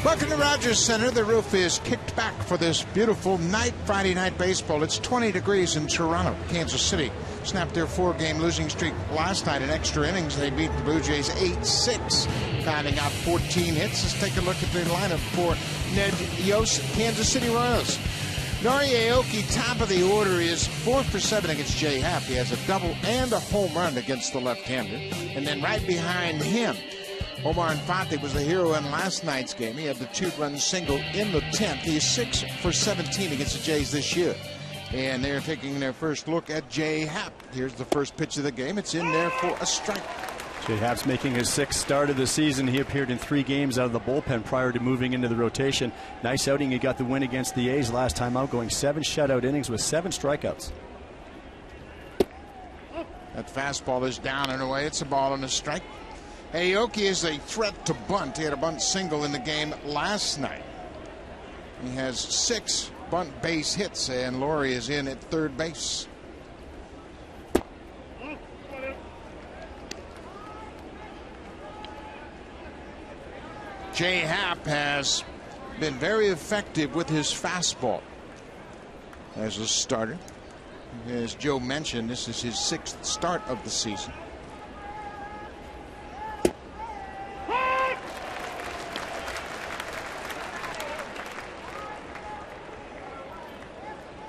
Welcome to Rogers Center. The roof is kicked back for this beautiful night, Friday night baseball. It's 20 degrees in Toronto. Kansas City snapped their 4-game losing streak last night in extra innings. They beat the Blue Jays 8-6, pounding out 14 hits. Let's take a look at the lineup for Ned Yost, Kansas City Royals. Nori Aoki, top of the order, is 4 for 7 against Jay Happ. He has a double and a home run against the left-hander. And then right behind him, Omar Infante was the hero in last night's game. He had the 2-run single in the 10th. He's 6 for 17 against the Jays this year. And they're taking their first look at Jay Happ. Here's the first pitch of the game. It's in there for a strike. Jay Happ's making his 6th start of the season. He appeared in 3 games out of the bullpen prior to moving into the rotation. Nice outing. He got the win against the A's last time out, going 7 shutout innings with 7 strikeouts. That fastball is down and away. It's a ball and a strike. Aoki is a threat to bunt. He had a bunt single in the game last night. He has 6 bunt base hits, and Laurie is in at third base. Jay Happ has been very effective with his fastball as a starter. As Joe mentioned, this is his 6th start of the season.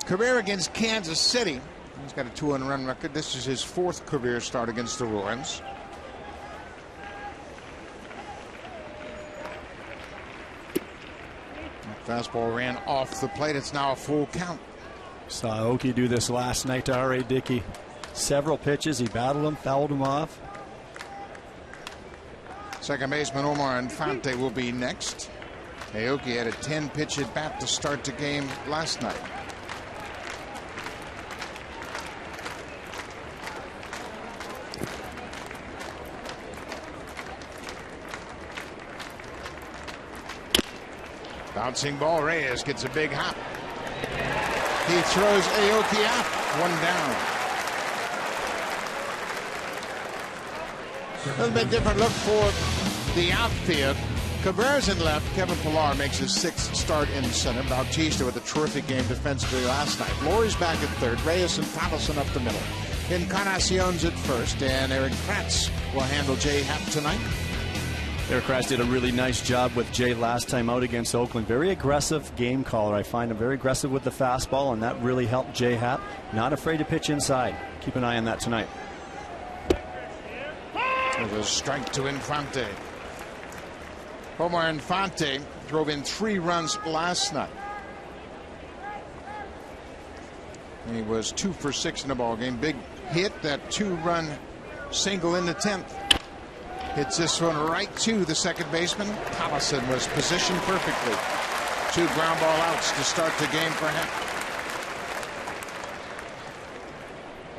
Career against Kansas City. He's got a 2-run record. This is his 4th career start against the Royals. Fastball ran off the plate. It's now a full count. Saw Aoki do this last night to R.A. Dickey. Several pitches. He battled him, fouled him off. Second baseman Omar Infante will be next. Aoki had a 10-pitch at bat to start the game last night. Bouncing ball. Reyes gets a big hop. He throws Aoki out. 1 down. A little bit different look for the outfield. Cabrera's in left. Kevin Pillar makes his 6th start in center. Bautista with a terrific game defensively last night. Laurie's back at third. Reyes and Patterson up the middle. Encarnacion's at first. And Eric Kratz will handle Jay Happ tonight. Eric Kratz did a really nice job with Jay last time out against Oakland. Very aggressive game caller. I find him very aggressive with the fastball, and that really helped Jay Happ. Not afraid to pitch inside. Keep an eye on that tonight. There's a strike to Infante. Omar Infante drove in 3 runs last night. He was 2 for 6 in the ball game. Big hit, that 2-run single in the 10th. Hits this one right to the second baseman. Collison was positioned perfectly. 2 ground ball outs to start the game for him.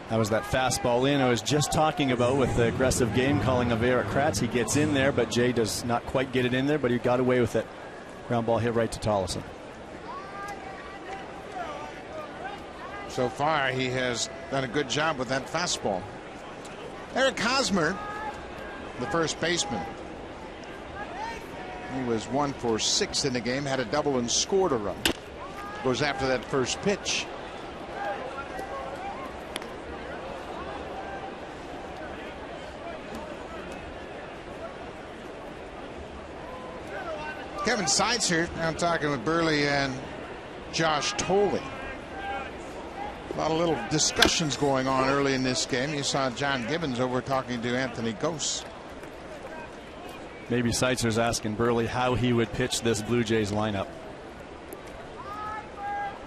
That was that fastball in I was just talking about with the aggressive game calling of Eric Kratz. He gets in there, but Jay does not quite get it in there, but he got away with it. Ground ball hit right to Tollison. So far, he has done a good job with that fastball. Eric Hosmer, the first baseman. He was 1 for 6 in the game, had a double and scored a run. Goes after that first pitch. Kevin Seitzer, I'm talking with Burley and Josh Tolley. A lot of little discussions going on early in this game. You saw John Gibbons over talking to Anthony Gose. Maybe Seitzer's asking Burley how he would pitch this Blue Jays lineup.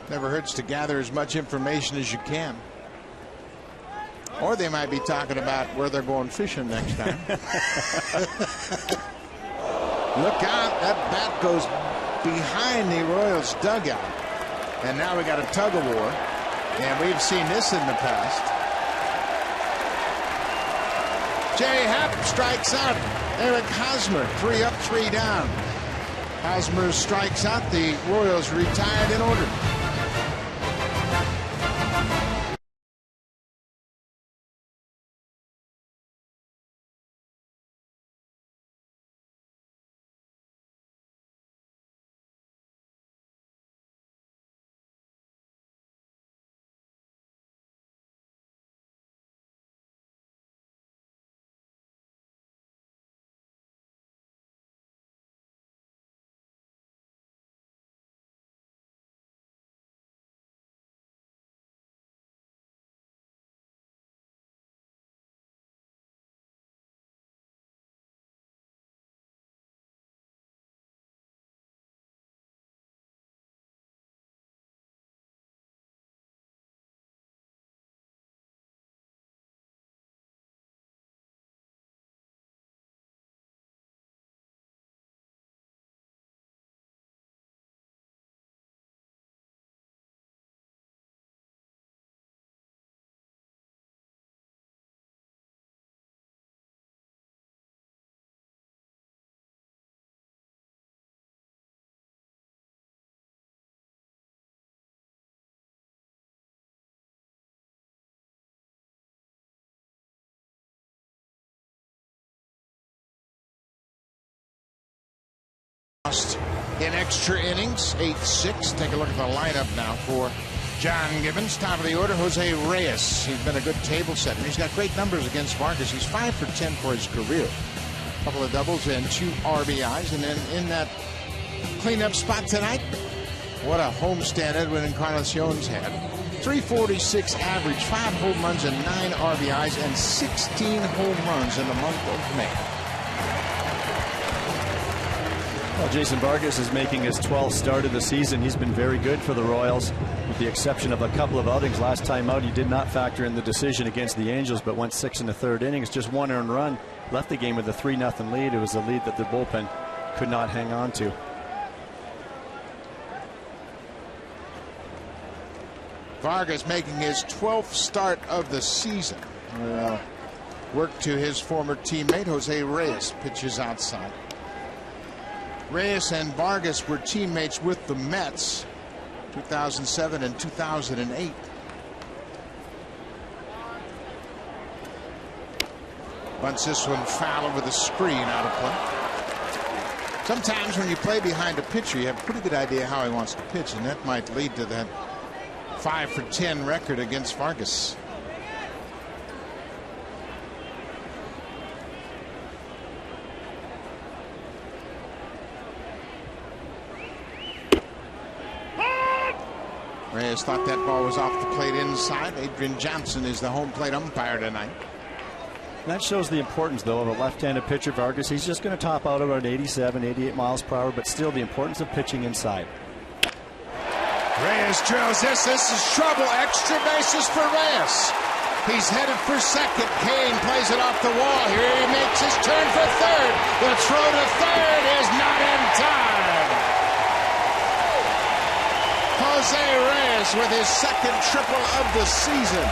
Never hurts to gather as much information as you can. Or they might be talking about where they're going fishing next time. Look out, that bat goes behind the Royals dugout. And now we got a tug of war. And we've seen this in the past. Jay Happ strikes out Eric Hosmer. 3 up, 3 down. Hosmer strikes out. The Royals retired in order. In extra innings, 8-6. Take a look at the lineup now for John Gibbons. Top of the order, Jose Reyes. He's been a good table setter. He's got great numbers against Vargas. He's 5 for 10 for his career. A couple of doubles and 2 RBIs. And then in that cleanup spot tonight, what a homestand Edwin Encarnacion's had. 346 average, 5 home runs and 9 RBIs, and 16 home runs in the month of May. Well, Jason Vargas is making his 12th start of the season. He's been very good for the Royals, with the exception of a couple of outings. Last time out, he did not factor in the decision against the Angels, but went 6 in the 3rd innings. Just 1 earned run, left the game with a 3-0 lead. It was a lead that the bullpen could not hang on to. Vargas making his 12th start of the season. Work to his former teammate Jose Reyes. Pitches outside. Reyes and Vargas were teammates with the Mets 2007 and 2008. Bunts this one foul over the screen, out of play. Sometimes when you play behind a pitcher, you have a pretty good idea how he wants to pitch, and that might lead to that 5 for 10 record against Vargas. Reyes thought that ball was off the plate inside. Adrian Johnson is the home plate umpire tonight. That shows the importance, though, of a left-handed pitcher. Vargas, he's just going to top out around 87, 88 miles per hour, but still the importance of pitching inside. Reyes drills this. This is trouble. Extra bases for Reyes. He's headed for second. Cain plays it off the wall. Here he makes his turn for third. The throw to third is not in time. Jose Reyes with his second triple of the season.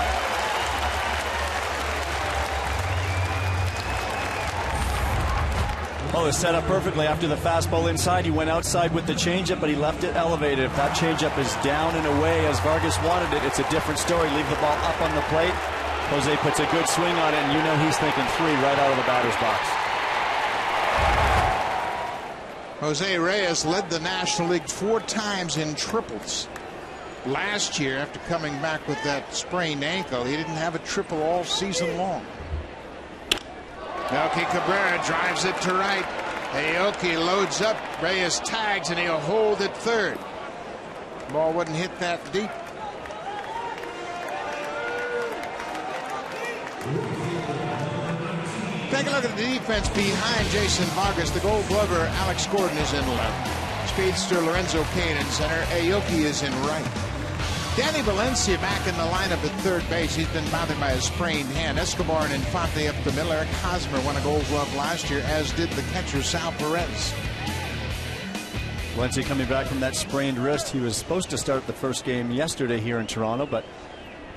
Oh, it's set up perfectly after the fastball inside. He went outside with the changeup, but he left it elevated. If that changeup is down and away as Vargas wanted it, it's a different story. Leave the ball up on the plate. Jose puts a good swing on it, and you know he's thinking 3 right out of the batter's box. Jose Reyes led the National League 4 times in triples. Last year, after coming back with that sprained ankle, he didn't have a triple all season long. Melky Cabrera drives it to right. Aoki loads up. Reyes tags, and he'll hold at third. Ball wouldn't hit that deep. Take a look at the defense behind Jason Vargas. The Gold Glover Alex Gordon is in left. Speedster Lorenzo Cain in center. Aoki is in right. Danny Valencia back in the lineup at third base. He's been bothered by a sprained hand. Escobar and Infante up the middle. Eric Hosmer won a Gold Glove last year, as did the catcher Sal Perez. Valencia coming back from that sprained wrist. He was supposed to start the first game yesterday here in Toronto, but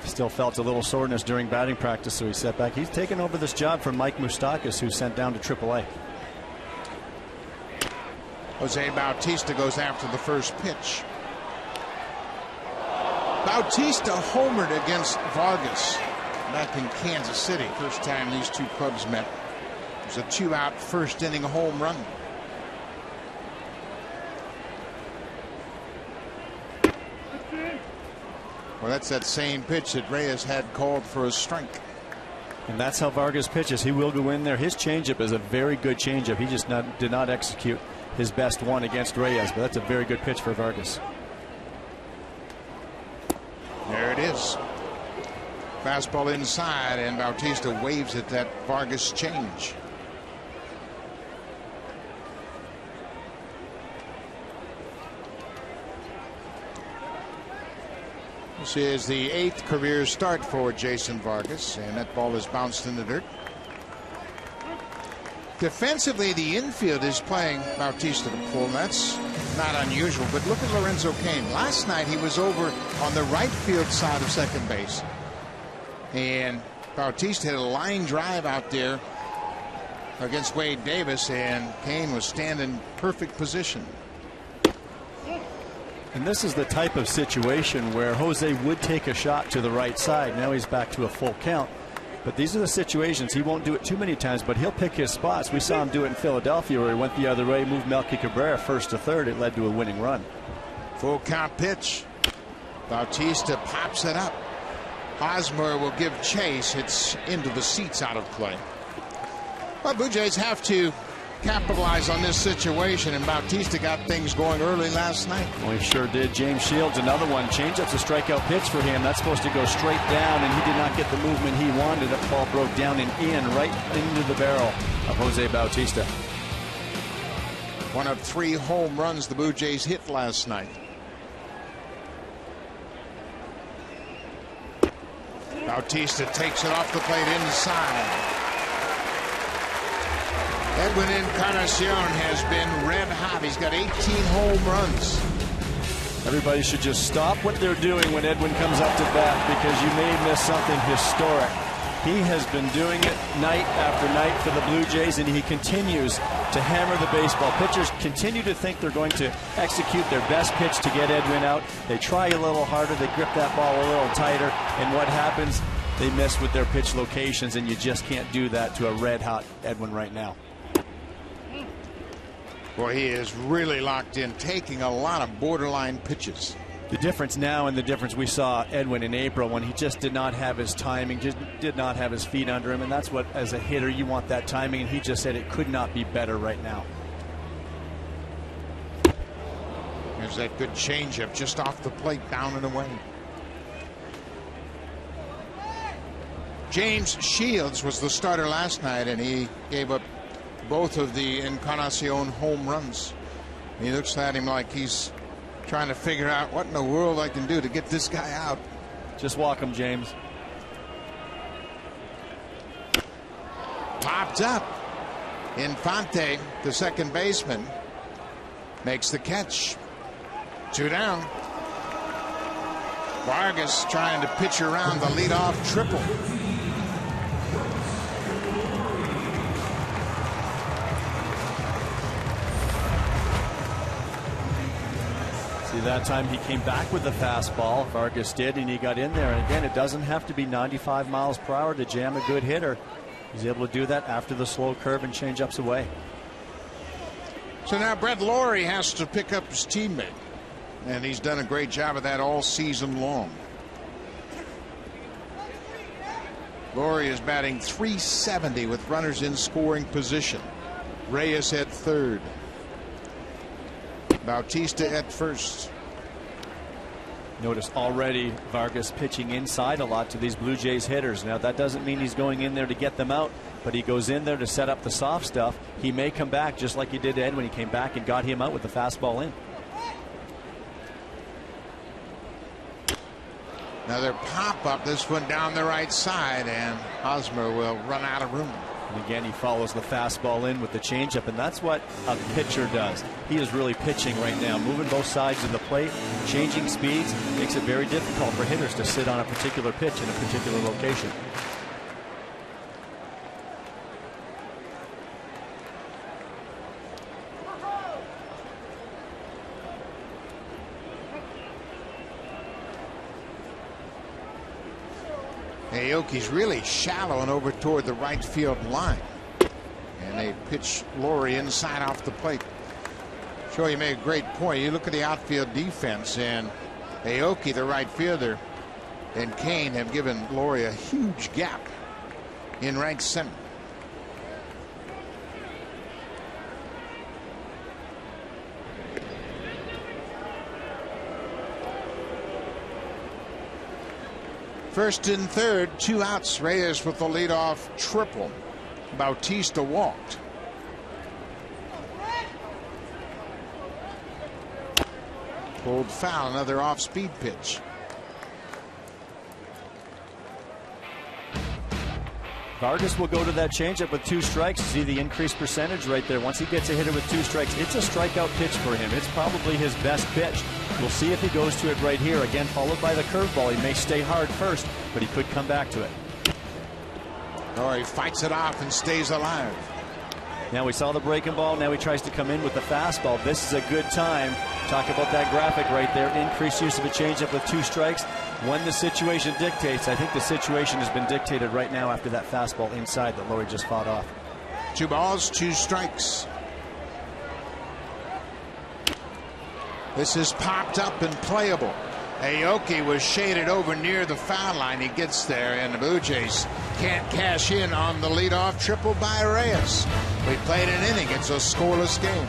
still felt a little soreness during batting practice, so he sat back. He's taken over this job from Mike Moustakas, who's sent down to AAA. Jose Bautista goes after the first pitch. Bautista homered against Vargas back in Kansas City. First time these two clubs met. It was a 2-out first inning home run. Well, that's that same pitch that Reyes had called for a strike. And that's how Vargas pitches. He will go in there. His changeup is a very good changeup. He just did not execute his best one against Reyes, but that's a very good pitch for Vargas. There it is. Fastball inside, and Bautista waves at that Vargas change. This is the 8th career start for Jason Vargas, and that ball is bounced in the dirt. Defensively, the infield is playing Bautista to pull. That's not unusual, but look at Lorenzo Cain. Last night he was over on the right field side of second base, and Bautista had a line drive out there against Wade Davis, and Cain was standing perfect position. And this is the type of situation where Jose would take a shot to the right side. Now he's back to a full count, But these are the situations. He won't do it too many times, but he'll pick his spots. We saw him do it in Philadelphia where he went the other way, moved Melky Cabrera first to third. It led to a winning run. Full count pitch. Bautista pops it up. Hosmer will give chase. It's into the seats, out of play. Well, Blue Jays have to capitalize on this situation, and Bautista got things going early last night. Well, he sure did. James Shields, another one. Changeup's a strikeout pitch for him. That's supposed to go straight down, and he did not get the movement he wanted. That ball broke down and in, right into the barrel of Jose Bautista. One of 3 home runs the Blue Jays hit last night. Bautista takes it off the plate inside. Edwin Encarnacion has been red hot. He's got 18 home runs. Everybody should just stop what they're doing when Edwin comes up to bat, because you may miss something historic. He has been doing it night after night for the Blue Jays, and he continues to hammer the baseball. Pitchers continue to think they're going to execute their best pitch to get Edwin out. They try a little harder. They grip that ball a little tighter. And what happens? They miss with their pitch locations, and you just can't do that to a red-hot Edwin right now. Well, he is really locked in, taking a lot of borderline pitches. The difference now and the difference we saw Edwin in April, when he just did not have his timing, just did not have his feet under him, and that's what, as a hitter, you want that timing, and he just said it could not be better right now. There's that good changeup just off the plate, down and away. James Shields was the starter last night, and he gave up both of the Encarnacion home runs. He looks at him like he's trying to figure out what in the world I can do to get this guy out. Just walk him, James. Popped up. Infante, the second baseman, makes the catch. 2 down. Vargas trying to pitch around the leadoff triple. That time he came back with the fastball. Vargas did, and he got in there. And again, it doesn't have to be 95 miles per hour to jam a good hitter. He's able to do that after the slow curve and change-ups away. So now Brett Lawrie has to pick up his teammate, and he's done a great job of that all season long. Lawrie is batting .370 with runners in scoring position. Reyes at third. Bautista at first. Notice already Vargas pitching inside a lot to these Blue Jays hitters. Now, that doesn't mean he's going in there to get them out, but he goes in there to set up the soft stuff. He may come back just like he did to Ed when he came back and got him out with the fastball in. Another pop up, this one down the right side, and Hosmer will run out of room. And again, he follows the fastball in with the changeup, and that's what a pitcher does. He is really pitching right now, moving both sides of the plate, changing speeds, makes it very difficult for hitters to sit on a particular pitch in a particular location. Aoki's really shallow and over toward the right field line. And they pitch Lawrie inside off the plate. Sure, you made a great point. You look at the outfield defense, and Aoki, the right fielder, and Cain have given Lawrie a huge gap in right center. First and third, 2 outs. Reyes with the leadoff triple. Bautista walked. Pulled foul, another off-speed pitch. Vargas will go to that changeup with 2 strikes. See the increased percentage right there. Once he gets a hitter with 2 strikes, it's a strikeout pitch for him. It's probably his best pitch. We'll see if he goes to it right here. Again, followed by the curveball. He may stay hard first, but he could come back to it. Or he fights it off and stays alive. Now we saw the breaking ball. Now he tries to come in with the fastball. This is a good time. Talk about that graphic right there. Increased use of a changeup with 2 strikes. When the situation dictates, I think the situation has been dictated right now after that fastball inside that Laurie just fought off. 2 balls, 2 strikes. This is popped up and playable. Aoki was shaded over near the foul line. He gets there, and the Blue Jays can't cash in on the leadoff triple by Reyes. We played an inning. It's a scoreless game.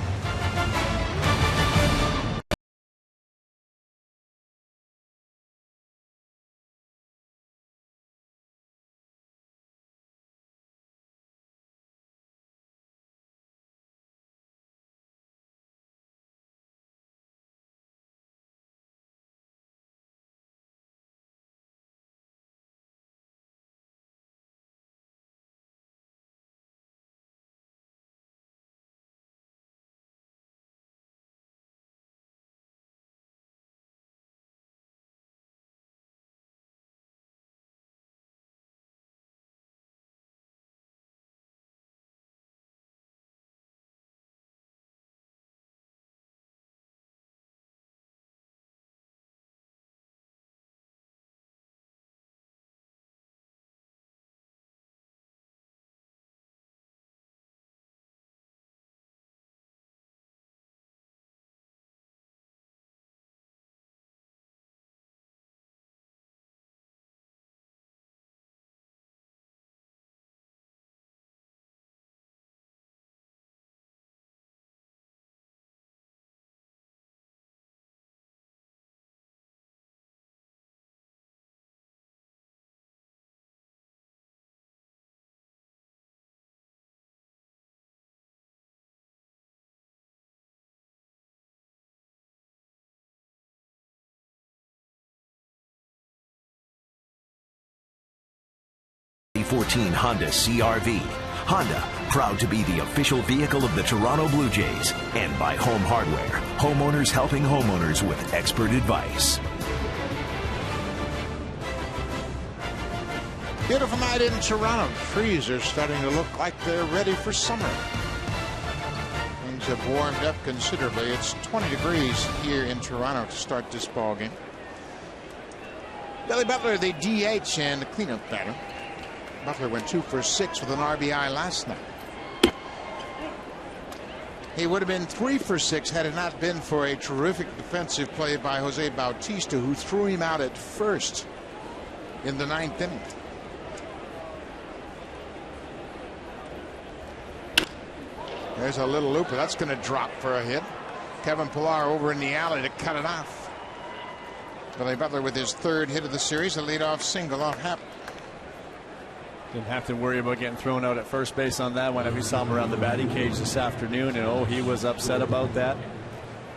'14 Honda CR-V. Honda, proud to be the official vehicle of the Toronto Blue Jays, and by Home Hardware, homeowners helping homeowners with expert advice. Beautiful night in Toronto. Trees are starting to look like they're ready for summer. Things have warmed up considerably. It's 20 degrees here in Toronto to start this ball game. Billy Butler, the DH and the cleanup batter. Butler went 2 for 6 with an RBI last night. He would have been 3 for 6 had it not been for a terrific defensive play by Jose Bautista, who threw him out at first in the 9th inning. There's a little looper. That's going to drop for a hit. Kevin Pillar over in the alley to cut it off. Billy Butler with his 3rd hit of the series, a leadoff single off Happ. Didn't have to worry about getting thrown out at first base on that one. If you saw him around the batting cage this afternoon, and oh, he was upset about that.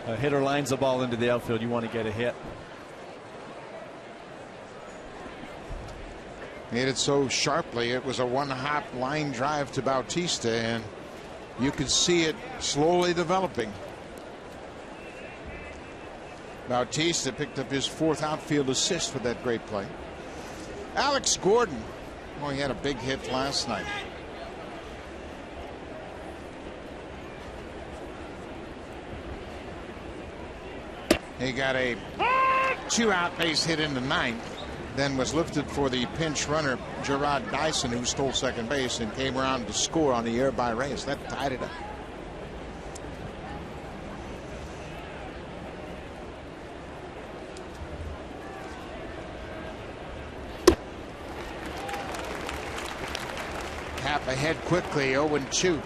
A hitter lines the ball into the outfield. You want to get a hit. Hit it so sharply. It was a 1-hop line drive to Bautista, and you could see it slowly developing. Bautista picked up his 4th outfield assist with that great play. Alex Gordon. Well, he had a big hit last night. He got a 2-out base hit in the 9th, then was lifted for the pinch runner Gerard Dyson, who stole second base and came around to score on the air by Reyes. That tied it up. Happ ahead quickly, 0-2.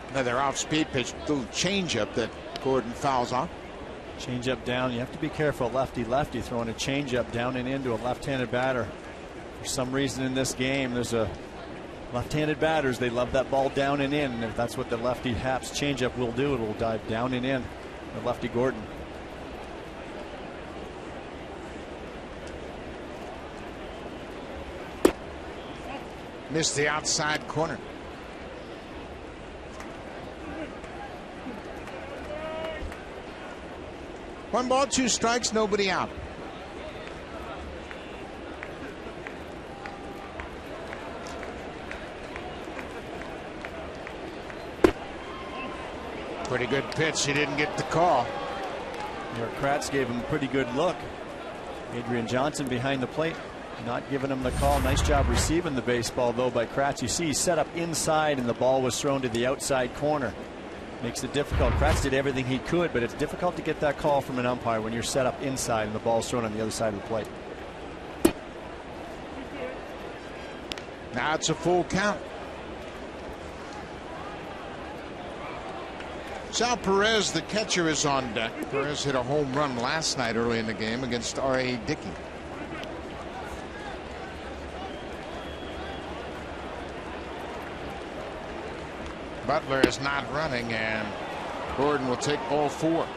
Another off-speed pitch, little changeup that Gordon fouls on. Changeup down. You have to be careful. Lefty throwing a changeup down and into a left-handed batter. For some reason in this game, there's a left-handed batters. They love that ball down and in. And if that's what the lefty Happ's changeup will do, it will dive down and in. The lefty Gordon. Missed the outside corner. One ball, two strikes, nobody out. Pretty good pitch. He didn't get the call. Kratz gave him a pretty good look. Adrian Johnson behind the plate, not giving him the call. Nice job receiving the baseball, though, by Kratz. You see he's set up inside, and the ball was thrown to the outside corner. Makes it difficult. Kratz did everything he could, but it's difficult to get that call from an umpire when you're set up inside and the ball's thrown on the other side of the plate. Now it's a full count. Sal Perez, the catcher, is on deck. Perez hit a home run last night early in the game against R.A. Dickey. Butler is not running, and Gordon will take ball 4.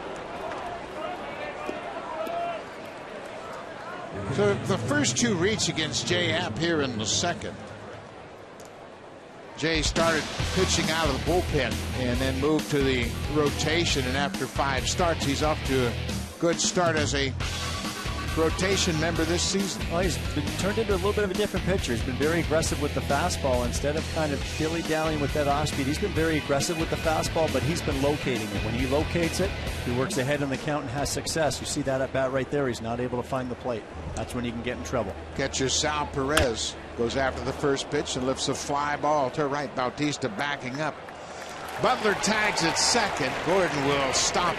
So the first 2 reach against Jay Happ here in the second. Jay started pitching out of the bullpen and then moved to the rotation, and after 5 starts he's off to a good start as a rotation member this season. Well, he's been turned into a little bit of a different pitcher. He's been very aggressive with the fastball instead of kind of dilly-dallying with that off speed. He's been very aggressive with the fastball, but he's been locating it. When he locates it, he works ahead in the count and has success. You see that at bat right there. He's not able to find the plate. That's when he can get in trouble. Catcher Sal Perez goes after the first pitch and lifts a fly ball to right. Bautista backing up. Butler tags at second. Gordon will stop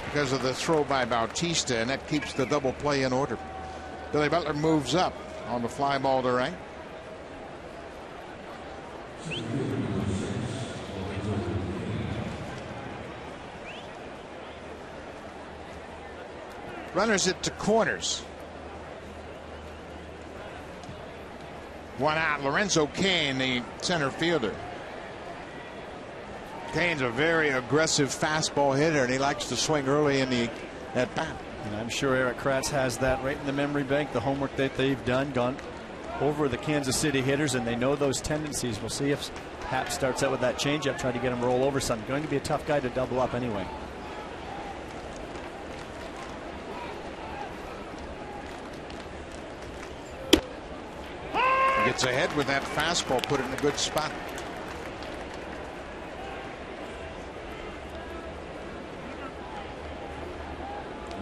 because of the throw by Bautista, and that keeps the double play in order. Billy Butler moves up on the fly ball to right. Runners it to corners. 1 out. Lorenzo Cain, the center fielder. Cain's a very aggressive fastball hitter, and he likes to swing early in the at bat. And I'm sure Eric Kratz has that right in the memory bank. The homework that they've done, gone over the Kansas City hitters, and they know those tendencies. We'll see if Happ starts out with that changeup, try to get him roll over something. Going to be a tough guy to double up anyway. Gets ahead with that fastball, put it in a good spot.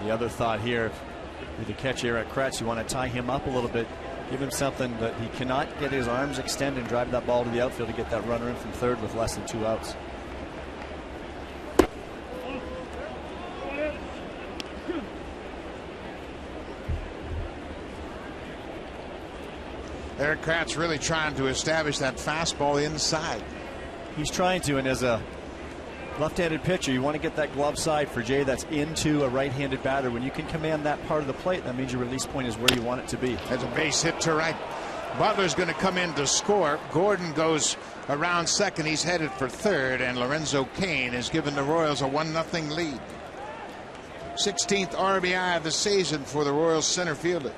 The other thought here, with the catcher at Kratz, you want to tie him up a little bit, give him something that he cannot get his arms extended and drive that ball to the outfield to get that runner in from third with less than 2 outs. Eric Kratz really trying to establish that fastball inside. He's trying to, and as a left-handed pitcher, you want to get that glove side for Jay that's into a right-handed batter. When you can command that part of the plate, that means your release point is where you want it to be. There's a base hit to right. Butler's going to come in to score. Gordon goes around second. He's headed for third, and Lorenzo Cain has given the Royals a 1-0 lead. 16th RBI of the season for the Royals center fielder.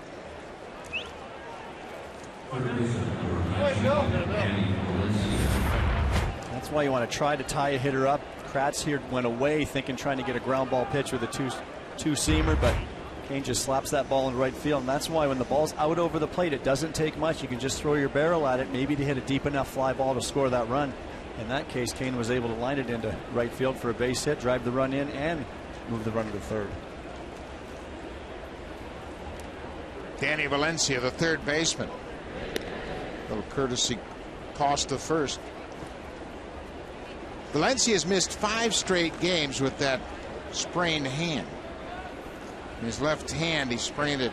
That's why you want to try to tie a hitter up. Kratz here went away thinking trying to get a ground ball pitch with a two-seamer, but Cain just slaps that ball in right field, and that's why when the ball's out over the plate, it doesn't take much. You can just throw your barrel at it, maybe to hit a deep enough fly ball to score that run. In that case, Cain was able to line it into right field for a base hit, drive the run in, and move the runner to third. Danny Valencia, the third baseman. Little courtesy cost the first. Valencia has missed 5 straight games with that sprained hand. In his left hand, he sprained it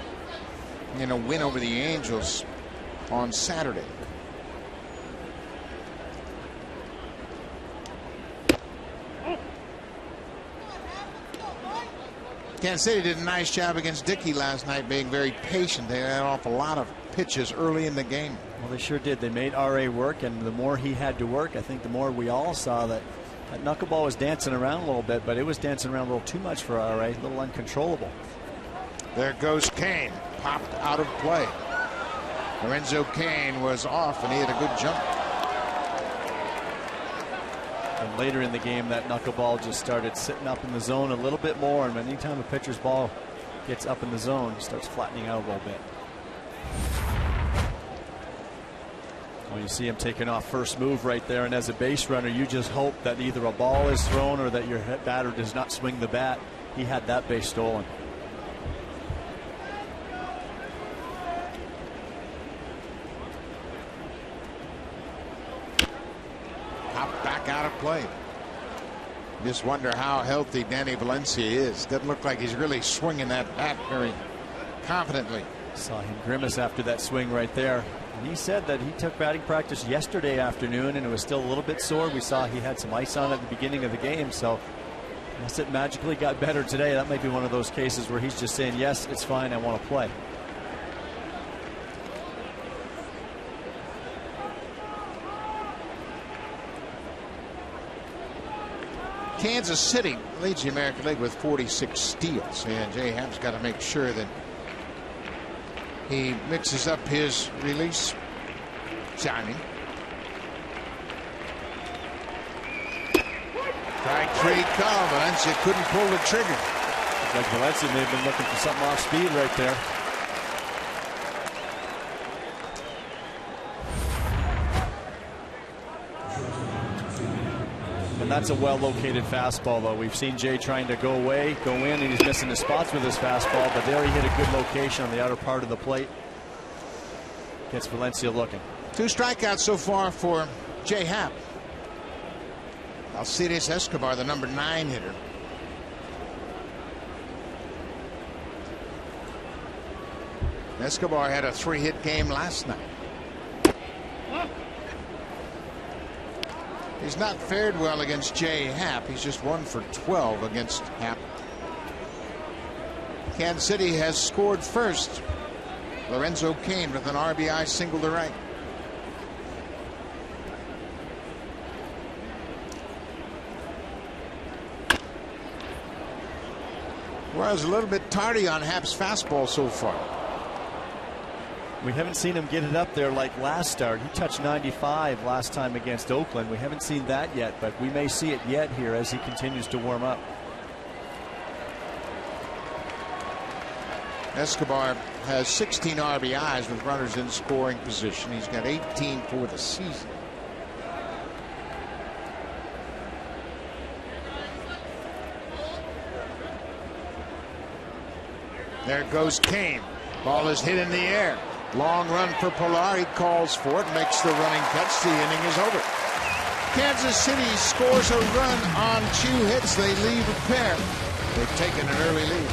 in a win over the Angels on Saturday. Kansas City did a nice job against Dickey last night, being very patient. They had off a lot of pitches early in the game. Well, they sure did. They made R.A. work, and the more he had to work, I think the more we all saw that knuckleball was dancing around a little bit, but it was dancing around a little too much for R.A., a little uncontrollable. There goes Cain, popped out of play. Lorenzo Cain was off, and he had a good jump. And later in the game, that knuckleball just started sitting up in the zone a little bit more. And anytime a pitcher's ball gets up in the zone, it starts flattening out a little bit. Well, you see him taking off first move right there, and as a base runner, you just hope that either a ball is thrown or that your batter does not swing the bat. He had that base stolen. Pop back out of play. Just wonder how healthy Danny Valencia is. Doesn't look like he's really swinging that bat very confidently. Saw him grimace after that swing right there. And he said that he took batting practice yesterday afternoon and it was still a little bit sore. We saw he had some ice on at the beginning of the game, so unless it magically got better today, that might be one of those cases where he's just saying, yes, it's fine, I want to play. Kansas City leads the American League with 46 steals, and Jay Happ's got to make sure that he mixes up his release timing. Strike three come. Valencia couldn't pull the trigger. Looks like Valencia may have been looking for something off speed right there. And that's a well-located fastball, though. We've seen Jay trying to go away, go in, and he's missing his spots with his fastball. But there he hit a good location on the outer part of the plate. Gets Valencia looking. 2 strikeouts so far for Jay Happ. Alcides Escobar, the number 9 hitter. Escobar had a 3-hit game last night. He's not fared well against Jay Happ. He's just 1 for 12 against Happ. Kansas City has scored first. Lorenzo Cain with an RBI single to right. Was a little bit tardy on Happ's fastball so far. We haven't seen him get it up there like last start. He touched 95 last time against Oakland. We haven't seen that yet, but we may see it yet here as he continues to warm up. Escobar has 16 RBIs with runners in scoring position. He's got 18 for the season. There goes Cain. Ball is hit in the air. Long run for Pilar. He calls for it, makes the running catch. The inning is over. Kansas City scores a run on 2 hits. They leave a pair. They've taken an early lead.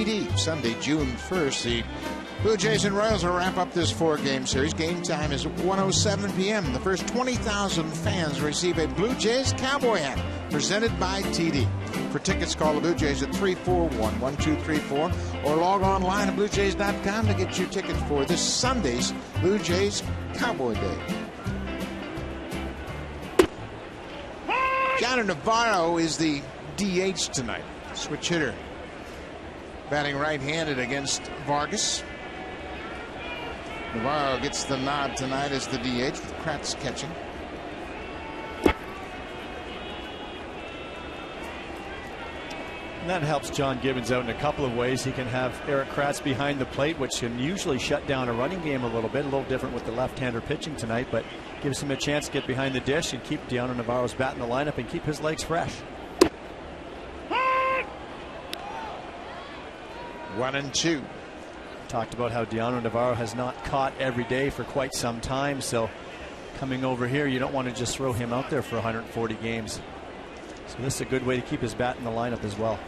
TD Sunday, June 1st. The Blue Jays and Royals will wrap up this 4-game series. Game time is 1:07 p.m. The first 20,000 fans receive a Blue Jays cowboy hat presented by TD. For tickets, call the Blue Jays at 341-1234 or log online at bluejays.com to get your tickets for this Sunday's Blue Jays Cowboy Day. Johnny Navarro is the DH tonight. Switch hitter. Batting right-handed against Vargas. Navarro gets the nod tonight as the DH with Kratz catching. And that helps John Gibbons out in a couple of ways. He can have Eric Kratz behind the plate, which can usually shut down a running game a little bit. A little different with the left-hander pitching tonight, but gives him a chance to get behind the dish and keep Diano Navarro's bat in the lineup and keep his legs fresh. 1-2. Talked about how Diano Navarro has not caught every day for quite some time, so coming over here, you don't want to just throw him out there for 140 games. So this is a good way to keep his bat in the lineup as well.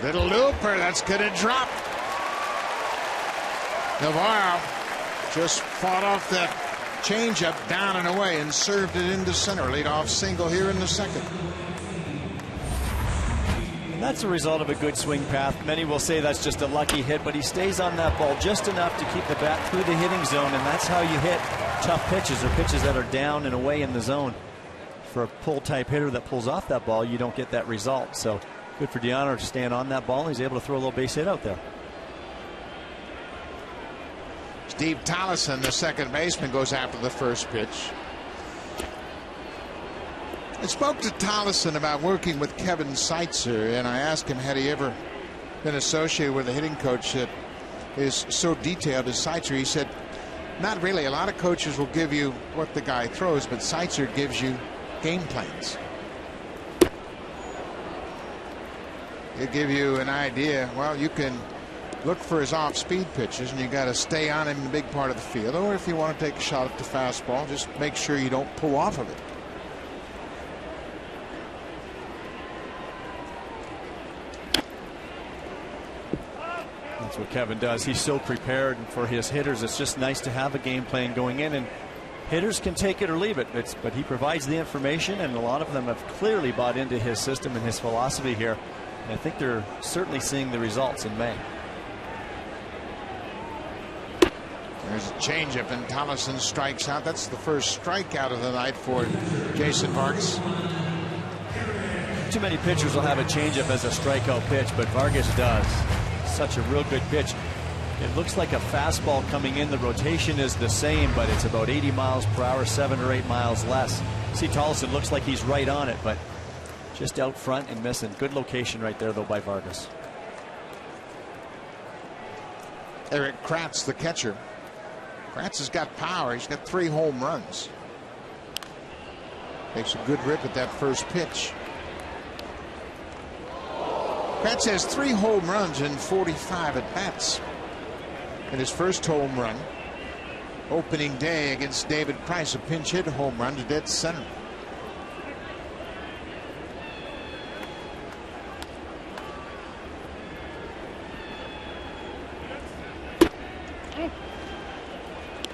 Little looper, that's going to drop. Navarro just fought off that changeup down and away and served it into center. Leadoff single here in the second. That's a result of a good swing path. Many will say that's just a lucky hit, but he stays on that ball just enough to keep the bat through the hitting zone, and that's how you hit tough pitches or pitches that are down and away in the zone. For a pull-type hitter that pulls off that ball, you don't get that result. So good for Diano to stand on that ball, and he's able to throw a little base hit out there. Steve Tollison, the second baseman, goes after the first pitch. I spoke to Tollison about working with Kevin Seitzer, and I asked him, had he ever been associated with a hitting coach that is so detailed as Seitzer? He said, not really. A lot of coaches will give you what the guy throws, but Seitzer gives you game plans. He'll give you an idea. Well, you can look for his off-speed pitches, and you got to stay on him in the big part of the field. Or if you want to take a shot at the fastball, just make sure you don't pull off of it. That's what Kevin does. He's so prepared, and for his hitters, it's just nice to have a game plan going in. And hitters can take it or leave it, but he provides the information, and a lot of them have clearly bought into his system and his philosophy here. And I think they're certainly seeing the results in May. There's a changeup, and Tollison strikes out. That's the first strikeout of the night for Jason Vargas. Too many pitchers will have a changeup as a strikeout pitch, but Vargas does. Such a real good pitch. It looks like a fastball coming in. The rotation is the same, but it's about 80 miles per hour, 7 or 8 miles less. See, Tollison looks like he's right on it, but just out front and missing. Good location right there, though, by Vargas. Eric Kratz, the catcher. Kratz has got power. He's got 3 home runs. Takes a good rip at that first pitch. Kratz has 3 home runs in 45 at-bats. And his first home run, opening day against David Price, a pinch hit home run to dead center.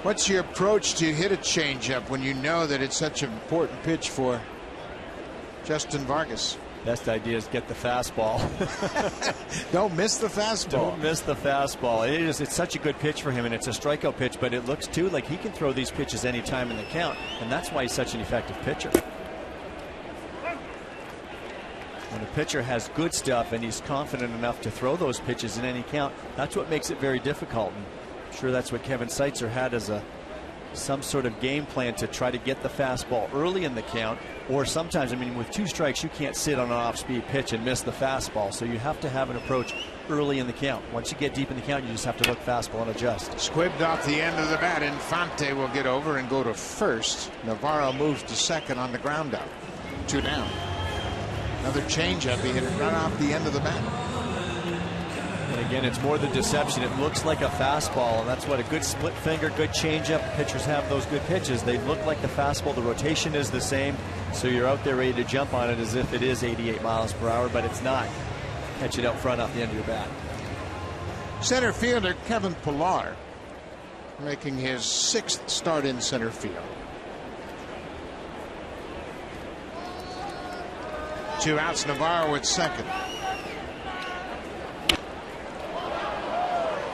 What's your approach to hit a changeup when you know that it's such an important pitch for Justin Vargas? Best idea is get the fastball. Don't miss the fastball. Don't miss the fastball. It's such a good pitch for him, and it's a strikeout pitch, but it looks too like he can throw these pitches any time in the count, and that's why he's such an effective pitcher. When a pitcher has good stuff and he's confident enough to throw those pitches in any count, that's what makes it very difficult. And I'm sure that's what Kevin Seitzer had as some sort of game plan to try to get the fastball early in the count, or sometimes, I mean, with 2 strikes, you can't sit on an off-speed pitch and miss the fastball. So you have to have an approach early in the count. Once you get deep in the count, you just have to look fastball and adjust. Squibbed off the end of the bat. Infante will get over and go to first. Navarro moves to second on the ground out. 2 down. Another changeup. He hit it right off the end of the bat. And again, it's more the deception. It looks like a fastball, and that's what a good split finger, good changeup. Pitchers have those good pitches. They look like the fastball. The rotation is the same, so you're out there ready to jump on it as if it is 88 miles per hour, but it's not. catch it out front off the end of your bat. Center fielder Kevin Pillar making his 6th start in center field. 2 outs, Navarro at second.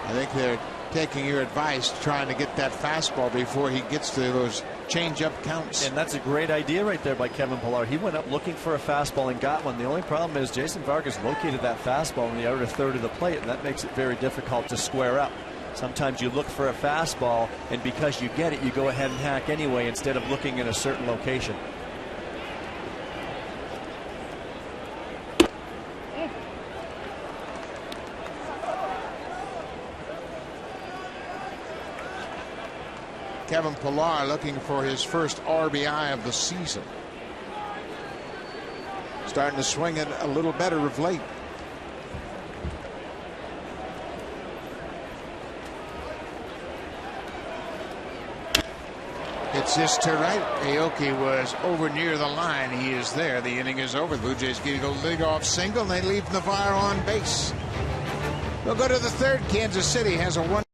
I think they're taking your advice, trying to get that fastball before he gets to those change-up counts. And that's a great idea right there by Kevin Pillar. He went up looking for a fastball and got one. The only problem is Jason Vargas located that fastball in the outer third of the plate, and that makes it very difficult to square up. Sometimes you look for a fastball, and because you get it, you go ahead and hack anyway instead of looking in a certain location. Kevin Pillar looking for his first RBI of the season. Starting to swing it a little better of late. It's just to right. Aoki was over near the line. He is there. The inning is over. The Blue Jays get a leadoff single, and they leave Navarro on base. We'll go to the third. Kansas City has a 1.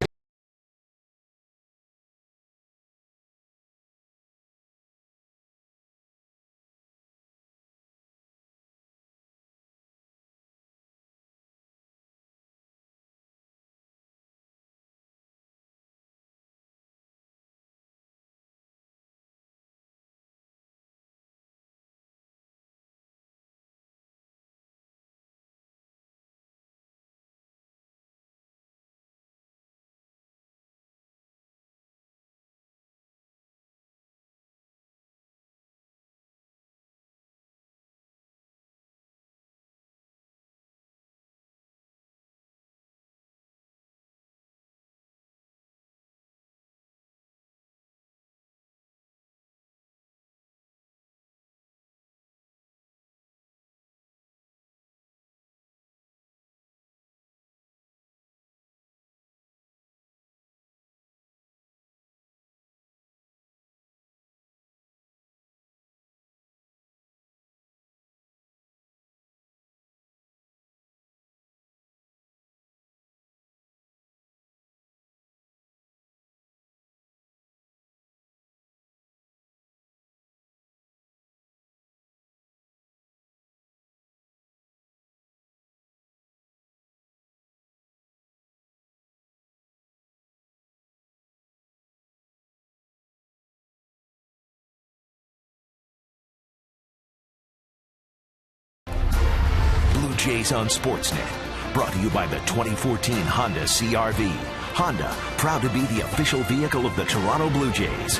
Blue Jays on Sportsnet. Brought to you by the 2014 Honda CR-V. Honda, proud to be the official vehicle of the Toronto Blue Jays.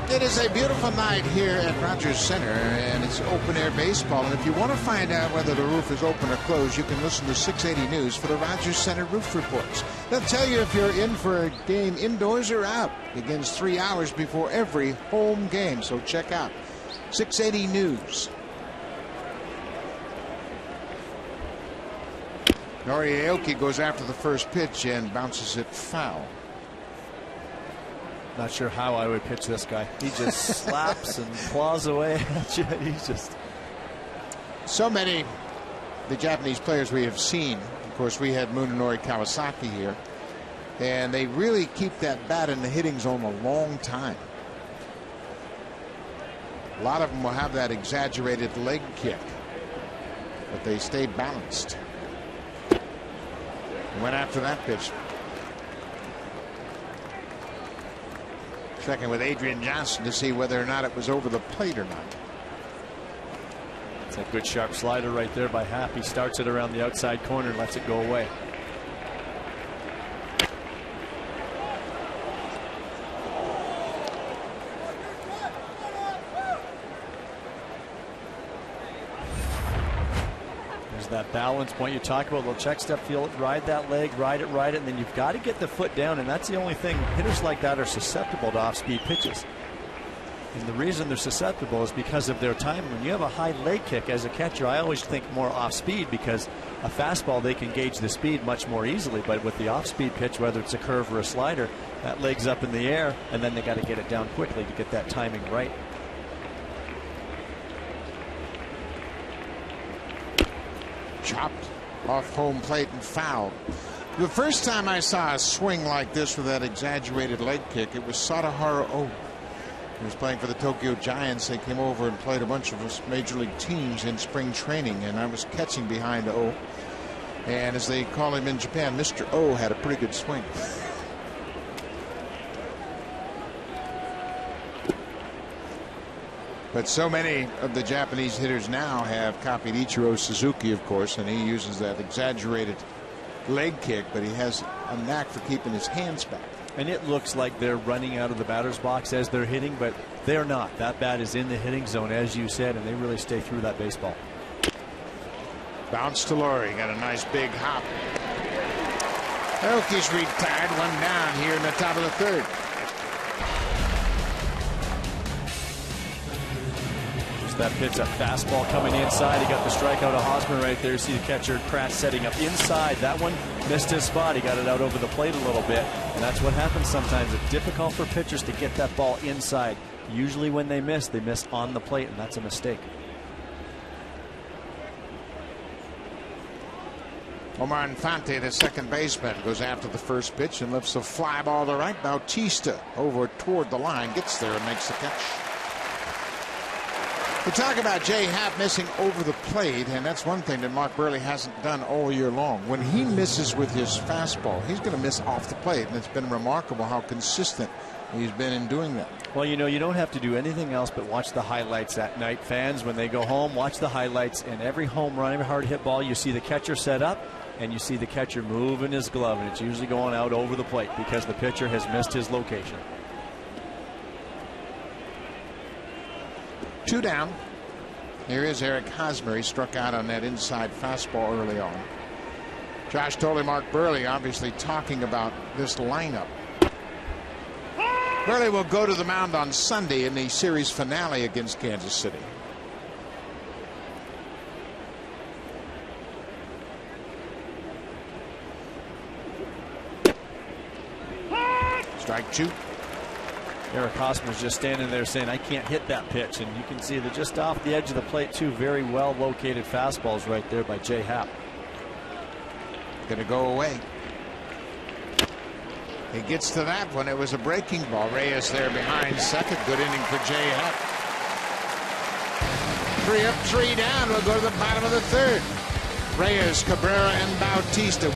It is a beautiful night here at Rogers Center, and it's open-air baseball. And if you want to find out whether the roof is open or closed, you can listen to 680 News for the Rogers Center roof reports. They'll tell you if you're in for a game indoors or out. Begins 3 hours before every home game, so check out 680 News. Nori Aoki goes after the first pitch and bounces it foul. Not sure how I would pitch this guy. He just slaps and claws away at you. He's just so many the Japanese players we have seen. Of course, we had Munenori Kawasaki here, and they really keep that bat in the hitting zone a long time. A lot of them will have that exaggerated leg kick, but they stay balanced. Went after that pitch. Checking with Adrian Johnson to see whether or not it was over the plate or not. It's a good sharp slider right there by Happ. He starts it around the outside corner and lets it go away. That balance point you talk about, little check step field, ride that leg, ride it, and then you've got to get the foot down, and that's the only thing. Hitters like that are susceptible to off-speed pitches, and the reason they're susceptible is because of their time. When you have a high leg kick as a catcher, I always think more off-speed, because a fastball, they can gauge the speed much more easily, but with the off-speed pitch, whether it's a curve or a slider, that leg's up in the air, and then they got to get it down quickly to get that timing right. chopped off home plate and fouled. The first time I saw a swing like this with that exaggerated leg kick, it was Sadaharu Oh. He was playing for the Tokyo Giants. They came over and played a bunch of major league teams in spring training, and I was catching behind Oh. And as they call him in Japan, Mr. O had a pretty good swing. But so many of the Japanese hitters now have copied Ichiro Suzuki, of course, and he uses that exaggerated leg kick, but he has a knack for keeping his hands back. And it looks like they're running out of the batter's box as they're hitting, but they're not. That bat is in the hitting zone, as you said, and they really stay through that baseball. Bounce to Laurie, got a nice big hop. Oakie's retired, one down here in the top of the third. That pitch, a fastball coming inside. He got the strikeout of Hosmer right there. See the catcher Kratz setting up inside. That one missed his spot. He got it out over the plate a little bit, and that's what happens sometimes. It's difficult for pitchers to get that ball inside. Usually when they miss on the plate, and that's a mistake. Omar Infante, the second baseman, goes after the first pitch and lifts a fly ball to right. Bautista over toward the line, gets there and makes the catch. We talk about Jay Happ missing over the plate, and that's one thing that Mark Buehrle hasn't done all year long. When he misses with his fastball, he's going to miss off the plate, and it's been remarkable how consistent he's been in doing that. Well, you know, you don't have to do anything else but watch the highlights at night. Fans, when they go home, watch the highlights, and every home run, every hard hit ball, you see the catcher set up, and you see the catcher moving his glove, and it's usually going out over the plate because the pitcher has missed his location. 2 down. Here is Eric Hosmer. He struck out on that inside fastball early on. Josh Tolley, Mark Buehrle obviously talking about this lineup. Buehrle will go to the mound on Sunday in the series finale against Kansas City. Strike 2. Eric Hosmer's just standing there saying, I can't hit that pitch. And you can see that just off the edge of the plate, 2 very well located fastballs right there by Jay Happ. Going to go away. He gets to that one. It was a breaking ball. Reyes there behind second. Good inning for Jay Happ. 3 up, 3 down. We'll go to the bottom of the third. Reyes, Cabrera, and Bautista.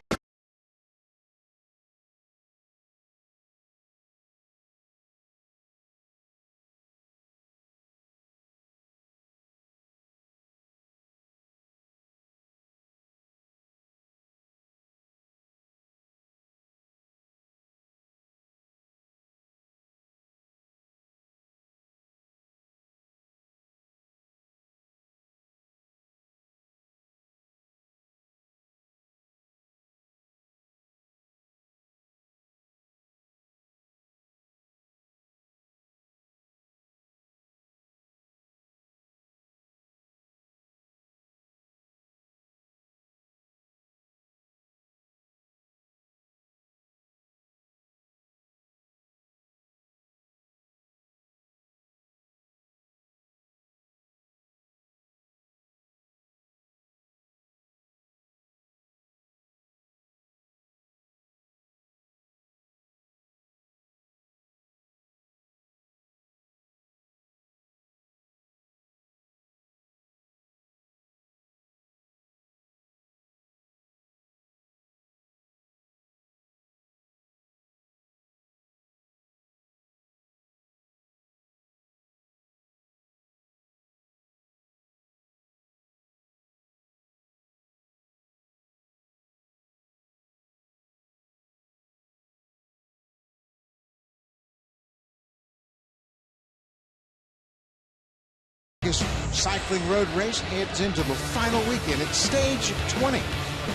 Cycling road race heads into the final weekend. It's stage 20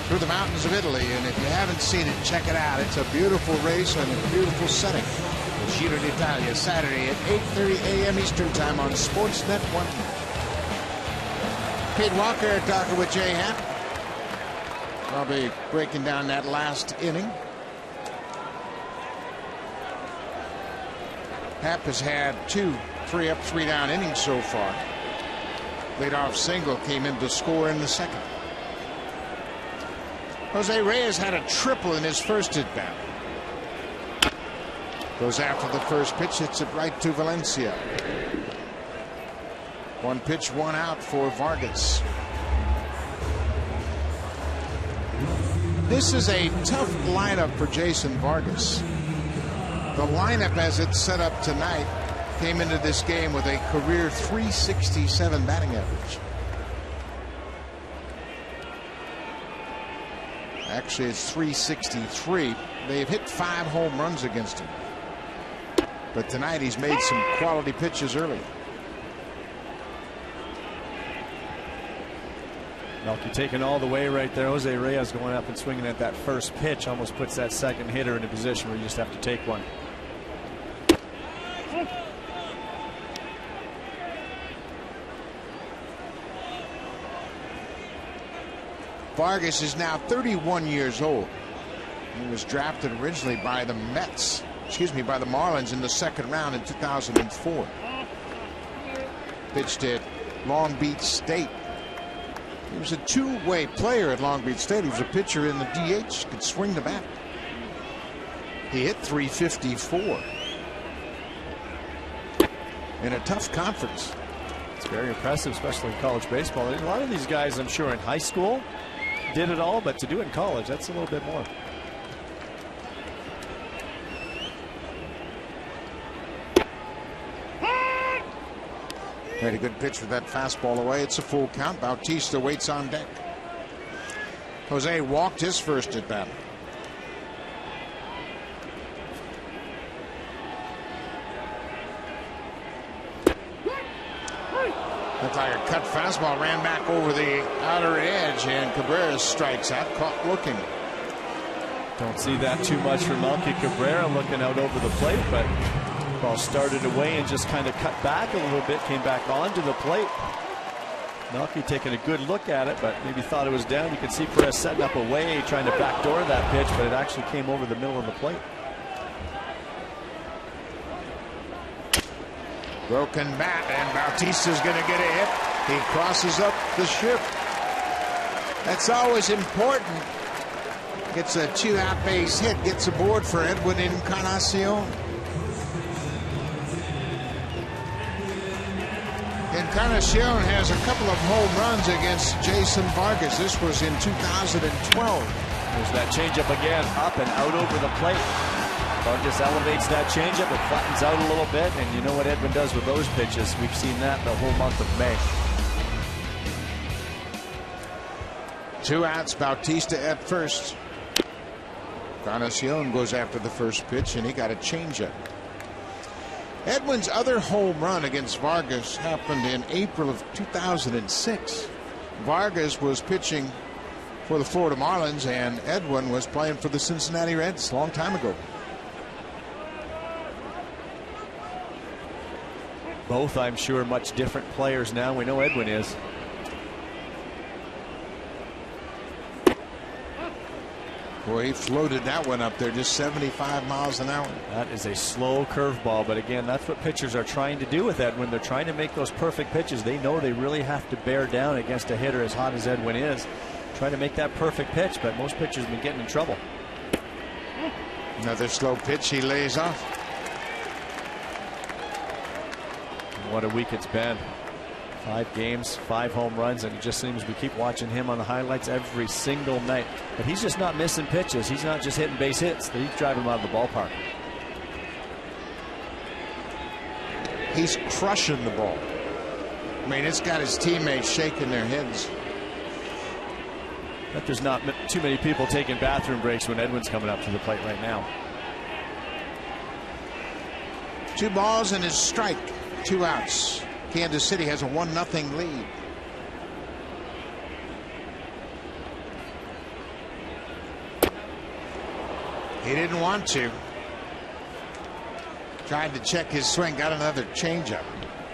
through the mountains of Italy, and if you haven't seen it, check it out. It's a beautiful race and a beautiful setting. The Giro d'Italia, Saturday at 8:30 a.m. Eastern Time on Sportsnet 1. Pete Walker talking with Jay Happ. I'll be breaking down that last inning. Happ has had 2 3 up, 3 down innings so far. Leadoff single came in to score in the second. Jose Reyes had a triple in his first at bat. Goes after the first pitch, hits it right to Valencia. 1 pitch, 1 out for Vargas. This is a tough lineup for Jason Vargas. The lineup as it's set up tonight came into this game with a career .367 batting average. Actually, it's .363. They've hit 5 home runs against him. But tonight he's made some quality pitches early. Melky taking all the way right there. Jose Reyes going up and swinging at that first pitch almost puts that second hitter in a position where you just have to take one. Vargas is now 31 years old. He was drafted originally by the by the Marlins in the 2nd round in 2004. Pitched at Long Beach State. He was a two-way player at Long Beach State. He was a pitcher in the DH, could swing the bat. He hit .354 in a tough conference. It's very impressive, especially in college baseball. A lot of these guys, I'm sure, in high school did it all, but to do it in college, that's a little bit more. Had a good pitch with that fastball away. It's a full count. Bautista waits on deck. Jose walked his first at bat. Looked like a cut fastball, ran back over the outer edge, and Cabrera strikes out, caught looking. Don't see that too much from Melky Cabrera looking out over the plate, but ball started away and just kind of cut back a little bit, came back onto the plate. Melky taking a good look at it, but maybe thought it was down. You can see Perez setting up away, trying to backdoor that pitch, but it actually came over the middle of the plate. Broken bat, and Bautista's going to get a hit. He crosses up the ship. That's always important. Gets a 2-out base hit, gets aboard for Edwin Encarnacion. Encarnacion has a couple of home runs against Jason Vargas. This was in 2012. There's that changeup again, up and out over the plate. Vargas elevates that changeup, it flattens out a little bit, and you know what Edwin does with those pitches. We've seen that the whole month of May. 2 outs, Bautista at first. Encarnacion goes after the first pitch, and he got a changeup. Edwin's other home run against Vargas happened in April of 2006. Vargas was pitching for the Florida Marlins, and Edwin was playing for the Cincinnati Reds a long time ago. Both, I'm sure, much different players now. We know Edwin is. Boy, he floated that one up there, just 75 miles an hour. That is a slow curveball, but again, that's what pitchers are trying to do with Edwin. They're trying to make those perfect pitches. They know they really have to bear down against a hitter as hot as Edwin is, trying to make that perfect pitch, but most pitchers have been getting in trouble. Another slow pitch, he lays off. What a week it's been. 5 games, 5 home runs, and it just seems we keep watching him on the highlights every single night. But he's just not missing pitches. He's not just hitting base hits. He's driving him out of the ballpark. He's crushing the ball. I mean, it's got his teammates shaking their heads. But there's not too many people taking bathroom breaks when Edwin's coming up to the plate right now. 2 balls and his strike. 2 outs. Kansas City has a 1-0 lead. He didn't want to. Tried to check his swing, got another changeup.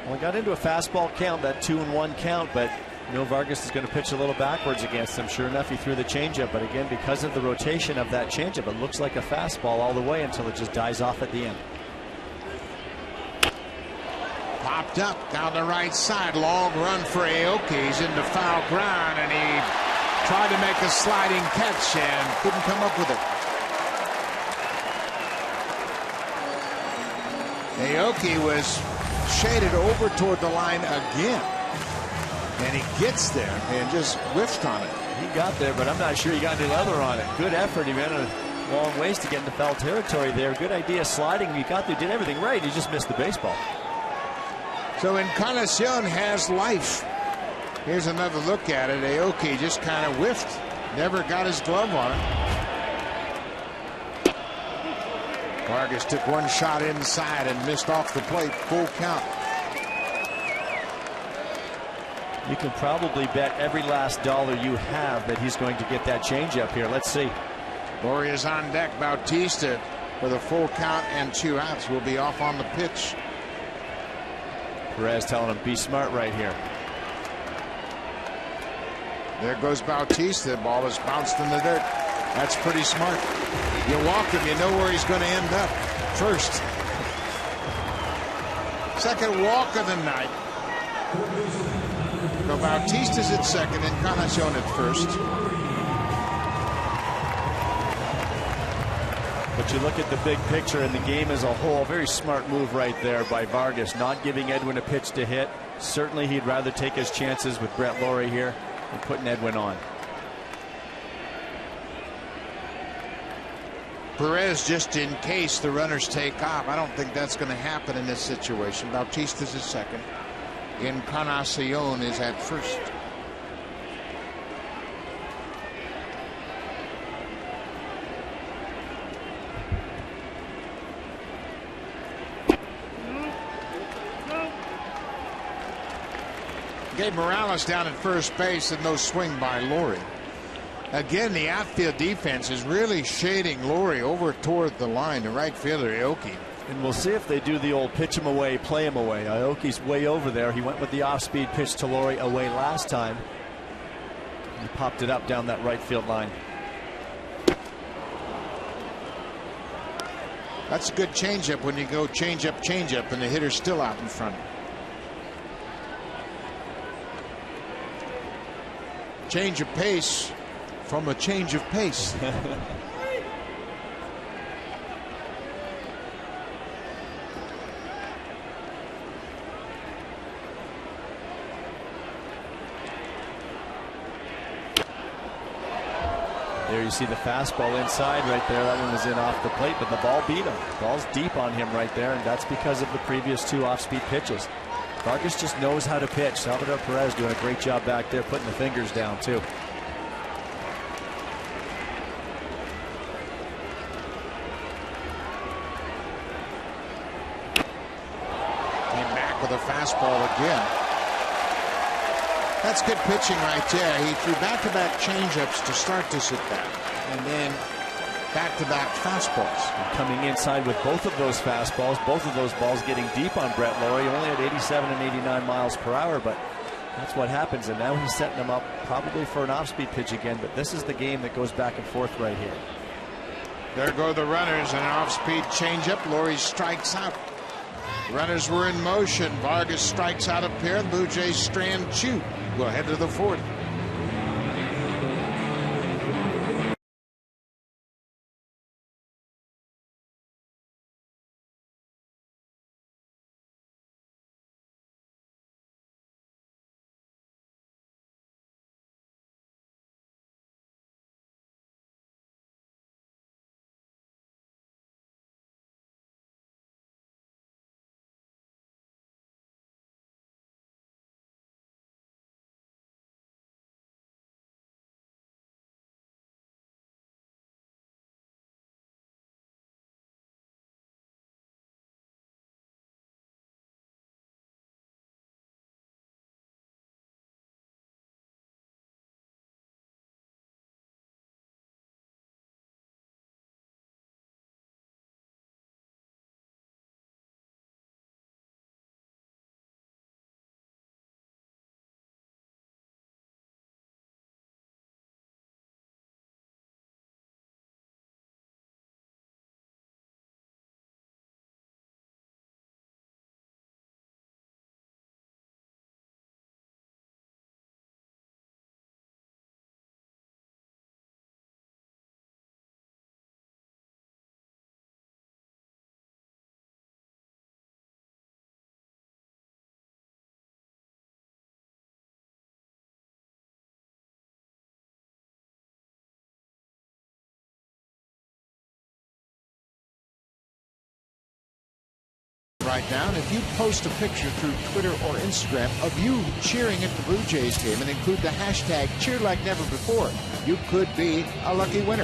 Well, he got into a fastball count, that 2-1 count, but you know Vargas is going to pitch a little backwards against him. Sure enough, he threw the changeup, but again, because of the rotation of that changeup, it looks like a fastball all the way until it just dies off at the end. Popped up down the right side. Long run for Aoki. He's into foul ground, and he Tried to make a sliding catch and couldn't come up with it. Aoki was shaded over toward the line again. And he gets there and just whiffed on it. He got there, but I'm not sure he got any leather on it. Good effort. He ran a long ways to get into foul territory there. Good idea sliding. He got there, did everything right. He just missed the baseball. So Encarnacion has life. Here's another look at it. Aoki just kind of whiffed. Never got his glove on it. Vargas took one shot inside and missed off the plate. Full count. You can probably bet every last dollar you have that he's going to get that changeup here. Let's see. Lori is on deck. Bautista with a full count and 2 outs will be off on the pitch. Perez telling him be smart right here. There goes Bautista. The ball is bounced in the dirt. That's pretty smart. You walk him, you know where he's going to end up first. Second walk of the night. So Bautista's at second, Encarnacion at first. But you look at the big picture and the game as a whole. Very smart move right there by Vargas, not giving Edwin a pitch to hit. Certainly he'd rather take his chances with Brett Lawrie here than putting Edwin on. Perez just in case the runners take off. I don't think that's going to happen in this situation. Bautista's at second. Encarnacion is at first. Gabe Morales down at first base and no swing by Lawrie. Again, the outfield defense is really shading Lawrie over toward the line. The right fielder, Aoki. And we'll see if they do the old pitch him away, play him away. Aoki's way over there. He went with the off-speed pitch to Lawrie away last time. He popped it up down that right field line. That's a good changeup when you go changeup, and the hitter's still out in front. Change of pace from a change of pace. There you see the fastball inside right there. That one was in off the plate, but the ball beat him. Ball's deep on him right there, and that's because of the previous 2 off-speed pitches. Vargas just knows how to pitch. Salvador Perez doing a great job back there, putting the fingers down too. Came back with a fastball again. That's good pitching right there. He threw back-to-back changeups to start this at bat, and then back-to-back fastballs. And coming inside with both of those fastballs, both of those balls getting deep on Brett Lawrie, only at 87 and 89 miles per hour, but that's what happens. And now he's setting them up probably for an off-speed pitch again, but this is the game that goes back and forth right here. There go the runners, an off-speed changeup. Lawrie strikes out. Runners were in motion. Vargas strikes out a pair. Blue Jays strand Chu. We'll head to the 4th. right now, and if you post a picture through Twitter or Instagram of you cheering at the Blue Jays game and include the hashtag cheer like never before, you could be a lucky winner.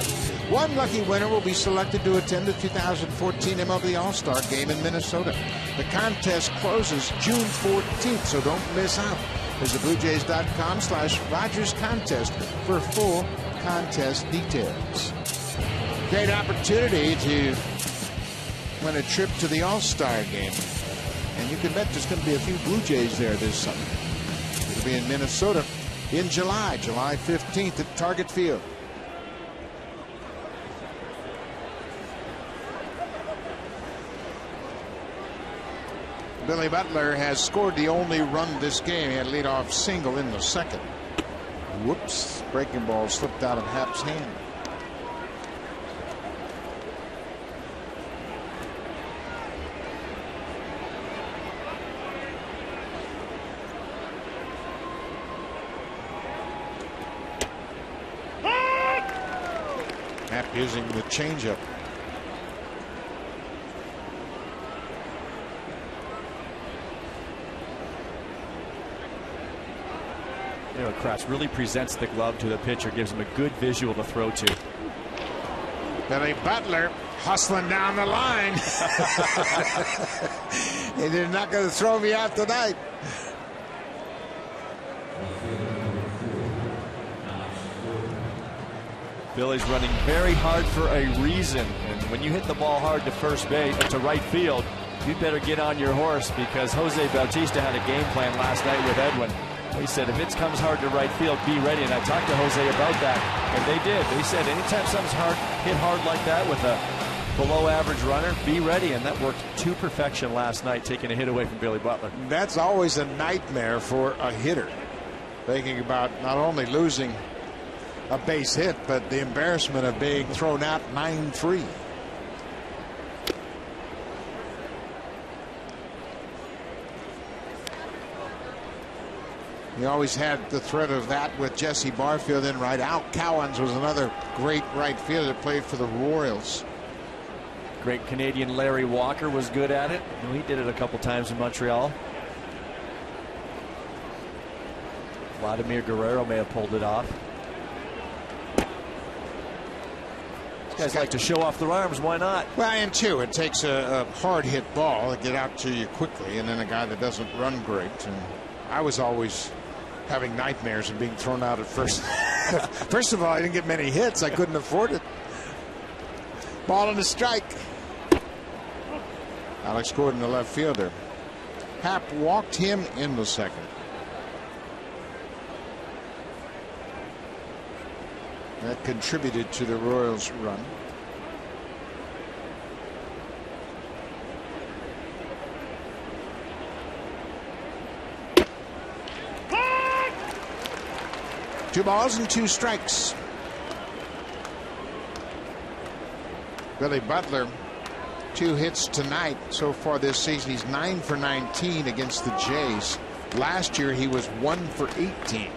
One lucky winner will be selected to attend the 2014 MLB All-Star Game in Minnesota. The contest closes June 14th, so don't miss out. Visit BlueJays.com/Rogers Contest for full contest details. Great opportunity to win a trip to the All-Star Game. And you can bet there's going to be a few Blue Jays there this summer. It'll be in Minnesota in July 15th at Target Field. Billy Butler has scored the only run this game. He had a leadoff single in the second. Whoops. Breaking ball slipped out of Happ's hand. Happ using the changeup. You know, Kratz really presents the glove to the pitcher, gives him a good visual to throw to. Billy Butler hustling down the line. They're not going to throw me out tonight. Billy's running very hard for a reason, and when you hit the ball hard to first base, to right field, you better get on your horse, because Jose Bautista had a game plan last night with Edwin. He said, if it comes hard to right field, be ready. And I talked to Jose about that, and they did. They said, anytime something's hit hard like that with a below average runner, be ready. And that worked to perfection last night, taking a hit away from Billy Butler. That's always a nightmare for a hitter, thinking about not only losing a base hit, but the embarrassment of being thrown out 9-3. He always had the threat of that with Jesse Barfield in right. Al Cowens was another great right fielder that played for the Royals. Great Canadian Larry Walker was good at it. He did it a couple times in Montreal. Vladimir Guerrero may have pulled it off. These guys like to show off their arms. Why not? Well, and two, it takes a hard hit ball to get out to you quickly, and then a guy that doesn't run great. And I was always having nightmares of being thrown out at first. First of all, I didn't get many hits. I couldn't afford it. Ball and a strike. Alex Gordon, the left fielder. Happ walked him in the second. That contributed to the Royals' run. Two balls and two strikes. Billy Butler, 2 hits tonight so far this season. He's 9 for 19 against the Jays. Last year he was 1 for 18.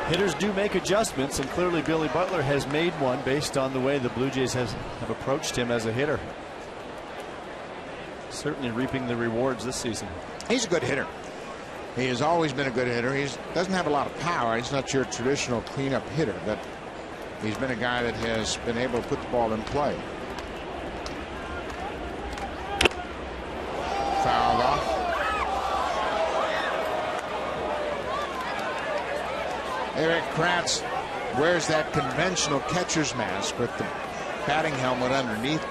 Hitters do make adjustments, and clearly Billy Butler has made one based on the way the Blue Jays have approached him as a hitter. Certainly reaping the rewards this season. He's a good hitter. He has always been a good hitter. He doesn't have a lot of power. He's not your traditional cleanup hitter, but he's been a guy that has been able to put the ball in play. Fouled off. Eric Kratz wears that conventional catcher's mask with the batting helmet underneath.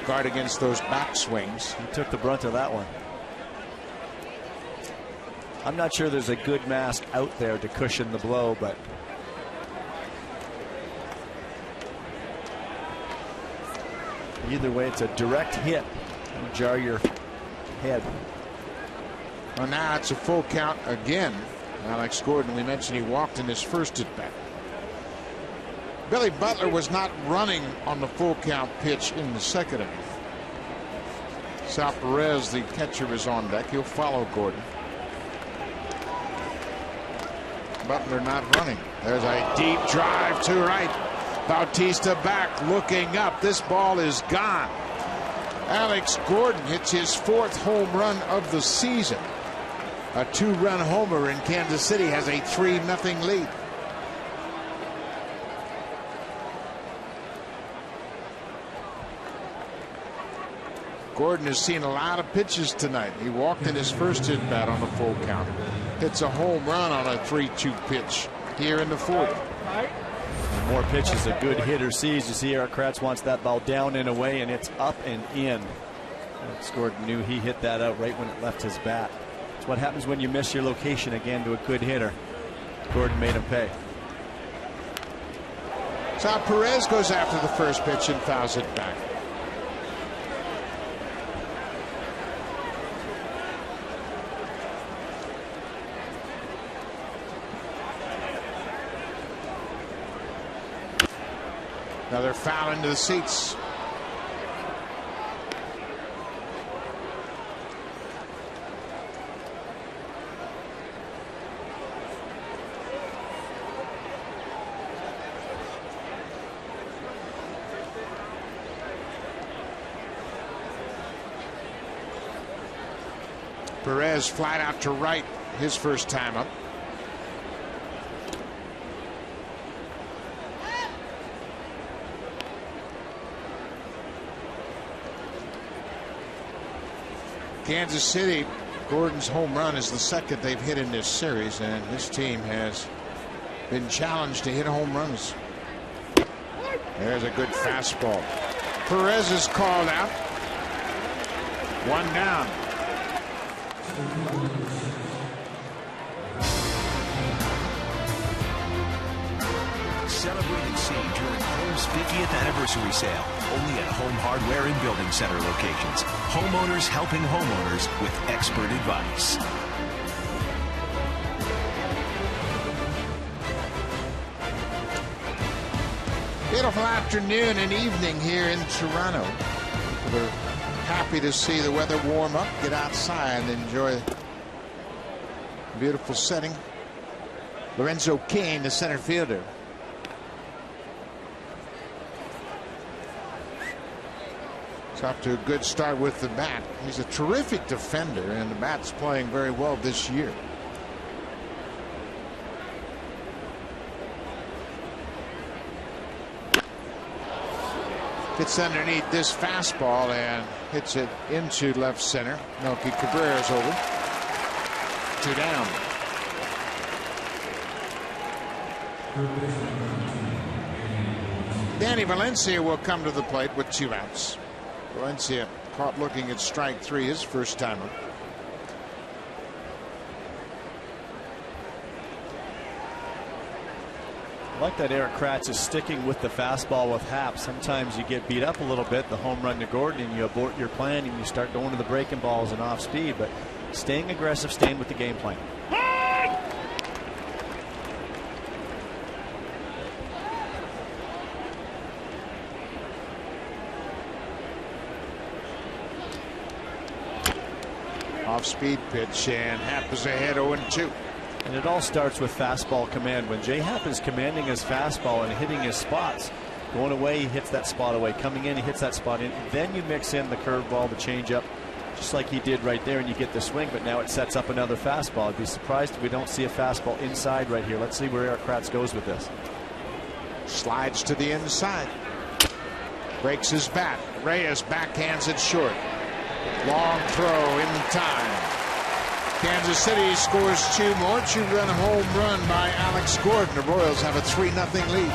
Guard against those back swings. He took the brunt of that one. I'm not sure there's a good mask out there to cushion the blow, but either way, it's a direct hit. It'll jar your head. Well, now it's a full count again. Alex Gordon, we mentioned he walked in his first at bat. Billy Butler was not running on the full count pitch in the second inning. Sal Perez, the catcher, is on deck. He'll follow Gordon. Butler not running. There's a deep drive to right. Bautista back, looking up. This ball is gone. Alex Gordon hits his 4th home run of the season. A 2-run homer, in Kansas City has a 3-0 lead. Gordon has seen a lot of pitches tonight. He walked in his first at bat on a full count. Hits a home run on a 3-2 pitch here in the 4th. The more pitches a good hitter sees. You see Eric Kratz wants that ball down and away, and it's up and in. Alex Gordon knew he hit that out right when it left his bat. It's what happens when you miss your location again to a good hitter. Gordon made him pay. So Perez goes after the first pitch and fouls it back. Another foul into the seats. Perez flat out to right his first time up. Kansas City, Gordon's home run is the 2nd they've hit in this series, and this team has been challenged to hit home runs. There's a good fastball. Perez is called out. 1 down. Celebrate and save during Home's 50th anniversary sale. Only at Home Hardware and Building Center locations. Homeowners helping homeowners with expert advice. Beautiful afternoon and evening here in Toronto. We're happy to see the weather warm up, get outside and enjoy the beautiful setting. Lorenzo Cain, the center fielder. It's off to a good start with the bat. He's a terrific defender, and the bat's playing very well this year. Gets underneath this fastball and hits it into left center. Melky Cabrera's over. 2 down. Danny Valencia will come to the plate with 2 outs. Valencia caught looking at strike 3 his first time up. I like that Eric Kratz is sticking with the fastball with Happ. Sometimes you get beat up a little bit, the home run to Gordon, and you abort your plan and you start going to the breaking balls and off speed. But staying aggressive, staying with the game plan. Off speed pitch, and Happ is ahead 0-2. And it all starts with fastball command. When Jay Happ is commanding his fastball and hitting his spots, going away, he hits that spot away. Coming in, he hits that spot in. Then you mix in the curveball, the changeup, just like he did right there, and you get the swing. But now it sets up another fastball. I'd be surprised if we don't see a fastball inside right here. Let's see where Eric Kratz goes with this. Slides to the inside. Breaks his bat. Reyes backhands it short. Long throw in time. Kansas City scores 2 more. 2-run home run by Alex Gordon. The Royals have a 3-0 lead.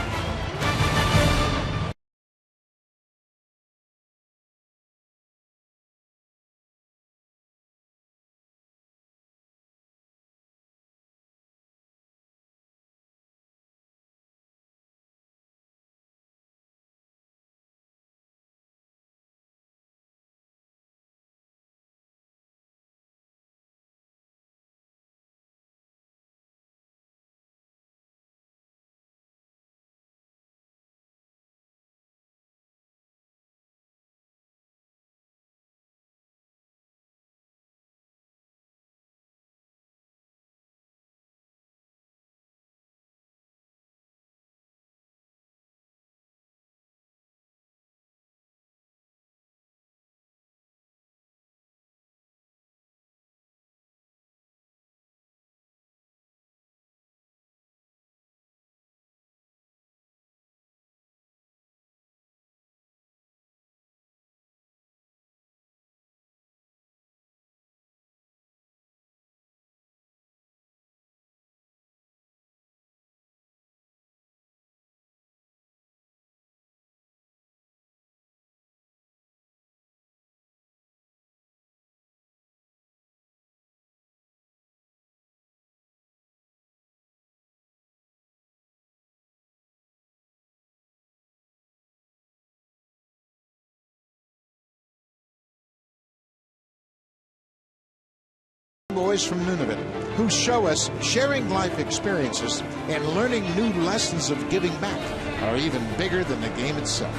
boys from Nunavut who show us sharing life experiences and learning new lessons of giving back are even bigger than the game itself.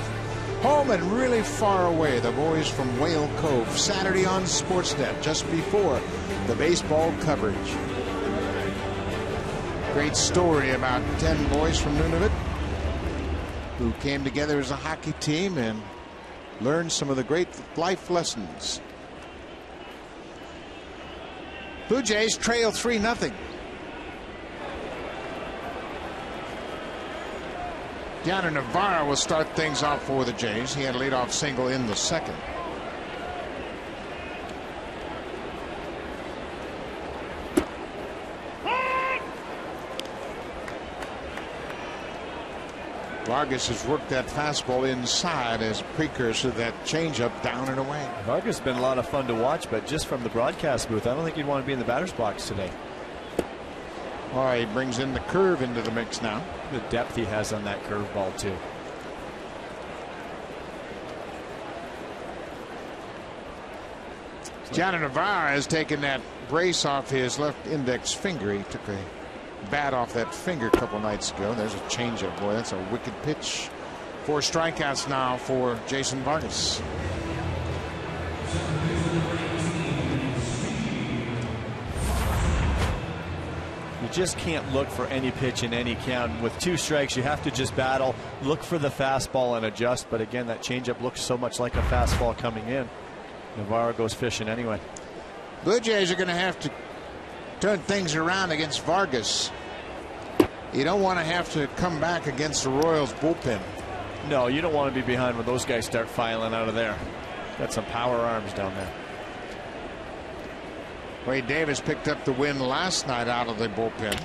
Home and really far away, the boys from Whale Cove, Saturday on Sportsnet, just before the baseball coverage. Great story about 10 boys from Nunavut who came together as a hockey team and learned some of the great life lessons. Blue Jays trail 3-0. Yonder Navarro will start things off for the Jays. He had a leadoff single in the second. Vargas has worked that fastball inside as a precursor to that changeup down and away. Vargas has been a lot of fun to watch, but just from the broadcast booth, I don't think he'd want to be in the batter's box today. Oh, he brings in the curve into the mix now. The depth he has on that curveball, too. Gianni Navarro has taken that brace off his left index finger. He took a bat off that finger a couple nights ago. There's a changeup. Boy, that's a wicked pitch. 4 strikeouts now for Jason Vargas. You just can't look for any pitch in any count. With 2 strikes, you have to just battle, look for the fastball and adjust. But again, that changeup looks so much like a fastball coming in. Navarro goes fishing anyway. Blue Jays are going to have to turn things around against Vargas. You don't want to have to come back against the Royals bullpen. No, you don't want to be behind when those guys start filing out of there. Got some power arms down there. Wade Davis picked up the win last night out of the bullpen.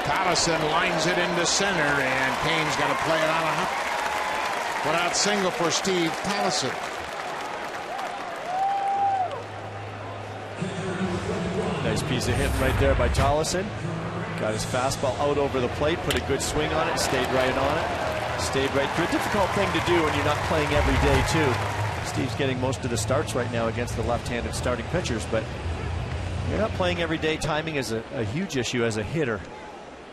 Collison lines it into center, and Cain's got to play it on a hop. One out single for Steve Collison. Nice piece of hitting right there by Tollison. Got his fastball out over the plate, put a good swing on it, stayed right on it, stayed right through. A difficult thing to do when you're not playing every day, too. Steve's getting most of the starts right now against the left-handed starting pitchers, but you're not playing every day. Timing is a huge issue as a hitter.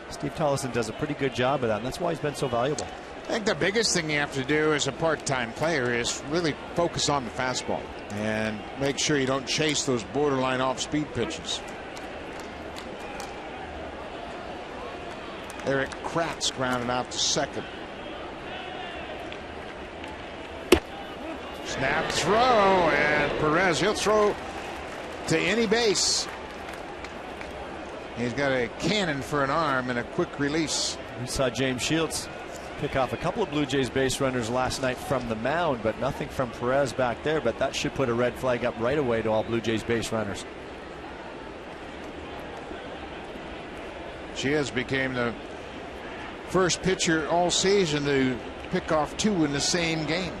Steve Tollison does a pretty good job of that, and that's why he's been so valuable. I think the biggest thing you have to do as a part-time player is really focus on the fastball and make sure you don't chase those borderline off-speed pitches. Eric Kratz grounded out to second. Snap throw, and Perez, he'll throw to any base. He's got a cannon for an arm and a quick release. We saw James Shields pick off a couple of Blue Jays base runners last night from the mound, but nothing from Perez back there. But that should put a red flag up right away to all Blue Jays base runners. Shields became the first pitcher all season to pick off 2 in the same game.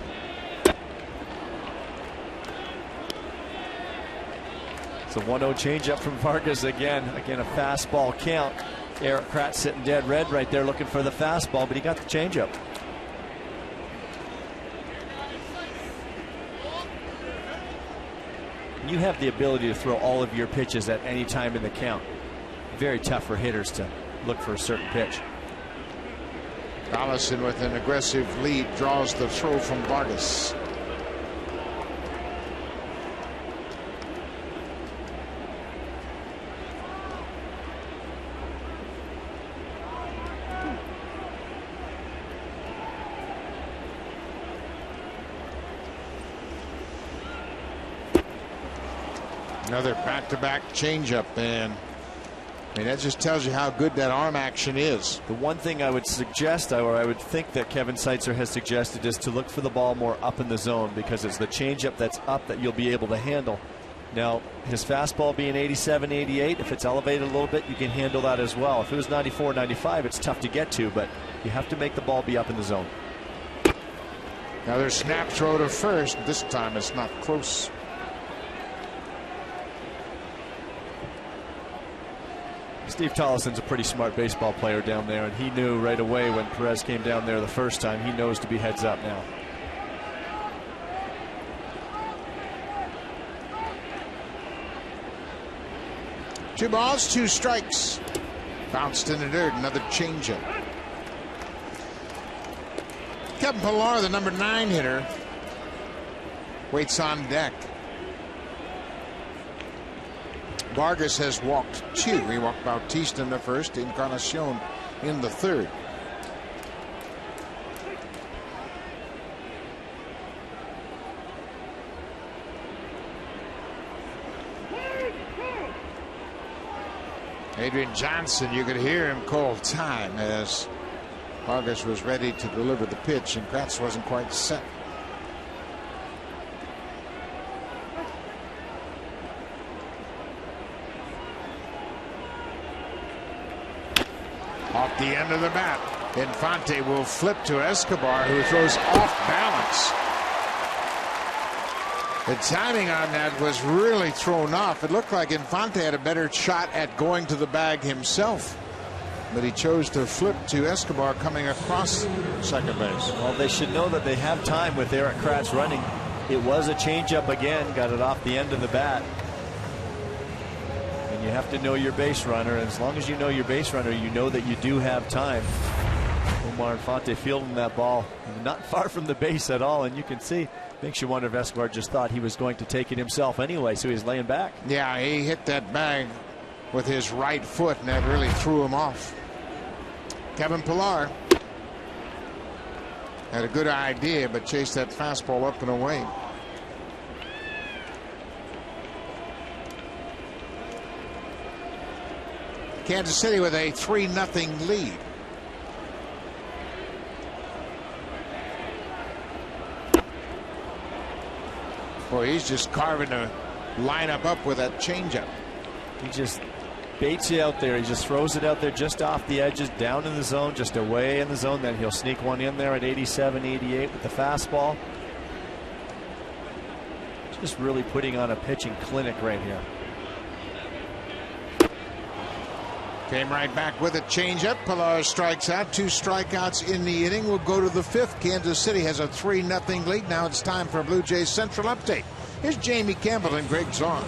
It's a 1-0 changeup from Vargas again. Again, a fastball count. Eric Kratz sitting dead red right there looking for the fastball, but he got the changeup. You have the ability to throw all of your pitches at any time in the count. Very tough for hitters to look for a certain pitch. Collison with an aggressive lead draws the throw from Vargas. Another back-to-back changeup, and I mean that just tells you how good that arm action is. The one thing I would suggest, or I would think that Kevin Seitzer has suggested, is to look for the ball more up in the zone, because it's the changeup that's up that you'll be able to handle. Now, his fastball being 87, 88, if it's elevated a little bit, you can handle that as well. If it was 94, 95, it's tough to get to, but you have to make the ball be up in the zone. Another snap throw to first. This time it's not close. Steve Tollison's a pretty smart baseball player down there, and he knew right away when Perez came down there the first time. He knows to be heads up now. 2 balls, 2 strikes. Bounced in the dirt. Another changeup. Kevin Pillar, the number 9 hitter, waits on deck. Vargas has walked 2. He walked Bautista in the first, Encarnacion in the third. Adrian Johnson, you could hear him call time as Vargas was ready to deliver the pitch, and Kratz wasn't quite set. Off the end of the bat, Infante will flip to Escobar, who throws off balance. The timing on that was really thrown off. It looked like Infante had a better shot at going to the bag himself, but he chose to flip to Escobar coming across second base. Well, they should know that they have time with Erik Kratz running. It was a changeup again, got it off the end of the bat. And you have to know your base runner. And as long as you know your base runner, you know that you do have time. Omar Infante fielding that ball not far from the base at all, and you can see, makes you wonder if Escobar just thought he was going to take it himself anyway, so he's laying back. Yeah, he hit that bag with his right foot, and that really threw him off. Kevin Pillar had a good idea, but chased that fastball up and away. Kansas City with a 3-0 lead. Boy, he's just carving a lineup up with that changeup. He just baits you out there. He just throws it out there just off the edges, down in the zone, just away in the zone. Then he'll sneak one in there at 87, 88 with the fastball. Just really putting on a pitching clinic right here. Came right back with a changeup. Pillar strikes out. 2 strikeouts in the inning. We'll go to the 5th. Kansas City has a 3-0 lead. Now it's time for a Blue Jays Central update. Here's Jamie Campbell and Greg Zahn.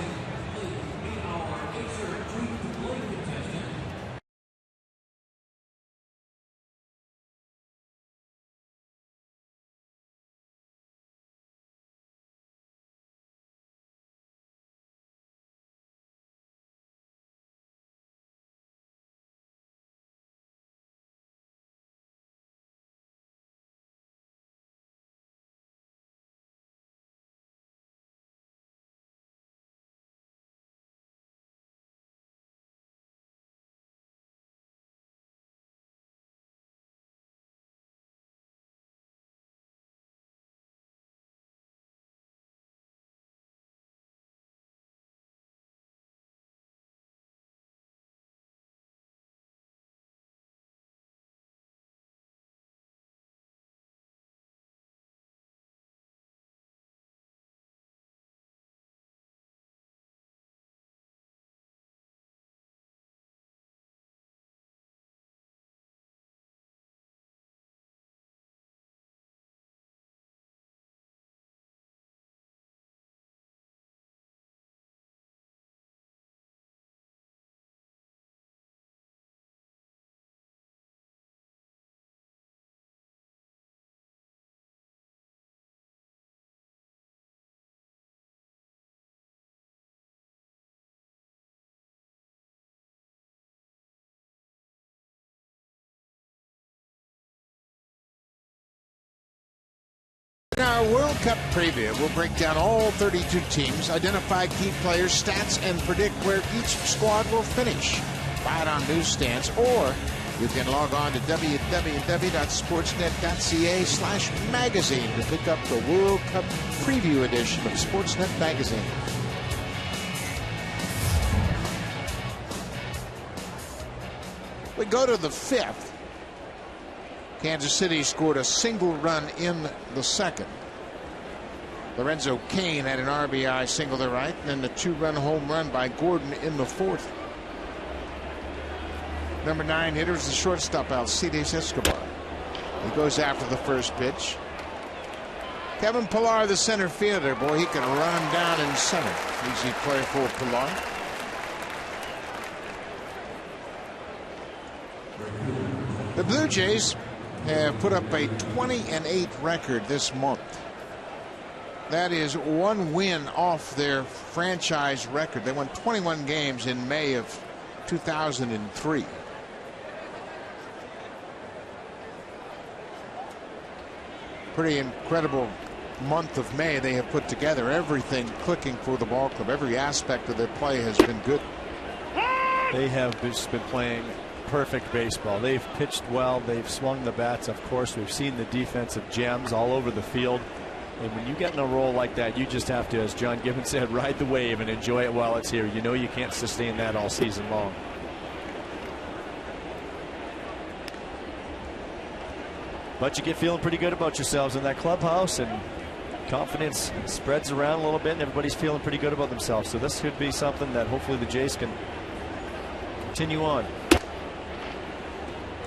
In our World Cup preview, we'll break down all 32 teams, identify key players, stats, and predict where each squad will finish. Buy it on newsstands, or you can log on to www.sportsnet.ca/magazine to pick up the World Cup preview edition of Sportsnet Magazine. We go to the 5th. Kansas City scored a single run in the 2nd. Lorenzo Cain had an RBI single to right, and then the 2-run home run by Gordon in the 4th. Number 9 hitter is the shortstop, Alcides Escobar. He goes after the first pitch. Kevin Pillar, the center fielder. Boy, he can run him down in center. Easy play for Pillar. The Blue Jays have put up a 20-8 record this month. That is one win off their franchise record. They won 21 games in May of 2003. Pretty incredible month of May they have put together. Everything clicking for the ball club. Every aspect of their play has been good. They have just been playing perfect baseball. They've pitched well. They've swung the bats. Of course, we've seen the defensive gems all over the field. And when you get in a role like that, you just have to, as John Gibbons said, ride the wave and enjoy it while it's here. You know you can't sustain that all season long. But you get feeling pretty good about yourselves in that clubhouse, and confidence spreads around a little bit, and everybody's feeling pretty good about themselves. So this could be something that hopefully the Jays can continue on.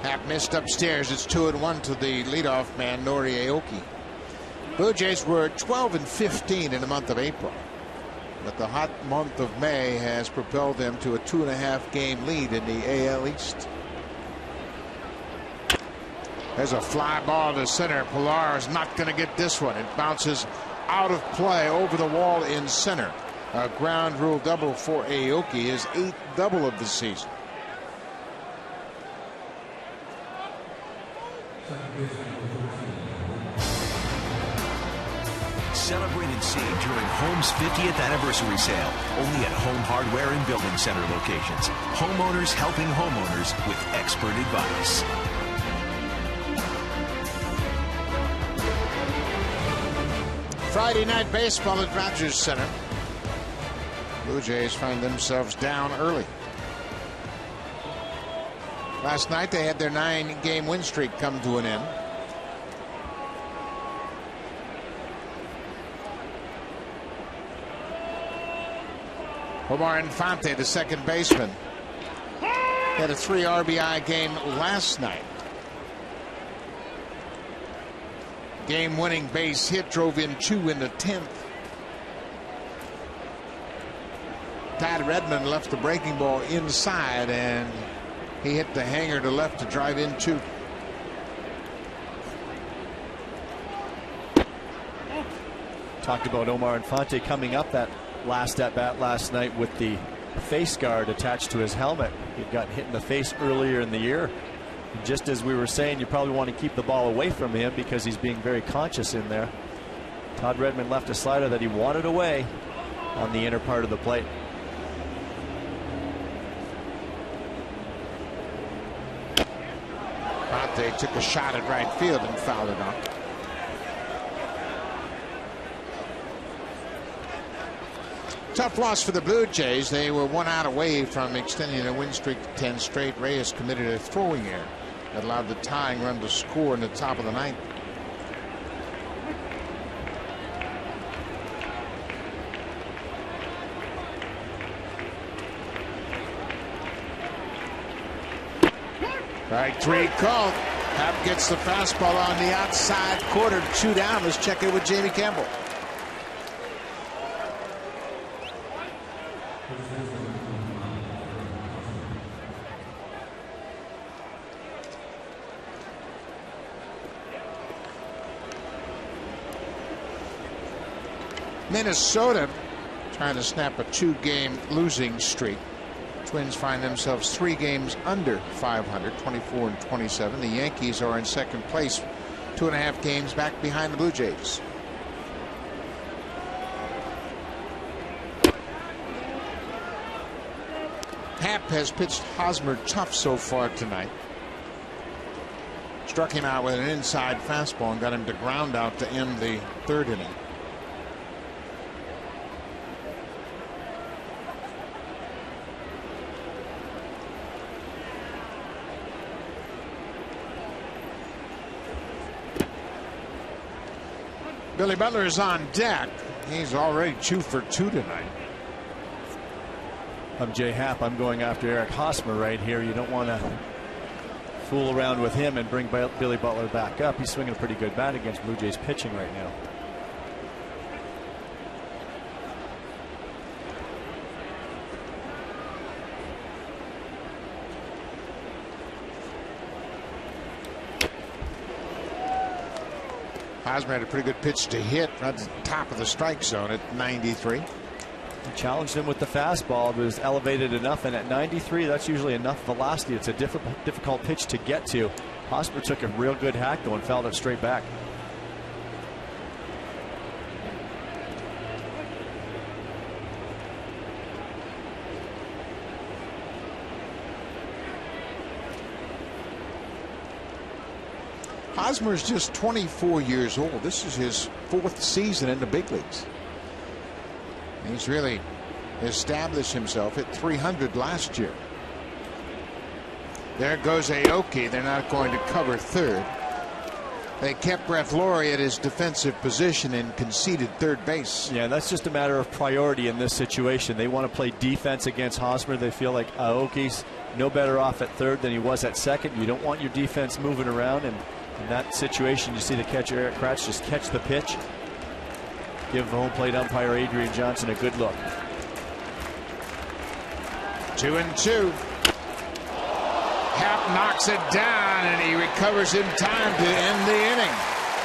Happ missed upstairs. It's 2-1 to the leadoff man, Nori Aoki. Blue Jays were 12-15 in the month of April, but the hot month of May has propelled them to a 2.5 game lead in the AL East. There's a fly ball to center. Pilar is not going to get this one. It bounces out of play over the wall in center. A ground rule double for Aoki, his 8th double of the season. Celebrated save during Home's 50th anniversary sale. Only at Home Hardware and Building Center locations. Homeowners helping homeowners with expert advice. Friday night baseball at Rogers Center. Blue Jays find themselves down early. Last night they had their 9-game win streak come to an end. Omar Infante, the second baseman, had a 3 RBI game last night. Game-winning base hit drove in 2 in the 10th. Tad Redmond left the breaking ball inside, and he hit the hanger to left to drive in 2. Talked about Omar Infante coming up that last at bat last night with the face guard attached to his helmet. He'd got hit in the face earlier in the year. And just as we were saying, you probably want to keep the ball away from him because he's being very conscious in there. Todd Redmond left a slider that he wanted away on the inner part of the plate. Infante took a shot at right field and fouled it off. Tough loss for the Blue Jays. They were 1 out away from extending their win streak to 10 straight. Reyes committed a throwing error that allowed the tying run to score in the top of the 9th. Strike 3 called. Happ gets the fastball on the outside corner. 2 down. Let's check in with Jamie Campbell. Minnesota trying to snap a 2-game losing streak. Twins find themselves 3 games under 500, 24-27. The Yankees are in second place, 2.5 games back behind the Blue Jays. Happ has pitched Hosmer tough so far tonight. Struck him out with an inside fastball and got him to ground out to end the 3rd inning. Billy Butler is on deck. He's already 2 for 2 tonight. I'm Jay Happ. I'm going after Eric Hosmer right here. You don't want to fool around with him and bring Billy Butler back up. He's swinging a pretty good bat against Blue Jays pitching right now. Hosmer had a pretty good pitch to hit right at the top of the strike zone at 93. He challenged him with the fastball. It was elevated enough, and at 93, that's usually enough velocity. It's a difficult pitch to get to. Hosmer took a real good hack, though, and fouled it straight back. Hosmer is just 24 years old. This is his 4th season in the big leagues. He's really established himself at 300 last year. There goes Aoki. They're not going to cover third. They kept Brett Laurie at his defensive position and conceded third base. Yeah, that's just a matter of priority in this situation. They want to play defense against Hosmer. They feel like Aoki's no better off at third than he was at second. You don't want your defense moving around, and in that situation, you see the catcher Eric Kratz just catch the pitch, give home plate umpire Adrian Johnson a good look. 2-2. Happ knocks it down, and he recovers in time to end the inning.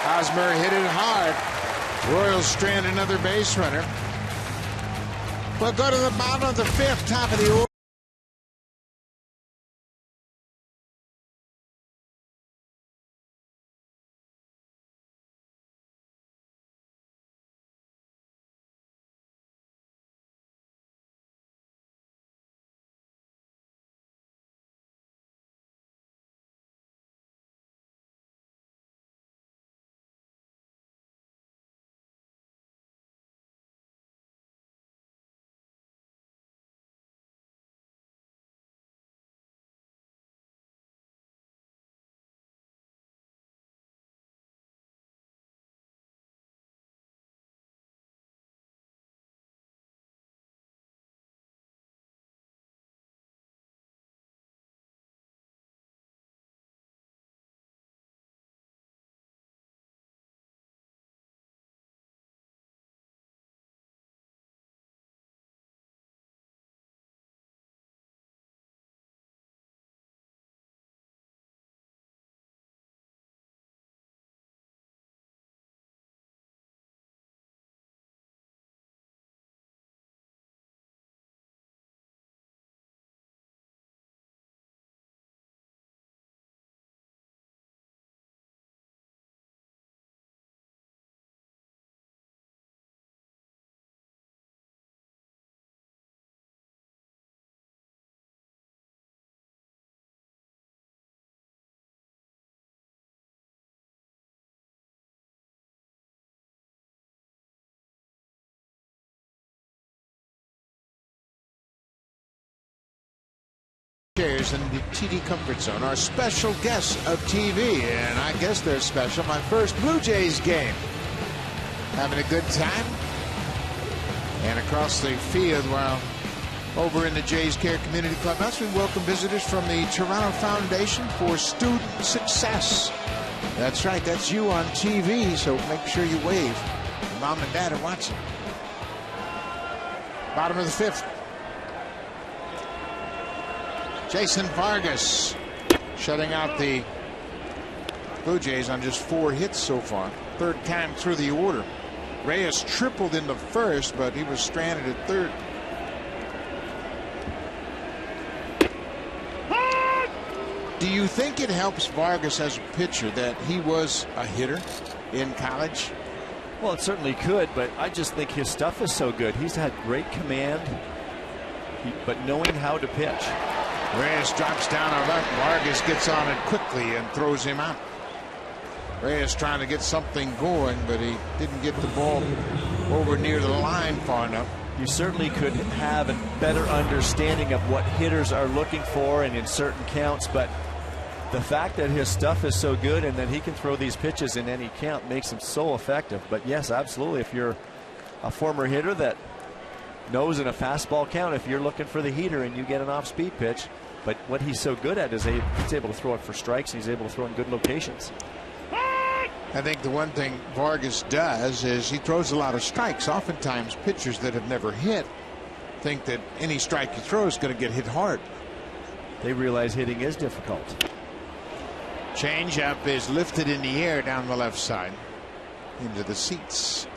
Hosmer hit it hard. Royals strand another base runner. We'll go to the bottom of the 5th, top of the order. Chairs in the TD Comfort Zone. Our special guests of TV, and I guess they're special. My first Blue Jays game. Having a good time. And across the field, well, over in the Jays Care Community Clubhouse, we welcome visitors from the Toronto Foundation for Student Success. That's right, that's you on TV, so make sure you wave. Mom and Dad are watching. Bottom of the 5th. Jason Vargas shutting out the Blue Jays on just 4 hits so far. 3rd time through the order. Reyes tripled in the 1st, but he was stranded at 3rd. Do you think it helps Vargas as a pitcher that he was a hitter in college? Well, it certainly could, but I just think his stuff is so good. He's had great command, but knowing how to pitch. Reyes drops down on left. Vargas gets on it quickly and throws him out. Reyes trying to get something going, but he didn't get the ball over near the line far enough. You certainly could have a better understanding of what hitters are looking for and in certain counts, but the fact that his stuff is so good and that he can throw these pitches in any count makes him so effective. But yes, absolutely, if you're a former hitter that knows in a fastball count, if you're looking for the heater and you get an off-speed pitch, but what he's so good at is he's able to throw it for strikes, and he's able to throw in good locations. I think the one thing Vargas does is he throws a lot of strikes. Oftentimes pitchers that have never hit think that any strike you throw is going to get hit hard. They realize hitting is difficult. Changeup is lifted in the air down the left side. into the seats.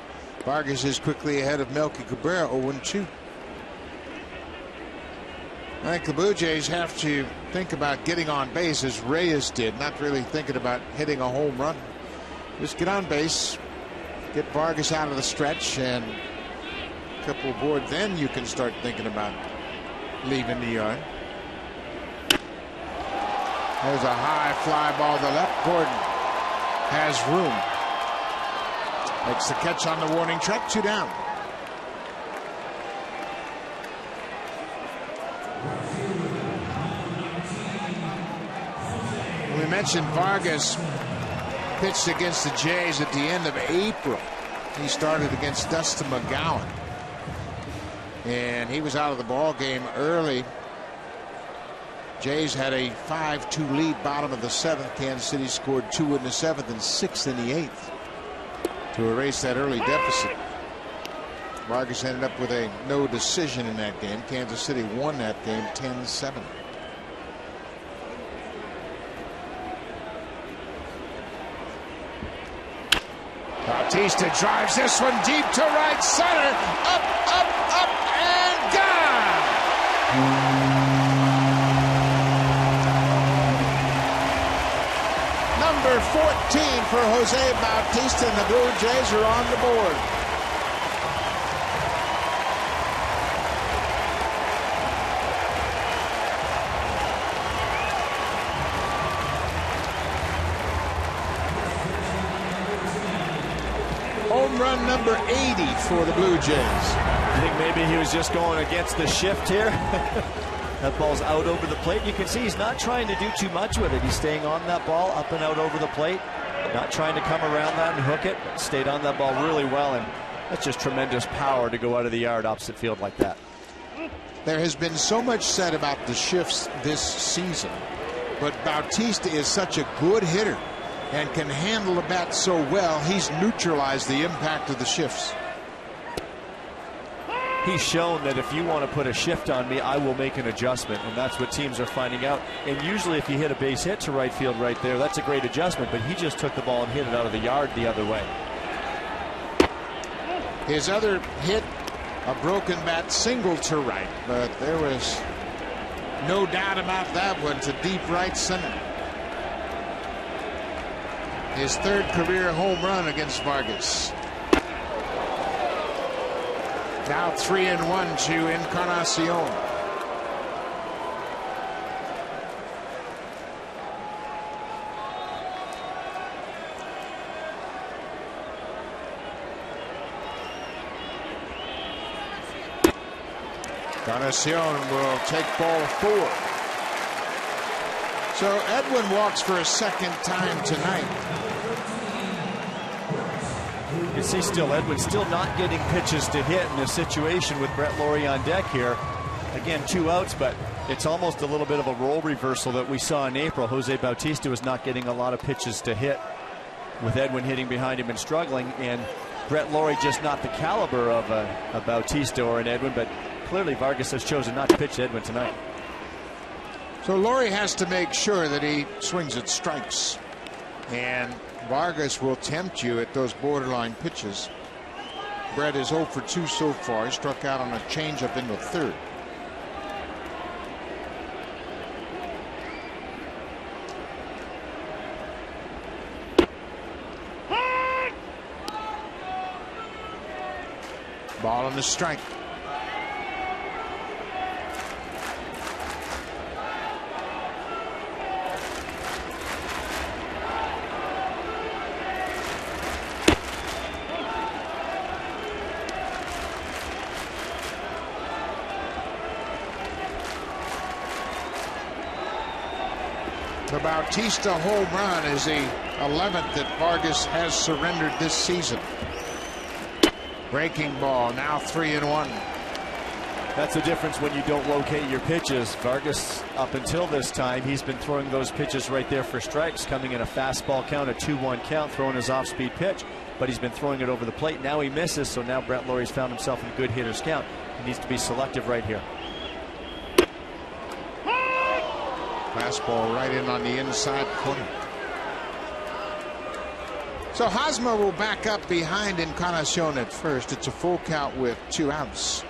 Vargas is quickly ahead of Melky Cabrera, 0-2. I think the Blue Jays have to think about getting on base as Reyes did, not really thinking about hitting a home run. Just get on base, get Vargas out of the stretch, and a couple aboard. Then you can start thinking about leaving the yard. There's a high fly ball to the left. Gordon has room. Makes the catch on the warning track. 2 down. We mentioned Vargas pitched against the Jays at the end of April. He started against Dustin McGowan, and he was out of the ball game early. Jays had a 5-2 lead bottom of the 7th. Kansas City scored 2 in the 7th and 6 in the 8th to erase that early deficit. Vargas ended up with a no decision in that game. Kansas City won that game 10-7. Bautista drives this one deep to right center. Up, and gone. Number 14 for Jose Bautista, and the Blue Jays are on the board. Home run number 80 for the Blue Jays. I think maybe he was just going against the shift here. That ball's out over the plate. You can see he's not trying to do too much with it. He's staying on that ball, up and out over the plate. Not trying to come around that and hook it. But stayed on that ball really well, and that's just tremendous power to go out of the yard opposite field like that. There has been so much said about the shifts this season, but Bautista is such a good hitter and can handle the bat so well. He's neutralized the impact of the shifts. He's shown that if you want to put a shift on me, I will make an adjustment, and that's what teams are finding out. And usually if you hit a base hit to right field right there, that's a great adjustment, but he just took the ball and hit it out of the yard the other way. His other hit, a broken bat single to right, but there was no doubt about that one, to deep right center. His 3rd career home run against Vargas. Now 3-1 to Encarnacion. Encarnacion will take ball 4. So Edwin walks for a 2nd time tonight. You see still Edwin still not getting pitches to hit in a situation with Brett Lawrie on deck here. Again, 2 outs, but it's almost a little bit of a role reversal that we saw in April. Jose Bautista was not getting a lot of pitches to hit with Edwin hitting behind him and struggling, and Brett Lawrie just not the caliber of a Bautista or an Edwin, but clearly Vargas has chosen not to pitch to Edwin tonight. So Lawrie has to make sure that he swings at strikes, and Vargas will tempt you at those borderline pitches. Brett is 0 for 2 so far. He struck out on a changeup in the 3rd. Ball on the strike. The Bautista home run is the 11th that Vargas has surrendered this season. Breaking ball, now 3-1. That's the difference when you don't locate your pitches. Vargas, up until this time, he's been throwing those pitches right there for strikes, coming in a fastball count, a 2-1 count, throwing his off-speed pitch, but he's been throwing it over the plate. Now he misses, so now Brett Lawrie's found himself in a good hitter's count. He needs to be selective right here. Fastball right in on the inside corner. So Hosmer will back up behind Encarnacion at first. It's a full count with 2 outs.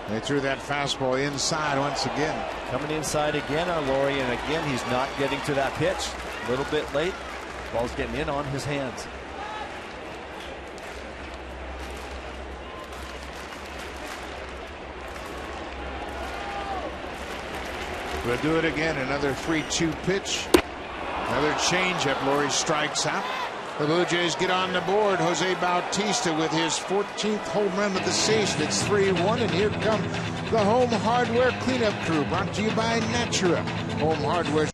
They threw that fastball inside once again. Coming inside again on Laurie, and again he's not getting to that pitch. A little bit late. Ball's getting in on his hands. We'll do it again. Another 3-2 pitch. Another changeup. Laurie strikes out. The Blue Jays get on the board. Jose Bautista with his 14th home run of the season. It's 3-1, and here come the Home Hardware Cleanup Crew, brought to you by Natura. Home Hardware.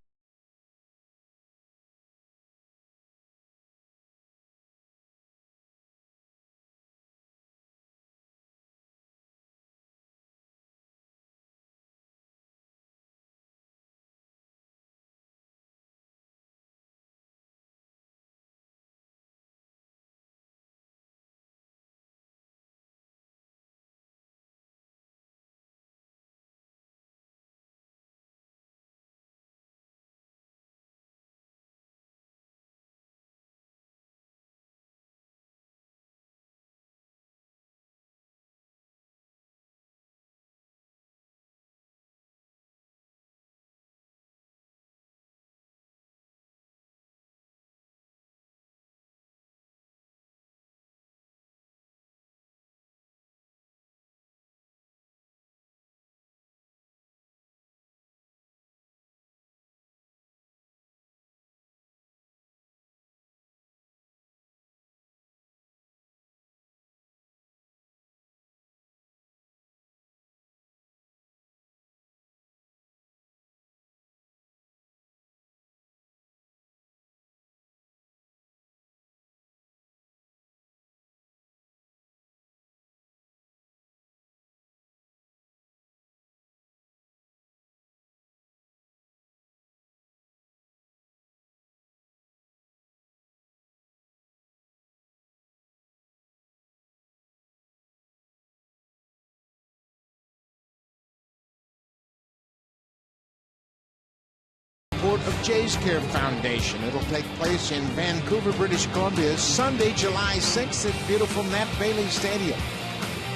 Of Jays Care Foundation. It'll take place in Vancouver, British Columbia, Sunday, July 6th at beautiful Nat Bailey Stadium.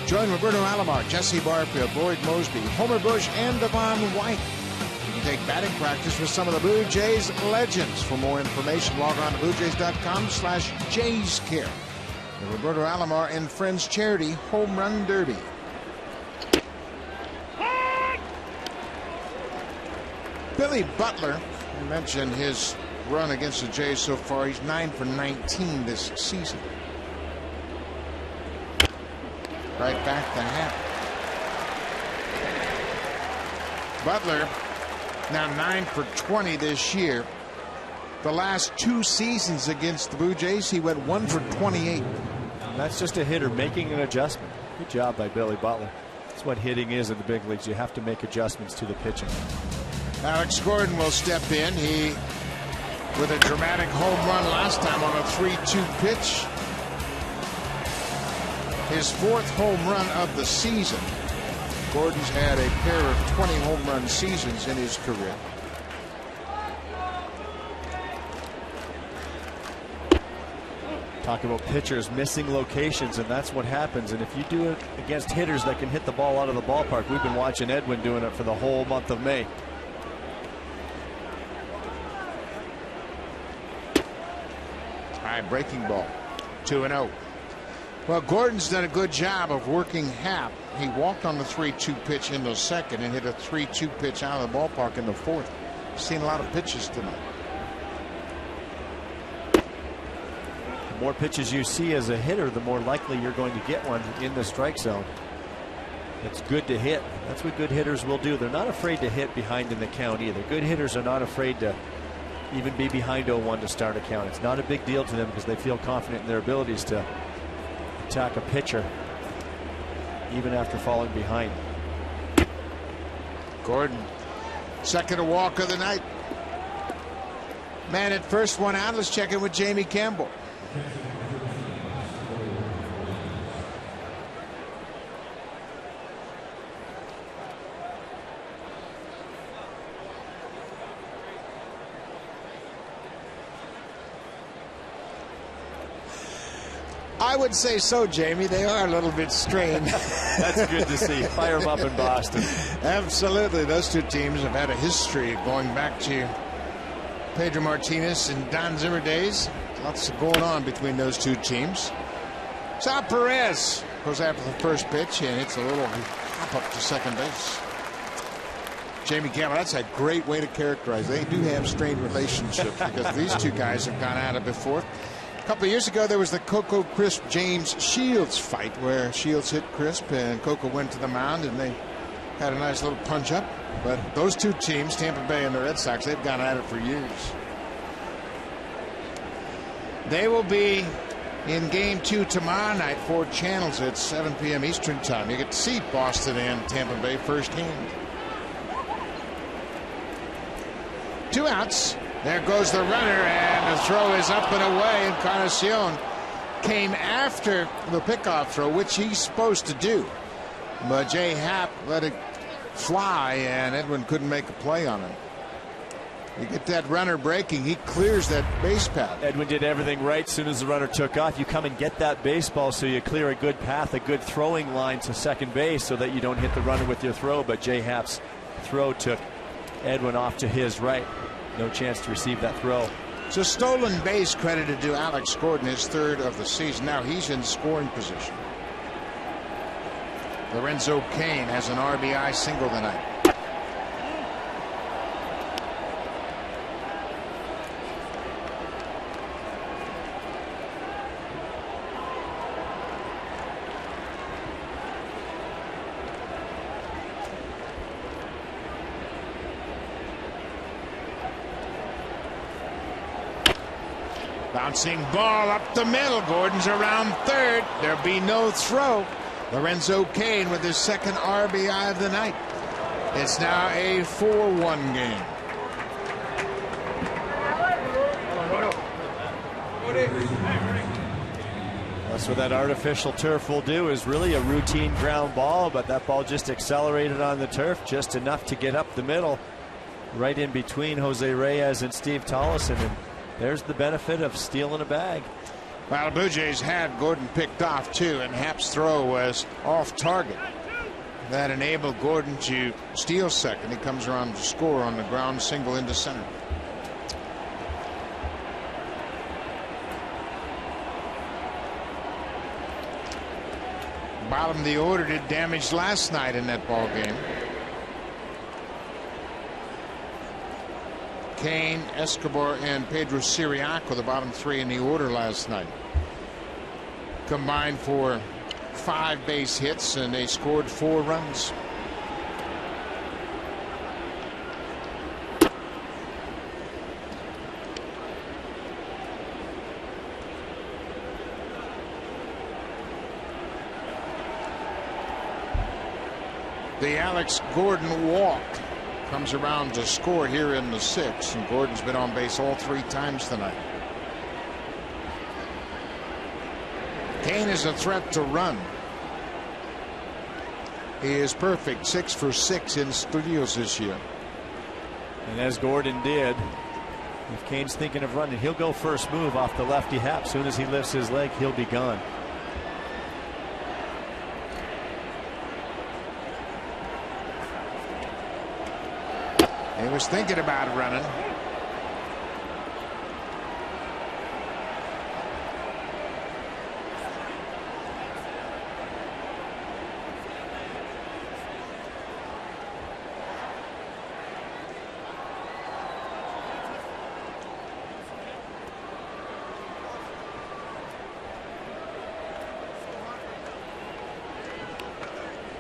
Join Roberto Alomar, Jesse Barfield, Boyd Mosby, Homer Bush, and Devon White. You can take batting practice with some of the Blue Jays legends. For more information, log on to bluejays.com/JaysCare. The Roberto Alomar and Friends Charity Home Run Derby. Billy Butler, you mentioned his run against the Jays so far. He's 9 for 19 this season. Right back to Happ. Butler now 9 for 20 this year. The last 2 seasons against the Blue Jays, he went 1 for 28. That's just a hitter making an adjustment. Good job by Billy Butler. That's what hitting is in the big leagues. You have to make adjustments to the pitching. Alex Gordon will step in. He, with a dramatic home run last time on a 3-2 pitch. His 4th home run of the season. Gordon's had a pair of 20 home run seasons in his career. Talk about pitchers missing locations, and that's what happens. And if you do it against hitters that can hit the ball out of the ballpark, we've been watching Edwin doing it for the whole month of May. High breaking ball. 2-0. Well, Gordon's done a good job of working Happ. He walked on the 3-2 pitch in the second and hit a 3-2 pitch out of the ballpark in the 4th. Seen a lot of pitches tonight. The more pitches you see as a hitter, the more likely you're going to get one in the strike zone. It's good to hit. That's what good hitters will do. They're not afraid to hit behind in the count either. Good hitters are not afraid to even be behind 0-1 to start a count. It's not a big deal to them because they feel confident in their abilities to attack a pitcher even after falling behind. Gordon, second walk of the night. Man at first, 1 out. Let's check in with Jamie Campbell. I would say so, Jamie. They are a little bit strained. That's good to see. Fire them up in Boston. Absolutely. Those two teams have had a history going back to Pedro Martinez and Don Zimmer days. Lots going on between those two teams. Sal Perez goes after the first pitch, and it's a little hop up to second base. Jamie Campbell, that's a great way to characterize. They do have strained relationships because these two guys have gone at it before. A couple of years ago, there was the Coco Crisp James Shields fight where Shields hit Crisp and Coco went to the mound and they had a nice little punch up. But those two teams, Tampa Bay and the Red Sox, they've gone at it for years. They will be in Game 2 tomorrow night, 4 channels at 7 p.m. Eastern Time. You get to see Boston and Tampa Bay firsthand. 2 outs. There goes the runner, and the throw is up and away. Encarnacion came after the pickoff throw, which he's supposed to do. But Jay Happ let it fly, and Edwin couldn't make a play on him. You get that runner breaking, he clears that base path. Edwin did everything right as soon as the runner took off. You come and get that baseball so you clear a good path, a good throwing line to second base so that you don't hit the runner with your throw. But Jay Happ's throw took Edwin off to his right. No chance to receive that throw. So stolen base credited to Alex Gordon, his 3rd of the season. Now he's in scoring position. Lorenzo Cain has an RBI single tonight. Bouncing ball up the middle. Gordon's around 3rd. There'll be no throw. Lorenzo Cain with his 2nd RBI of the night. It's now a 4-1 game. That's what that artificial turf will do, is really a routine ground ball, but that ball just accelerated on the turf just enough to get up the middle, right in between Jose Reyes and Steve Tollison, and there's the benefit of stealing a bag. Well, the Blue Jays had Gordon picked off too, and Happ's throw was off target. That enabled Gordon to steal second. He comes around to score on the ground single into center. Bottom of the order did damage last night in that ball game. Cain, Escobar, and Pedro Siriaco, the bottom 3 in the order last night, combined for 5 base hits, and they scored 4 runs. The Alex Gordon walk comes around to score here in the 6th, and Gordon's been on base all 3 times tonight. Cain is a threat to run. He is perfect, 6 for 6 in studios this year. And as Gordon did, if Cain's thinking of running, he'll go first move off the lefty Happ. Soon as he lifts his leg, he'll be gone. He was thinking about running.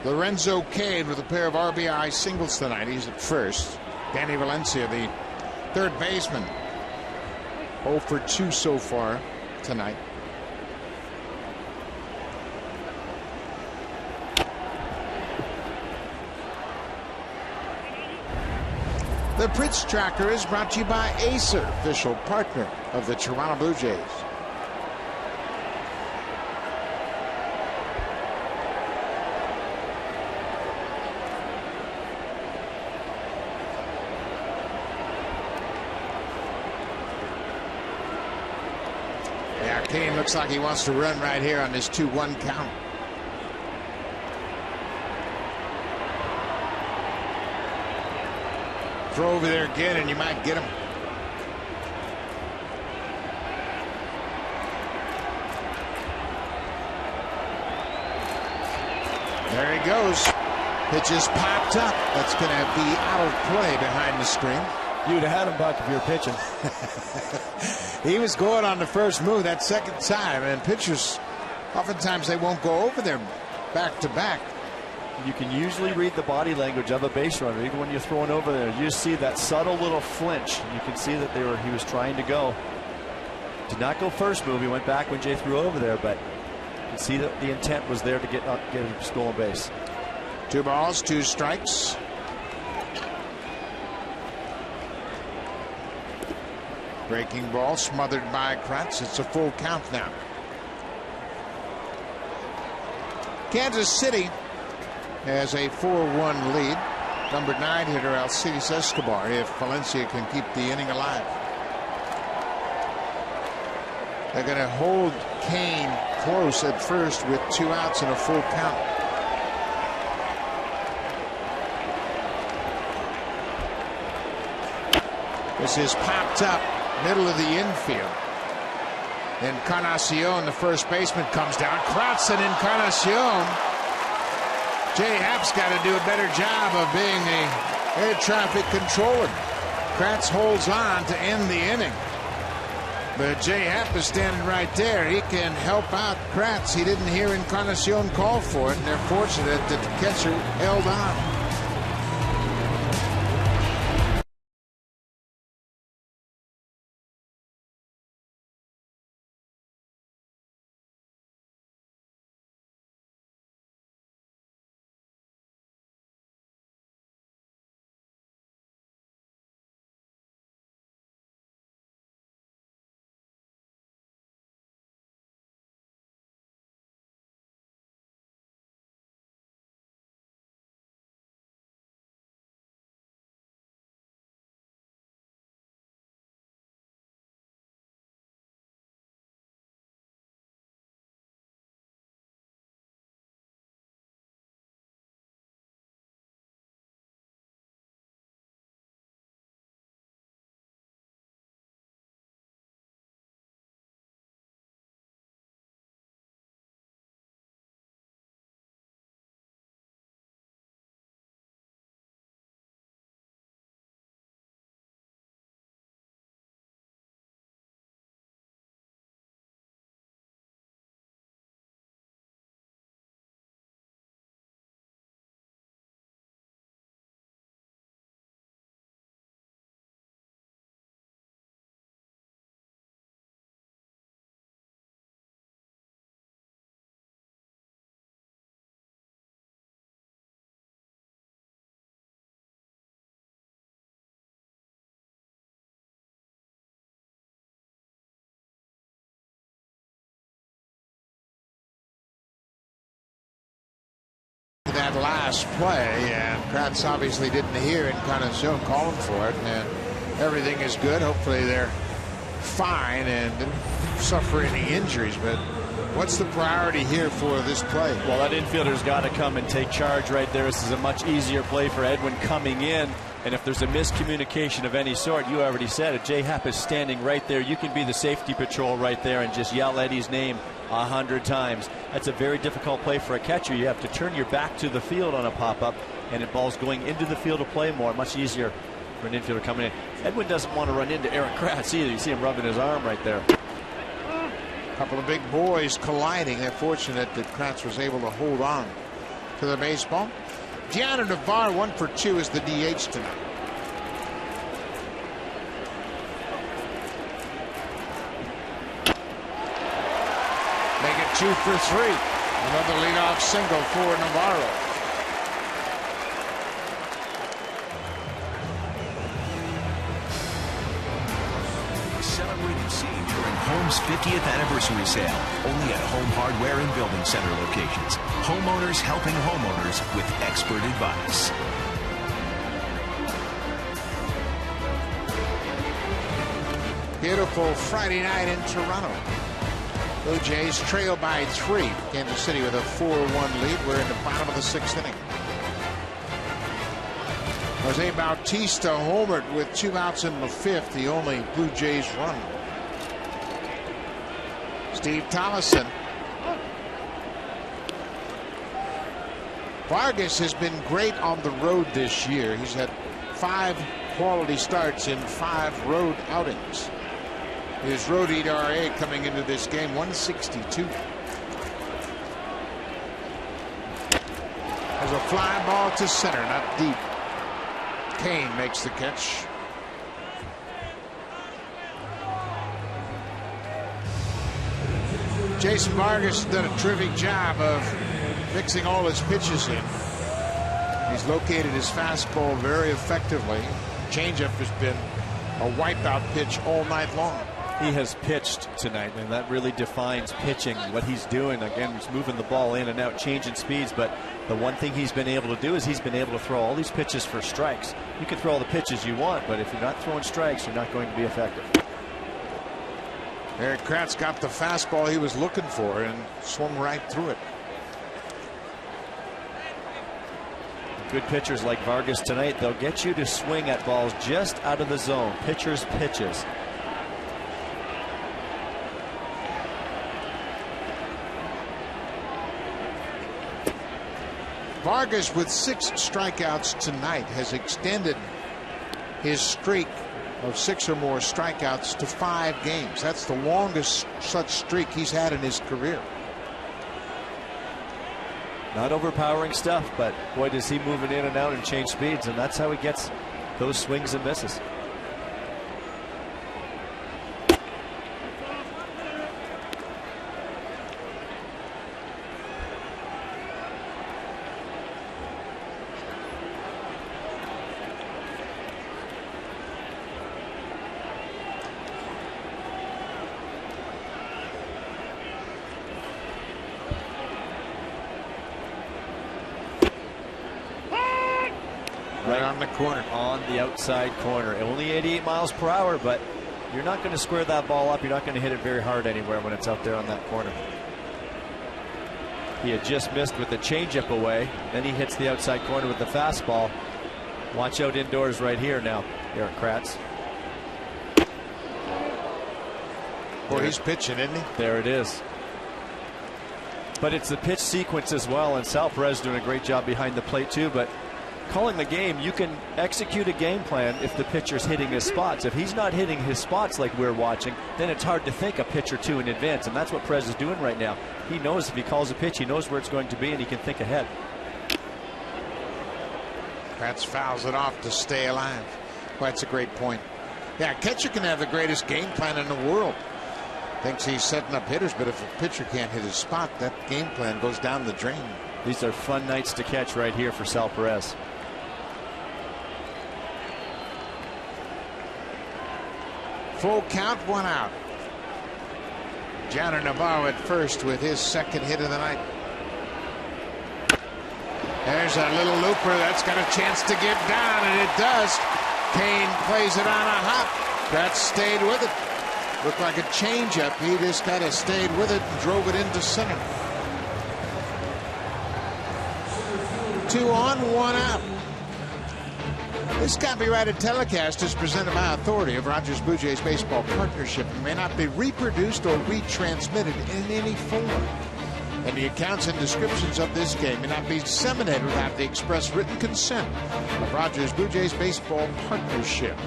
Lorenzo Cain with a pair of RBI singles tonight. He's at first. Danny Valencia, the 3rd baseman, 0 for 2 so far tonight. The Pitch Tracker is brought to you by Acer, official partner of the Toronto Blue Jays. Cain looks like he wants to run right here on this 2-1 count. Throw over there again, and you might get him. There he goes. Pitch is popped up. That's going to be out of play behind the screen. You'd have had him, Buck, if you were pitching. He was going on the first move that second time, and pitchers, oftentimes they won't go over there back to back. You can usually read the body language of a base runner, even when you're throwing over there. You just see that subtle little flinch. You can see that he was trying to go. Did not go first move. He went back when Jay threw over there, but you can see that the intent was there to get a stolen base. 2 balls, 2 strikes. Breaking ball smothered by Kratz. It's a full count now. Kansas City has a 4-1 lead. Number 9 hitter Alcides Escobar, if Valencia can keep the inning alive. They're going to hold Cain close at first with 2 outs and a full count. This is popped up middle of the infield. Encarnacion, the first baseman, comes down. Kratz and Encarnacion. Jay Happ's got to do a better job of being the air traffic controller. Kratz holds on to end the inning. But Jay Happ is standing right there. He can help out Kratz. He didn't hear Encarnacion call for it, and they're fortunate that the catcher held on. That last play, and Kratz obviously didn't hear Encarnacion calling for it, and everything is good. Hopefully they're fine and didn't suffer any injuries, but what's the priority here for this play? Well, that infielder's got to come and take charge right there. This is a much easier play for Edwin coming in, and if there's a miscommunication of any sort, you already said it, Jay Happ is standing right there. You can be the safety patrol right there and just yell Eddie's name 100 times. That's a very difficult play for a catcher. You have to turn your back to the field on a pop-up, and the ball's going into the field to play more. Much easier for an infielder coming in. Edwin doesn't want to run into Eric Kratz either. You see him rubbing his arm right there. A couple of big boys colliding. They're fortunate that Kratz was able to hold on to the baseball. Gianna Navarre, 1 for 2, is the DH tonight. Make it 2 for 3. Another leadoff single for Navarro. Celebrate and save during Home's 50th anniversary sale. Only at Home Hardware and Building Center locations. Homeowners helping homeowners with expert advice. Beautiful Friday night in Toronto. Blue Jays trail by 3. Kansas City with a 4-1 lead. We're in the bottom of the 6th inning. Jose Bautista homered with 2 outs in the 5th, the only Blue Jays run. Steve Tollefson. Vargas has been great on the road this year. He's had 5 quality starts in 5 road outings. His road ERA coming into this game 1.62. There's a fly ball to center, not deep. Cain makes the catch. Jason Vargas has done a terrific job of mixing all his pitches in. He's located his fastball very effectively. Changeup has been a wipeout pitch all night long. He has pitched tonight, and that really defines pitching. What he's doing, again, he's moving the ball in and out, changing speeds, but the one thing he's been able to do is he's been able to throw all these pitches for strikes. You can throw all the pitches you want, but if you're not throwing strikes, you're not going to be effective. Eric Kratz got the fastball he was looking for and swung right through it. Good pitchers like Vargas tonight, they'll get you to swing at balls just out of the zone. Pitchers' pitches. Vargas with 6 strikeouts tonight has extended his streak of 6 or more strikeouts to 5 games. That's the longest such streak he's had in his career. Not overpowering stuff, but boy, does he move it in and out and change speeds, and that's how he gets those swings and misses. Right on the corner. On the outside corner. Only 88 miles per hour, but you're not going to square that ball up. You're not going to hit it very hard anywhere when it's out there on that corner. He had just missed with the changeup away. Then he hits the outside corner with the fastball. Watch out indoors right here now, Eric Kratz. Boy, he's pitching, isn't he? There it is. But it's the pitch sequence as well, and Sal Perez doing a great job behind the plate too. But calling the game, you can execute a game plan if the pitcher's hitting his spots. If he's not hitting his spots like we're watching, then it's hard to think a pitch or two in advance, and that's what Perez is doing right now. He knows if he calls a pitch, he knows where it's going to be, and he can think ahead. Kratz fouls it off to stay alive. Well, that's a great point. Yeah, a catcher can have the greatest game plan in the world. Thinks he's setting up hitters, but if a pitcher can't hit his spot, that game plan goes down the drain. These are fun nights to catch right here for Sal Perez. Full count, 1 out. Jonner Navarro at first with his 2nd hit of the night. There's a little looper that's got a chance to get down, and it does. Cain plays it on a hop. Kratz stayed with it. Looked like a changeup. He just kind of stayed with it and drove it into center. 2 on, 1 out. This copyrighted telecast is presented by authority of Rogers Blue Jays Baseball Partnership and may not be reproduced or retransmitted in any form. And the accounts and descriptions of this game may not be disseminated without the express written consent of Rogers Blue Jays Baseball Partnership.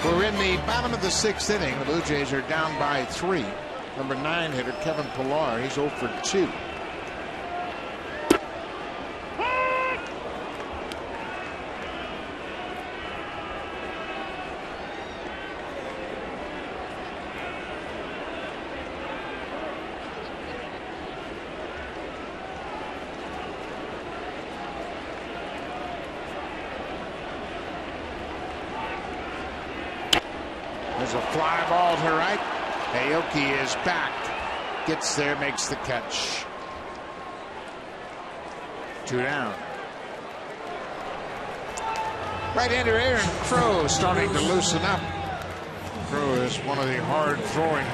We're in the bottom of the 6th inning. The Blue Jays are down by 3. Number 9 hitter Kevin Pillar, he's 0 for 2. There's a fly ball to right. Aoki is back. Gets there, makes the catch. 2 down. Right-hander Aaron Crow starting to loosen up. throw is one of the hard throwing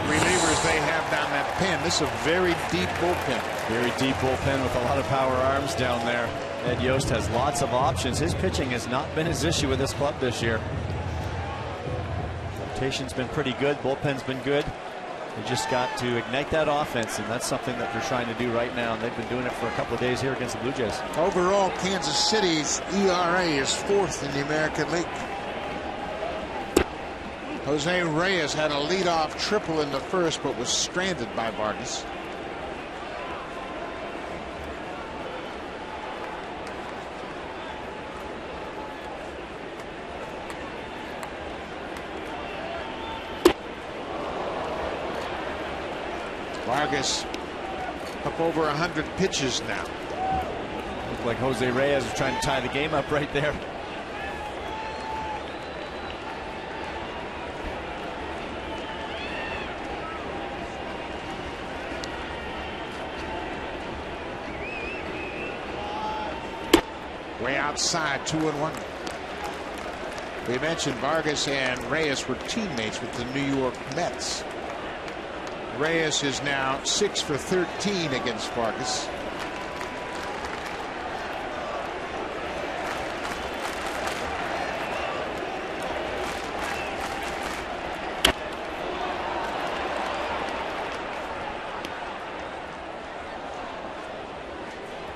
relievers they have down that pen. This is a very deep bullpen. Very deep bullpen with a lot of power arms down there. Ed Yost has lots of options. His pitching has not been his issue with this club this year. Rotation's been pretty good. Bullpen's been good. They just got to ignite that offense, and that's something that they're trying to do right now. And they've been doing it for a couple of days here against the Blue Jays. Overall, Kansas City's ERA is 4th in the American League. Jose Reyes had a leadoff triple in the first, but was stranded by Vargas. Vargas up over 100 pitches now. Looked like Jose Reyes was trying to tie the game up right there. Way outside, 2-1. We mentioned Vargas and Reyes were teammates with the New York Mets. Reyes is now 6 for 13 against Vargas.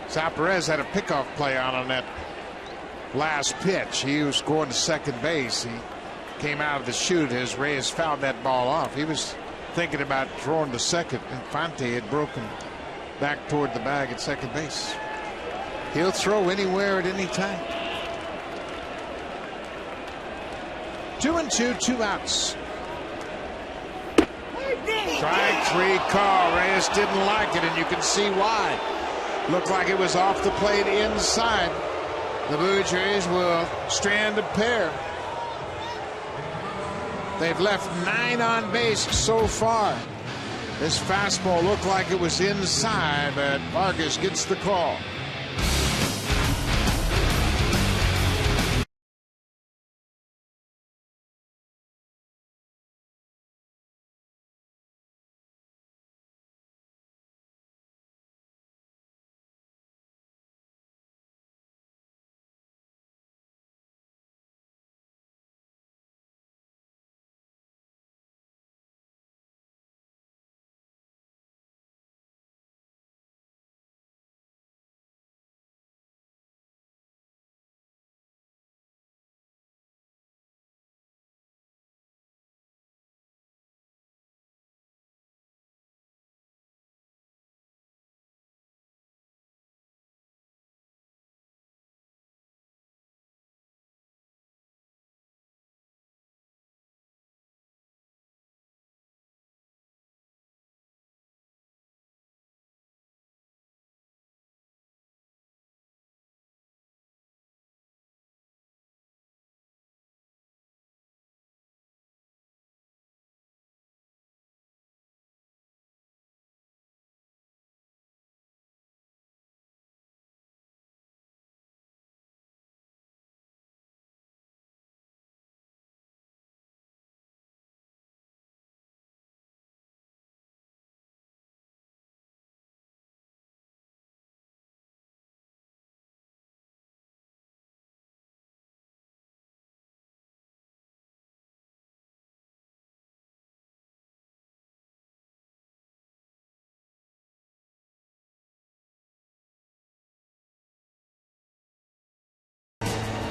Sal Perez had a pickoff play on that last pitch. He was going to second base. He came out of the chute as Reyes fouled that ball off. He was thinking about throwing to second. Infante had broken back toward the bag at second base. He'll throw anywhere at any time. 2-2, 2 outs. Strike 3 call. Reyes didn't like it, and you can see why. Looked like it was off the plate inside. The Blue Jays will strand a pair. They've left 9 on base so far. This fastball looked like it was inside, but Vargas gets the call.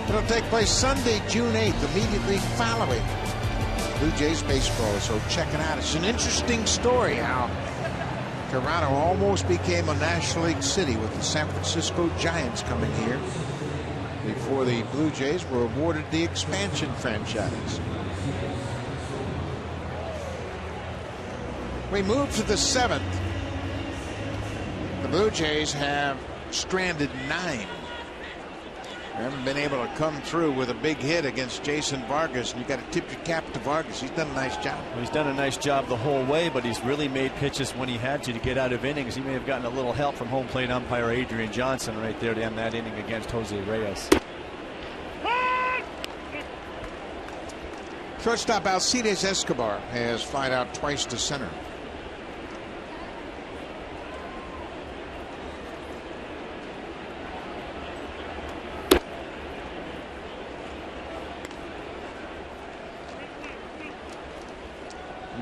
It'll take place Sunday, June 8th, immediately following Blue Jays baseball. So check it out. It's an interesting story how Toronto almost became a National League city with the San Francisco Giants coming here before the Blue Jays were awarded the expansion franchise. We move to the 7th. The Blue Jays have stranded 9. They haven't been able to come through with a big hit against Jason Vargas, and you got to tip your cap to Vargas. He's done a nice job. Well, he's done a nice job the whole way, but he's really made pitches when he had to get out of innings. He may have gotten a little help from home plate umpire Adrian Johnson right there to end that inning against Jose Reyes. Shortstop Alcides Escobar has flied out twice to center.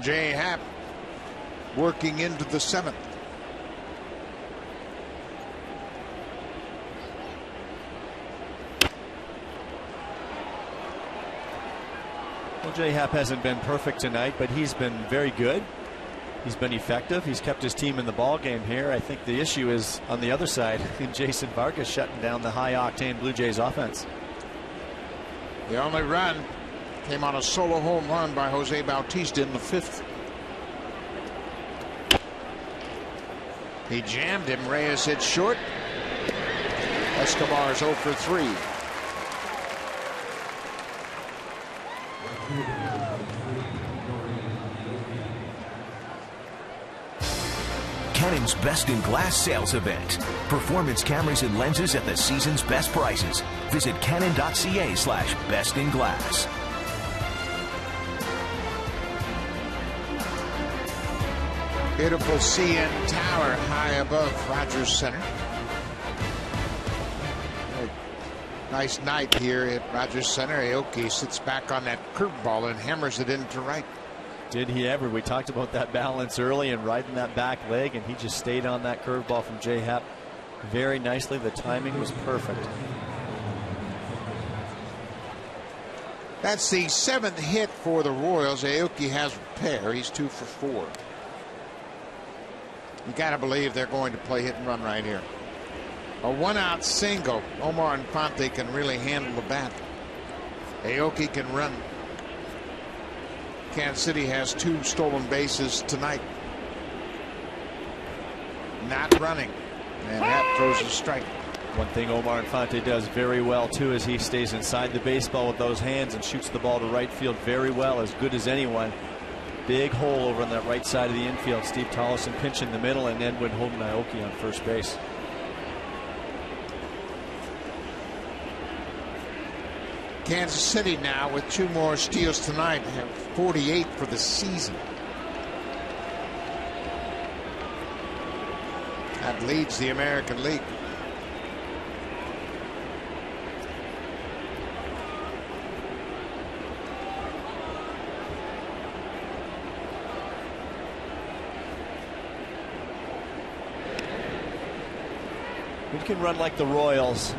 Jay Happ working into the 7th. Well, Jay Happ hasn't been perfect tonight, but he's been very good. He's been effective. He's kept his team in the ball game here. I think the issue is on the other side in Jason Vargas shutting down the high-octane Blue Jays offense. The only run came on a solo home run by Jose Bautista in the 5th. He jammed him. Reyes hit short. Escobar's 0 for 3. Canon's Best in Glass sales event. Performance cameras and lenses at the season's best prices. Visit canon.ca/bestinglass. Beautiful CN Tower high above Rogers Center. Nice night here at Rogers Center. Aoki sits back on that curveball and hammers it into right. Did he ever? We talked about that balance early and riding that back leg, and he just stayed on that curveball from Jay Happ very nicely. The timing was perfect. That's the 7th hit for the Royals. Aoki has a pair. He's 2 for 4. You got to believe they're going to play hit and run right here. A 1-out single. Omar Infante can really handle the bat. Aoki can run. Kansas City has 2 stolen bases tonight. Not running. And that throws a strike. One thing Omar Infante does very well too is he stays inside the baseball with those hands and shoots the ball to right field very well, as good as anyone. Big hole over on that right side of the infield. Steve Tollison pinch in the middle, and Edwin holding Aoki on first base. Kansas City now with 2 more steals tonight, have 48 for the season. That leads the American League. We can run like the Royals,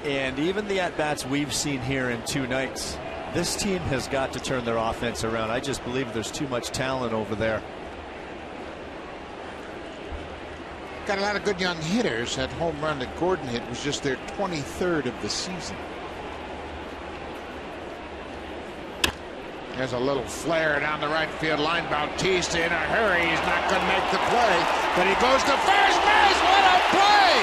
and even the at-bats we've seen here in 2 nights, this team has got to turn their offense around. I just believe there's too much talent over there. Got a lot of good young hitters. That home run that Gordon hit was just their 23rd of the season. There's a little flare down the right field line. Bautista in a hurry. He's not going to make the play, but he goes to first base. What a play!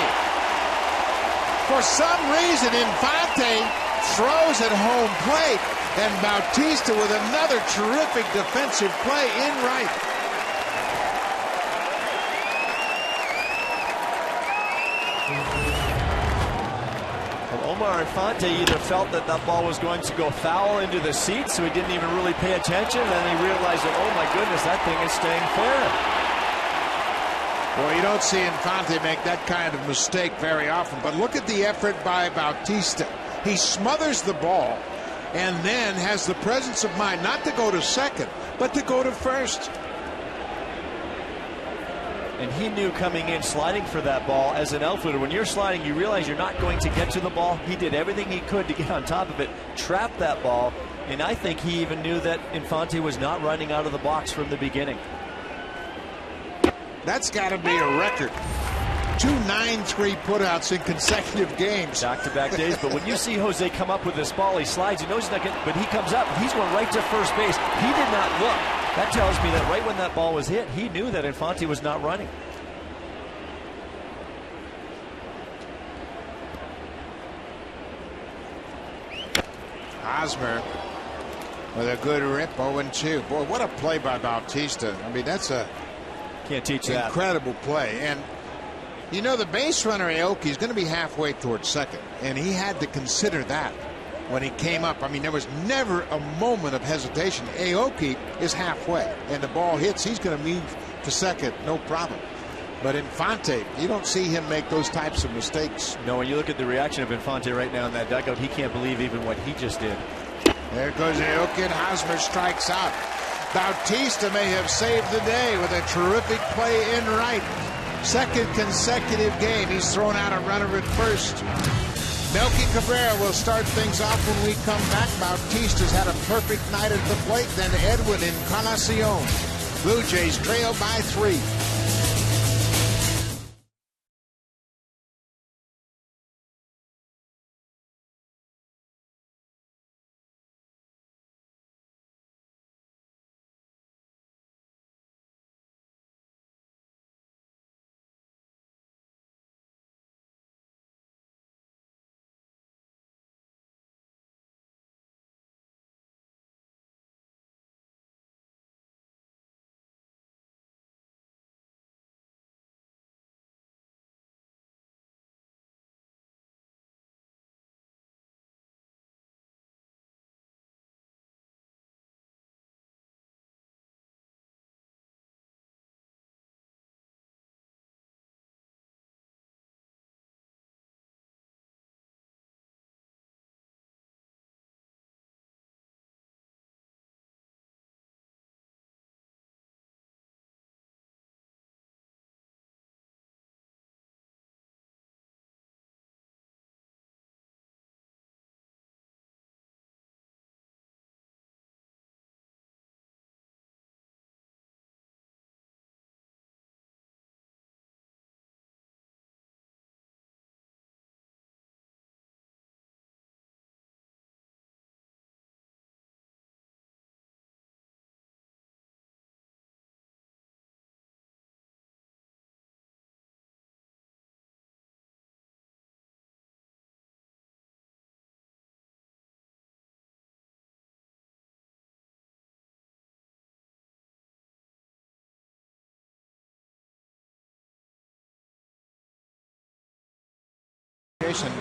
For some reason, Infante throws at home plate, and Bautista with another terrific defensive play in right. Omar Infante either felt that that ball was going to go foul into the seats, so he didn't even really pay attention, and then he realized that, oh my goodness, that thing is staying fair. Well, you don't see Infante make that kind of mistake very often, but look at the effort by Bautista. He smothers the ball and then has the presence of mind not to go to second, but to go to first. And he knew coming in, sliding for that ball as an outfielder, when you're sliding, you realize you're not going to get to the ball. He did everything he could to get on top of it, trap that ball, and I think he even knew that Infante was not running out of the box from the beginning. That's got to be a record. 2 9-3 putouts in consecutive games. Back-to-back days, but when you see Jose come up with this ball, he slides, he knows he's not getting, but he comes up, he's going right to first base. He did not look. That tells me that right when that ball was hit, he knew that Infante was not running. Hosmer with a good rip, 0-2. Boy, what a play by Bautista. I mean, that's a can't teach that. Incredible play. And you know, the base runner Aoki is going to be halfway towards second, and he had to consider that. when he came up. I mean, there was never a moment of hesitation. Aoki is halfway, and the ball hits. He's going to move to second, no problem. But Infante, you don't see him make those types of mistakes. No, when you look at the reaction of Infante right now in that dugout, he can't believe even what he just did. There goes Aoki, and Hosmer strikes out. Bautista may have saved the day with a terrific play in right. Second consecutive game he's thrown out a runner at first. Melky Cabrera will start things off when we come back. Bautista's had a perfect night at the plate. Then Edwin Encarnacion. Blue Jays trail by 3.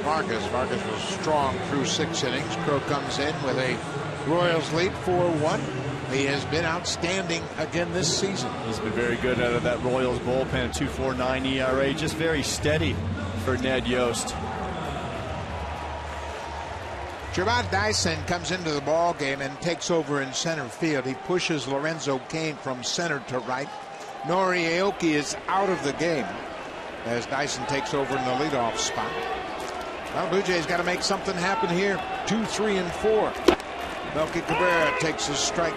Vargas. Vargas was strong through 6 innings. Crow comes in with a Royals lead 4-1. He has been outstanding again this season. He's been very good out of that Royals bullpen. 2.49 ERA, just very steady for Ned Yost. Javon Dyson comes into the ball game and takes over in center field. He pushes Lorenzo Cain from center to right. Nori Aoki is out of the game as Dyson takes over in the leadoff spot. Well, Blue Jays got to make something happen here. 2, 3, and 4. Melky Cabrera takes his strike.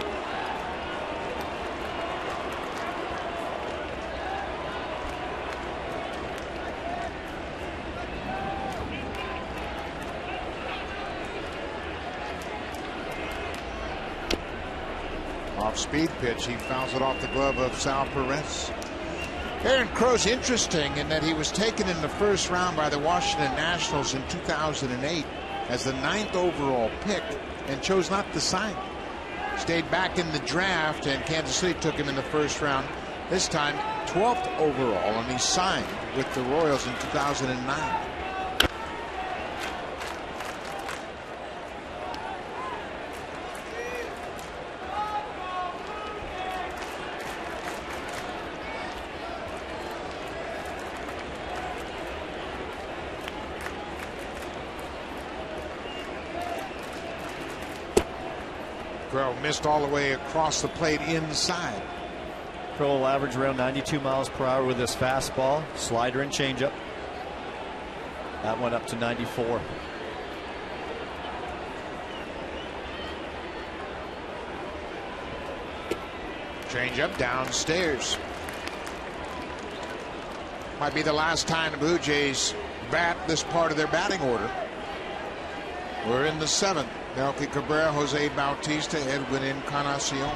Off-speed pitch. He fouls it off the glove of Sal Perez. Aaron Crow's interesting in that he was taken in the first round by the Washington Nationals in 2008 as the 9th overall pick and chose not to sign. Stayed back in the draft, and Kansas City took him in the first round. This time 12th overall, and he signed with the Royals in 2009. Crow missed all the way across the plate inside. Crow will average around 92 miles per hour with his fastball, slider, and changeup. That went up to 94. Changeup downstairs. Might be the last time the Blue Jays bat this part of their batting order. We're in the 7th. Melky Cabrera, Jose Bautista, Edwin Encarnacion.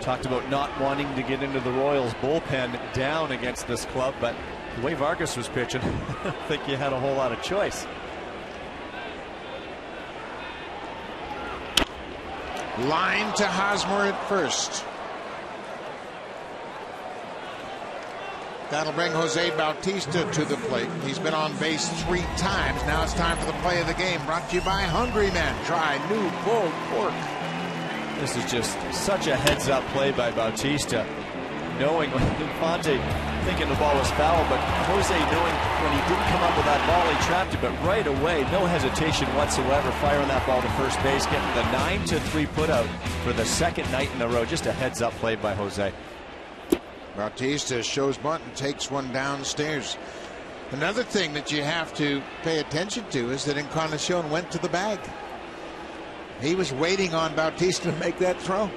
Talked about not wanting to get into the Royals bullpen down against this club, but the way Vargas was pitching, I don't think you had a whole lot of choice. Line to Hosmer at first. That'll bring Jose Bautista to the plate. He's been on base 3 times. Now it's time for the play of the game. Brought to you by Hungry Man. Try new pulled pork. This is just such a heads-up play by Bautista. Knowing when Infante thinking the ball was foul, but Jose knowing when he didn't come up with that ball, he trapped it, but right away, no hesitation whatsoever, firing that ball to first base, getting the 9-3 putout for the second night in a row. Just a heads-up play by Jose. Bautista shows bunt and takes one downstairs. Another thing that you have to pay attention to is that Encarnacion went to the bag. He was waiting on Bautista to make that throw.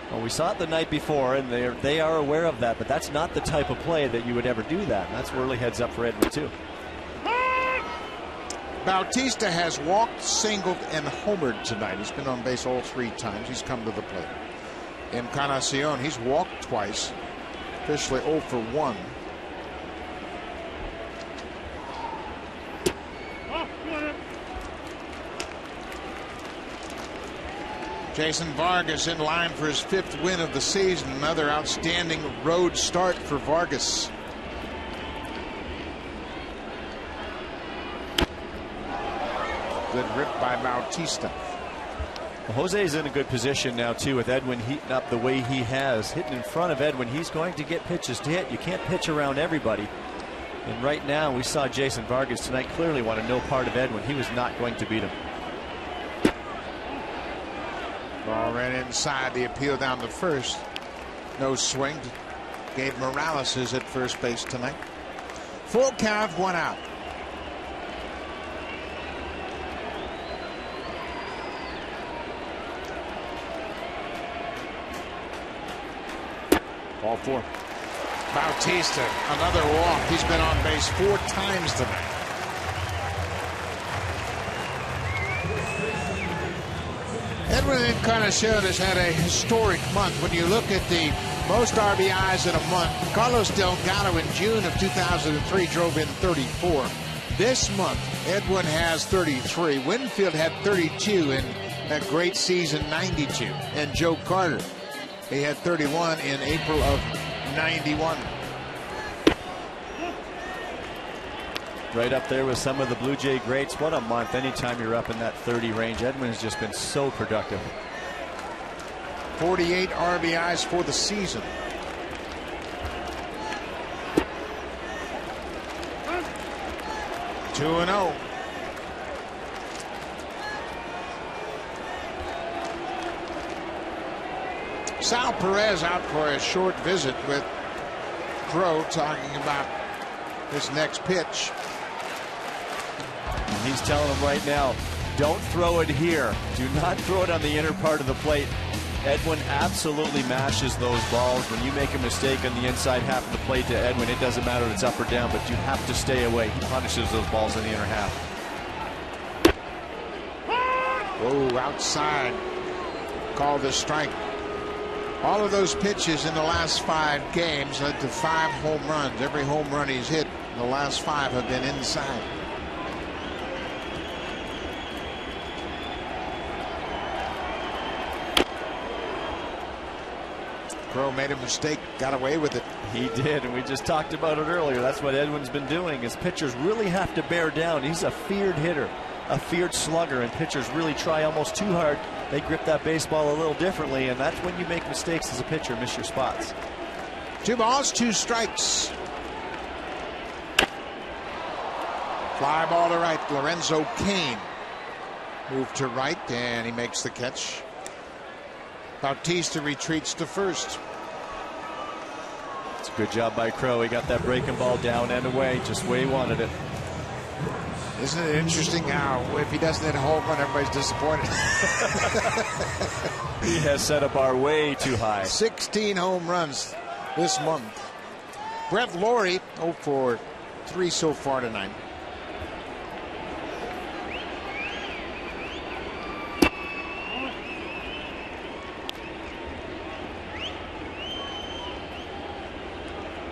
Well, we saw it the night before, and they are aware of that, but that's not the type of play that you would ever do that. And that's really heads up for Edwin, too. Bautista has walked, singled, and homered tonight. He's been on base all 3 times. He's come to the plate. Encarnacion, he's walked twice, officially 0 for 1. Jason Vargas in line for his 5th win of the season. Another outstanding road start for Vargas. Good rip by Bautista. Well, Jose's in a good position now, too, with Edwin heating up the way he has. Hitting in front of Edwin, he's going to get pitches to hit. You can't pitch around everybody. And right now, we saw Jason Vargas tonight clearly wanted no part of Edwin. He was not going to beat him. Ball ran inside. The appeal down to first. No swing. Gabe Morales is at first base tonight. Full count, 1 out. Ball 4. Bautista, another walk. He's been on base 4 times tonight. Edwin Encarnacion has had a historic month. When you look at the most RBIs in a month, Carlos Delgado in June of 2003 drove in 34. This month, Edwin has 33. Winfield had 32 in that great season, 92. And Joe Carter, he had 31 in April of 91. Right up there with some of the Blue Jay greats. What a month. Anytime you're up in that 30 range, Edwin has just been so productive. 48 RBIs for the season. Two and 0. Sal Perez out for a short visit with Crow, talking about his next pitch. And he's telling him right now, don't throw it here. Do not throw it on the inner part of the plate. Edwin absolutely mashes those balls. When you make a mistake on the inside half of the plate to Edwin, it doesn't matter if it's up or down, but you have to stay away. He punishes those balls in the inner half. Whoa, outside. Called a strike. All of those pitches in the last 5 games led to 5 home runs. Every home run he's hit, the last 5 have been inside. Crow made a mistake, got away with it. He did, and we just talked about it earlier. That's what Edwin's been doing. His pitchers really have to bear down. He's a feared hitter, a feared slugger, and pitchers really try almost too hard. They grip that baseball a little differently, and that's when you make mistakes as a pitcher, miss your spots. 2 balls, 2 strikes. Fly ball to right. Lorenzo Cain moved to right, and he makes the catch. Bautista retreats to first. It's a good job by Crow. He got that breaking ball down and away, just the way he wanted it. Isn't it interesting how if he doesn't hit a home run, everybody's disappointed? He has set a bar way too high. 16 home runs this month. Brett Lawrie, 0 for 3 so far tonight.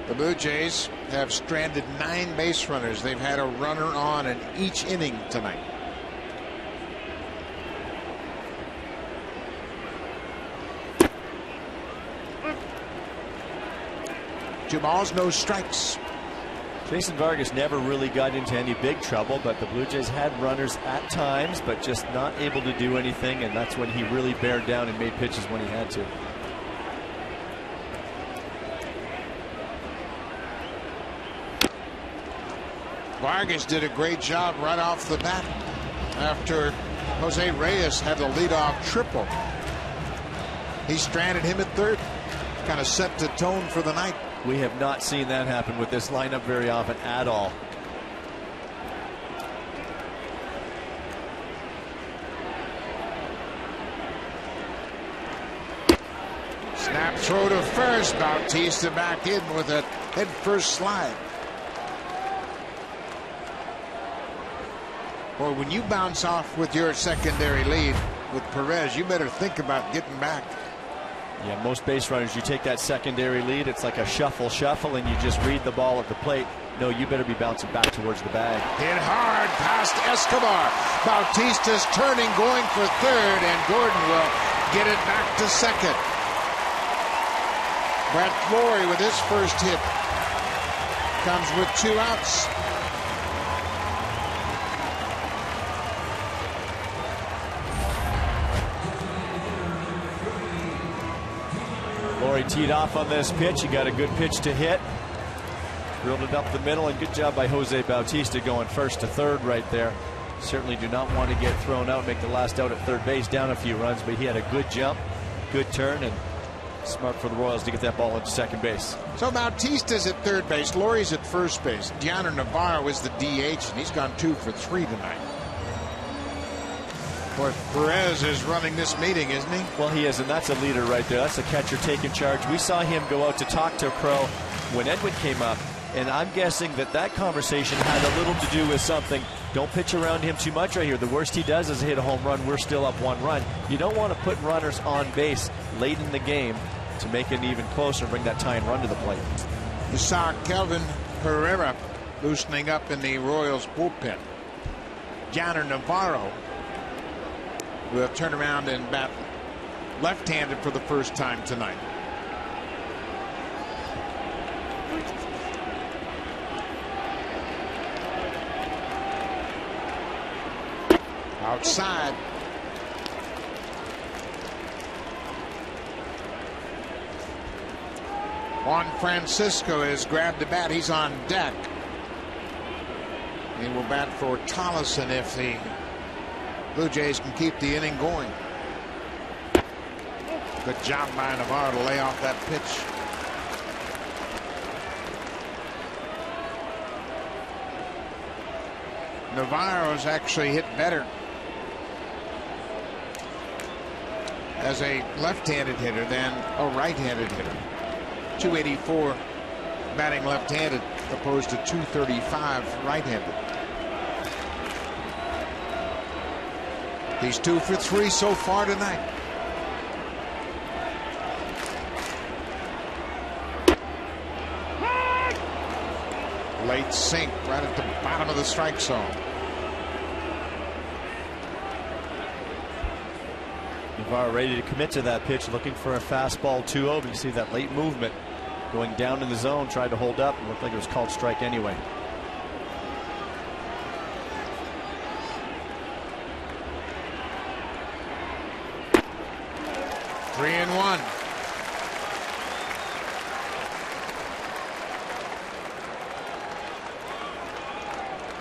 The Blue Jays have stranded 9 base runners. They've had a runner on in each inning tonight. 2 balls, no strikes. Jason Vargas never really got into any big trouble, but the Blue Jays had runners at times, but just not able to do anything, and that's when he really bared down and made pitches when he had to. Vargas did a great job right off the bat after Jose Reyes had the leadoff triple. He stranded him at third, kind of set the tone for the night. We have not seen that happen with this lineup very often at all. Snap throw to first. Bautista back in with a head first slide. Boy, when you bounce off with your secondary lead with Perez, you better think about getting back. Yeah, most base runners, you take that secondary lead, it's like a shuffle, and you just read the ball at the plate. No, you better be bouncing back towards the bag. Hit hard past Escobar. Bautista's turning, going for third, and Gordon will get it back to second. Brett Flory with his first hit comes with 2 outs. Flory teed off on this pitch. He got a good pitch to hit. Drilled it up the middle, and good job by Jose Bautista going first to third right there. Certainly do not want to get thrown out, make the last out at third base, down a few runs, but he had a good jump, good turn, and smart for the Royals to get that ball into second base. So Bautista's at third base, Lori's at first base. Gianna Navarro is the DH, and he's gone 2 for 3 tonight. Of course, Perez is running this meeting, isn't he? Well, he is, and that's a leader right there. That's a catcher taking charge. We saw him go out to talk to Crow when Edwin came up, and I'm guessing that conversation had a little to do with something. Don't pitch around him too much right here. The worst he does is hit a home run. We're still up 1 run. You don't want to put runners on base late in the game to make it even closer and bring that tying run to the plate. You saw Kelvin Herrera loosening up in the Royals bullpen. Gianna Navarro will turn around and bat left-handed for the first time tonight. Outside. Juan Francisco has grabbed the bat. He's on deck. He will bat for Tollison if the Blue Jays can keep the inning going. Good job by Navarro to lay off that pitch. Navarro's actually hit better as a left-handed hitter than a right-handed hitter. 284 batting left-handed opposed to 235 right-handed. He's 2 for 3 so far tonight. Late sink right at the bottom of the strike zone. Navarro ready to commit to that pitch, looking for a fastball 2-0. You see that late movement going down in the zone, tried to hold up. It looked like it was called strike anyway. Three and one.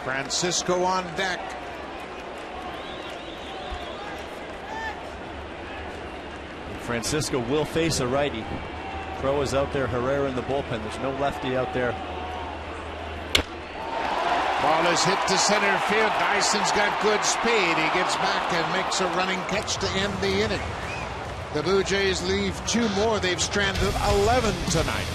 Francisco on deck. Francisco will face a righty. Crow is out there, Herrera in the bullpen. There's no lefty out there. Ball is hit to center field. Dyson's got good speed. He gets back and makes a running catch to end the inning. The Blue Jays leave 2 more. They've stranded 11 tonight.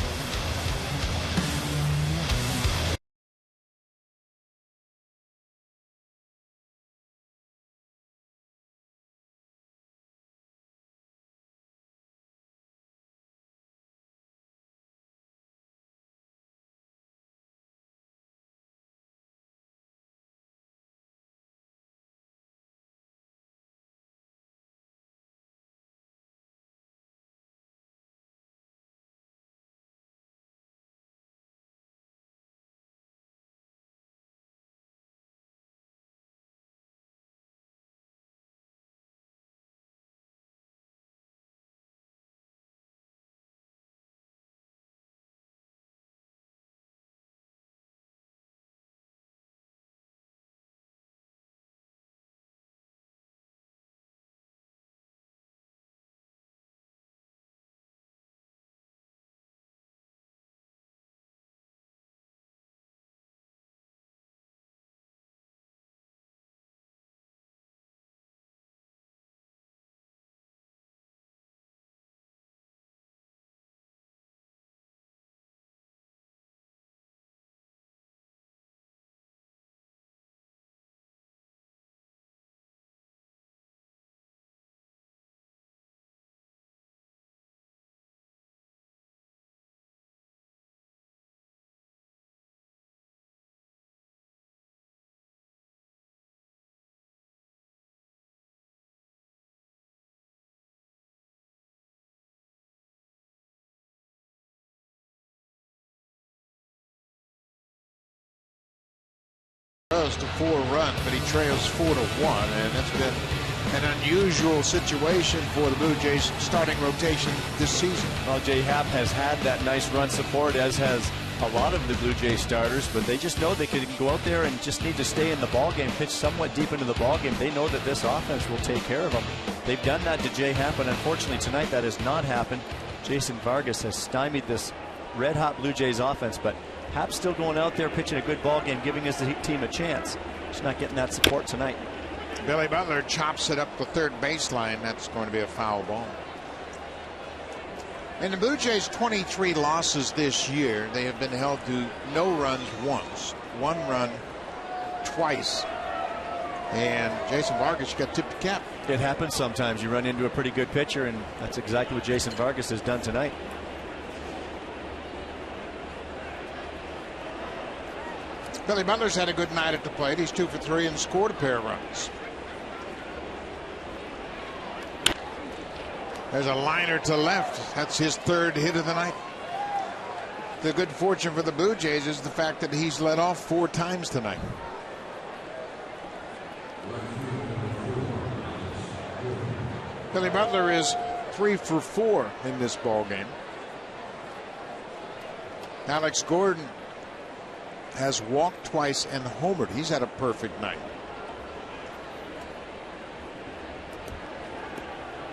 Dallas to 4 runs, but he trails 4-1, and that's been an unusual situation for the Blue Jays starting rotation this season. Well, J. Happ has had that nice run support, as has a lot of the Blue Jays starters, but they just know they can go out there and just need to stay in the ball game, pitch somewhat deep into the ball game. They know that this offense will take care of them. They've done that to J. Happ, and unfortunately tonight that has not happened. Jason Vargas has stymied this red-hot Blue Jays offense, but Happ's still going out there pitching a good ball game, giving his team a chance. Just not getting that support tonight. Billy Butler chops it up the third baseline. That's going to be a foul ball. In the Blue Jays' 23 losses this year, they have been held to no runs once, 1 run twice. And Jason Vargas got tipped the cap. It happens sometimes. You run into a pretty good pitcher, and that's exactly what Jason Vargas has done tonight. Billy Butler's had a good night at the plate. He's 2 for 3 and scored a pair of runs. There's a liner to left. That's his 3rd hit of the night. The good fortune for the Blue Jays is the fact that he's led off 4 times tonight. Billy Butler is 3 for 4 in this ball game. Alex Gordon has walked twice and homered. He's had a perfect night.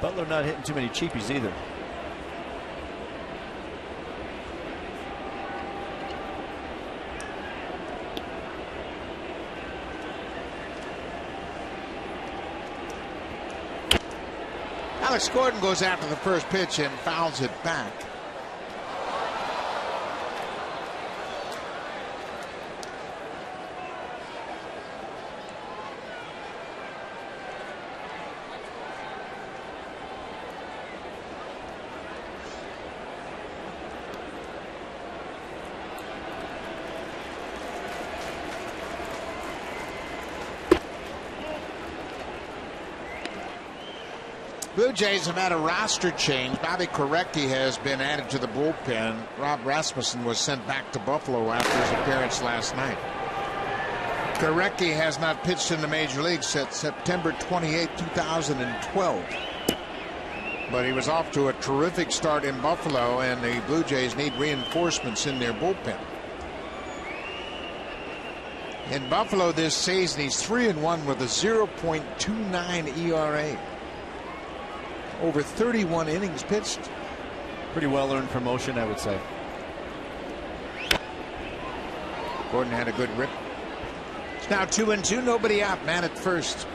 Butler not hitting too many cheapies either. Alex Gordon goes after the first pitch and fouls it back. Blue Jays have had a roster change. Bobby Korecki has been added to the bullpen. Rob Rasmussen was sent back to Buffalo after his appearance last night. Korecki has not pitched in the major leagues since September 28, 2012. But he was off to a terrific start in Buffalo, and the Blue Jays need reinforcements in their bullpen. In Buffalo this season, he's 3-1 with a 0.29 ERA. Over 31 innings pitched. Pretty well earned promotion, I would say. Gordon had a good rip. It's now 2-2, nobody out, man at first.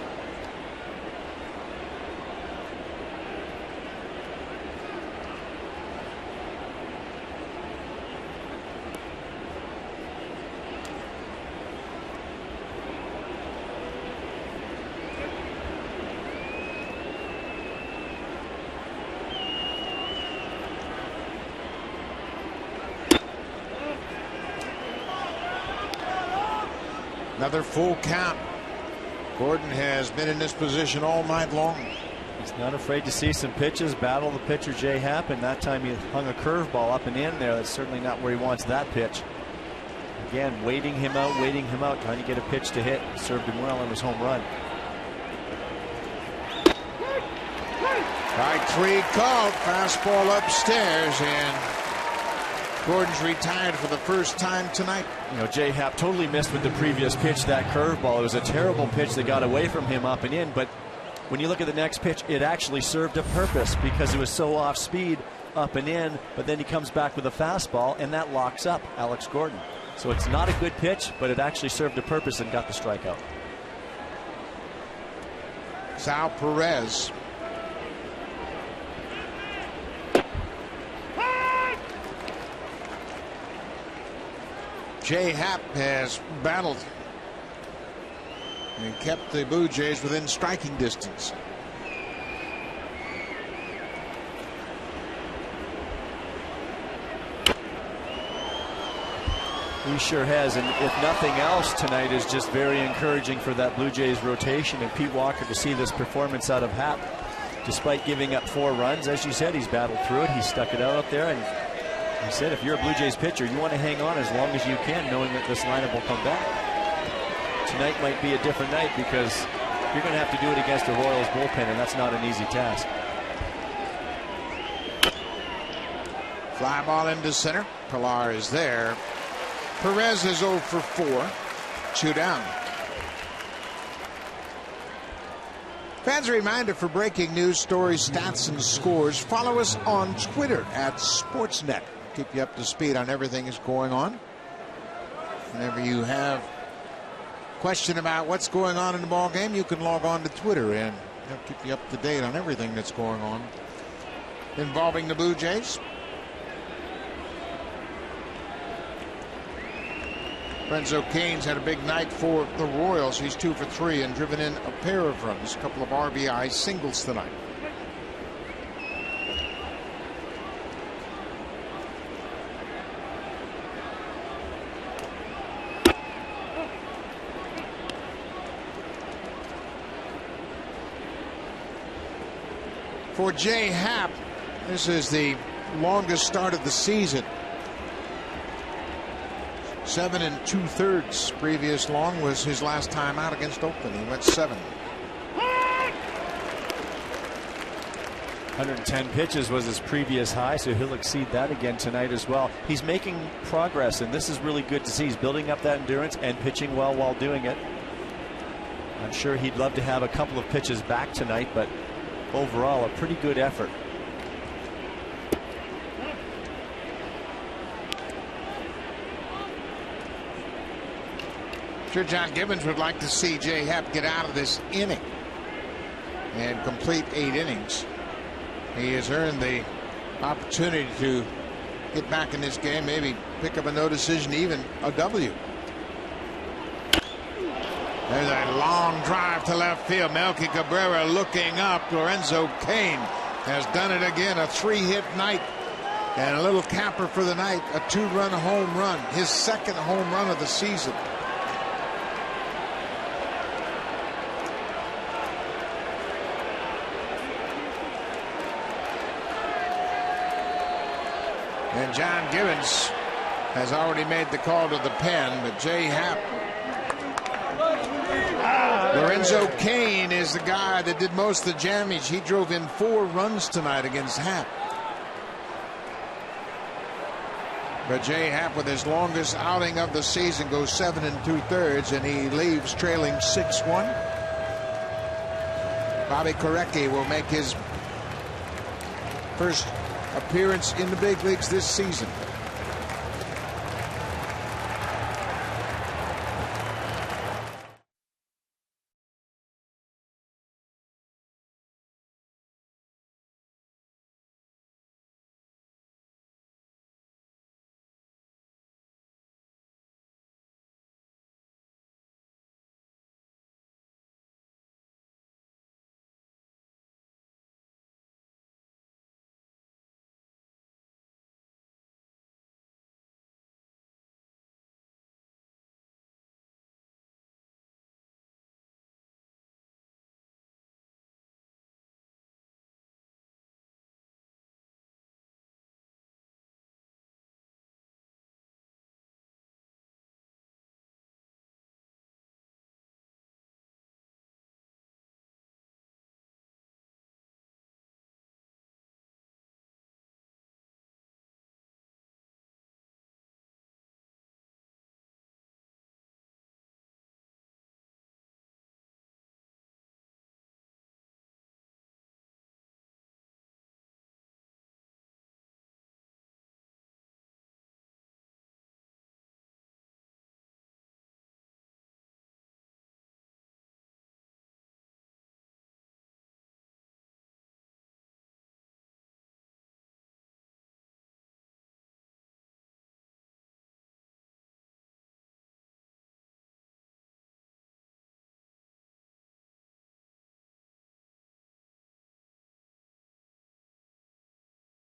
Another full count. Gordon has been in this position all night long. He's not afraid to see some pitches, battle the pitcher J. Happ, and that time he hung a curveball up and in there. That's certainly not where he wants that pitch. Again, waiting him out, trying to get a pitch to hit. Served him well on his home run. Strike 3 called. Fastball upstairs, and Gordon's retired for the first time tonight. You know, J. Happ totally missed with the previous pitch, that curveball. It was a terrible pitch that got away from him up and in, but when you look at the next pitch, it actually served a purpose because it was so off speed up and in, but then he comes back with a fastball, and that locks up Alex Gordon. So it's not a good pitch, but it actually served a purpose and got the strikeout. Sal Perez. J. Happ has battled and kept the Blue Jays within striking distance. He sure has, and if nothing else tonight is just very encouraging for that Blue Jays rotation and Pete Walker to see this performance out of Happ. Despite giving up 4 runs, as you said, he's battled through it. He stuck it out there, and he said if you're a Blue Jays pitcher, you want to hang on as long as you can, knowing that this lineup will come back. tonight might be a different night because you're going to have to do it against the Royals bullpen, and that's not an easy task. Fly ball into center. Pilar is there. Perez is 0 for 4. 2 down. Fans, a reminder for breaking news, stories, stats, and scores. Follow us on Twitter at Sportsnet. Keep you up to speed on everything that's going on. Whenever you have a question about what's going on in the ball game, you can log on to Twitter and it'll keep you up to date on everything that's going on involving the Blue Jays. Lorenzo Cain's had a big night for the Royals. He's 2 for 3 and driven in a pair of runs, a couple of RBI singles tonight. For Jay Happ, this is the longest start of the season. 7 2/3. Previous long was his last time out against Oakland. He went 7. 110 pitches was his previous high, so he'll exceed that again tonight as well. He's making progress, and this is really good to see. He's building up that endurance and pitching well while doing it. I'm sure he'd love to have a couple of pitches back tonight, but overall, a pretty good effort. Sure, John Gibbons would like to see Jay Happ get out of this inning and complete 8 innings. He has earned the opportunity to get back in this game, maybe pick up a no decision, even a W. There's a long drive to left field. Melky Cabrera looking up. Lorenzo Cain has done it again. A 3-hit night and a little capper for the night. A 2-run home run. His 2nd home run of the season. And John Gibbons has already made the call to the pen, but Jay Happ. Lorenzo Cain is the guy that did most of the damage. He drove in 4 runs tonight against Happ. But Jay Happ, with his longest outing of the season, goes 7 2/3, and he leaves trailing 6-1. Bobby Korecki will make his first appearance in the big leagues this season.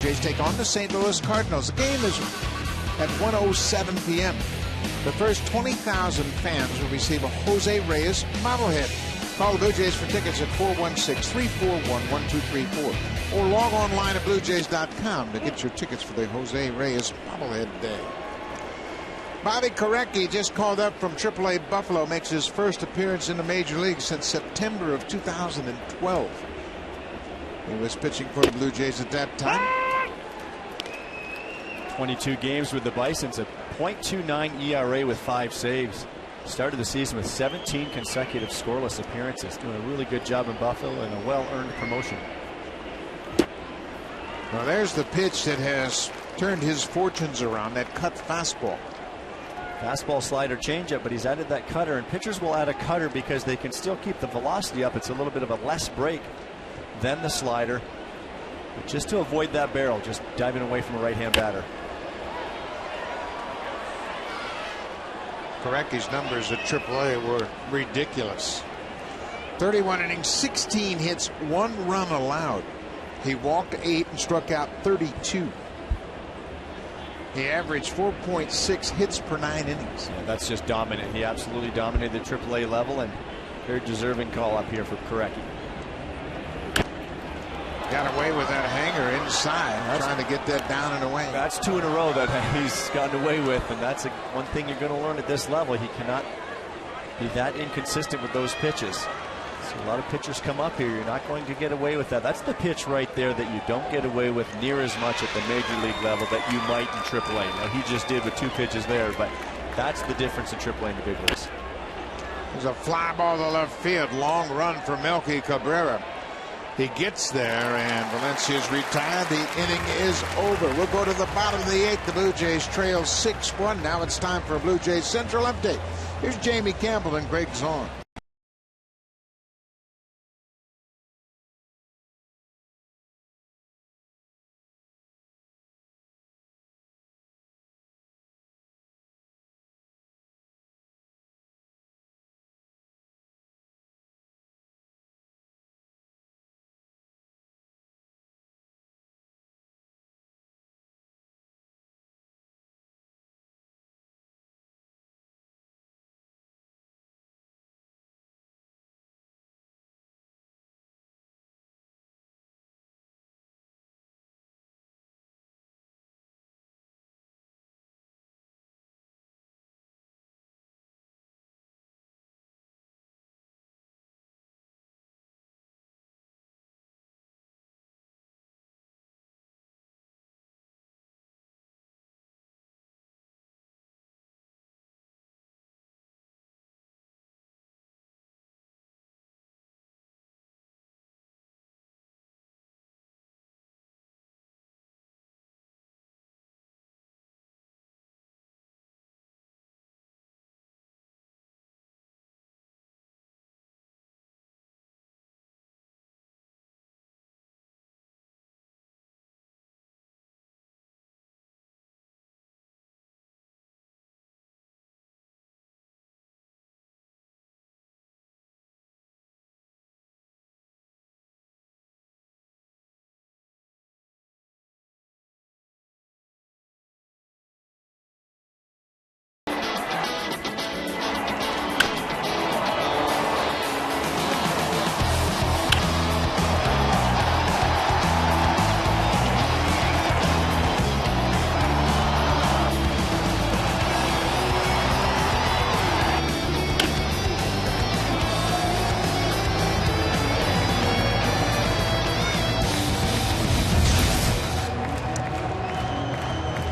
Jays take on the St. Louis Cardinals. The game is at 1:07 p.m. The first 20,000 fans will receive a Jose Reyes bobblehead. Call the Blue Jays for tickets at 416-341-1234 or log online at BlueJays.com to get your tickets for the Jose Reyes bobblehead day. Bobby Korecki, just called up from AAA Buffalo, makes his first appearance in the major league since September of 2012. He was pitching for the Blue Jays at that time. 22 games with the Bisons, a .29 ERA with 5 saves. Started the season with 17 consecutive scoreless appearances. Doing a really good job in Buffalo and a well-earned promotion. Well, there's the pitch that has turned his fortunes around, that cut fastball. Fastball, slider, changeup, but he's added that cutter, and pitchers will add a cutter because they can still keep the velocity up. It's a little bit of a less break than the slider, but just to avoid that barrel, just diving away from a right-hand batter. Korecki's numbers at AAA were ridiculous. 31 innings, 16 hits, 1 run allowed. He walked 8 and struck out 32. He averaged 4.6 hits per 9 innings. Yeah, that's just dominant. He absolutely dominated the AAA level, and very deserving call up here for Korecki. Got away with that hanger inside, trying to get that down and away. That's 2 in a row that he's gotten away with, and that's one thing you're going to learn at this level. He cannot be that inconsistent with those pitches. So a lot of pitchers come up here. You're not going to get away with that. That's the pitch right there that you don't get away with near as much at the major league level that you might in AAA. Now, he just did with 2 pitches there, but that's the difference in AAA and the big leagues. There's a fly ball to left field. Long run for Melky Cabrera. He gets there, and Valencia's retired. The inning is over. We'll go to the bottom of the 8th. The Blue Jays trail 6-1. Now it's time for a Blue Jays Central update. Here's Jamie Campbell and Greg Zorn.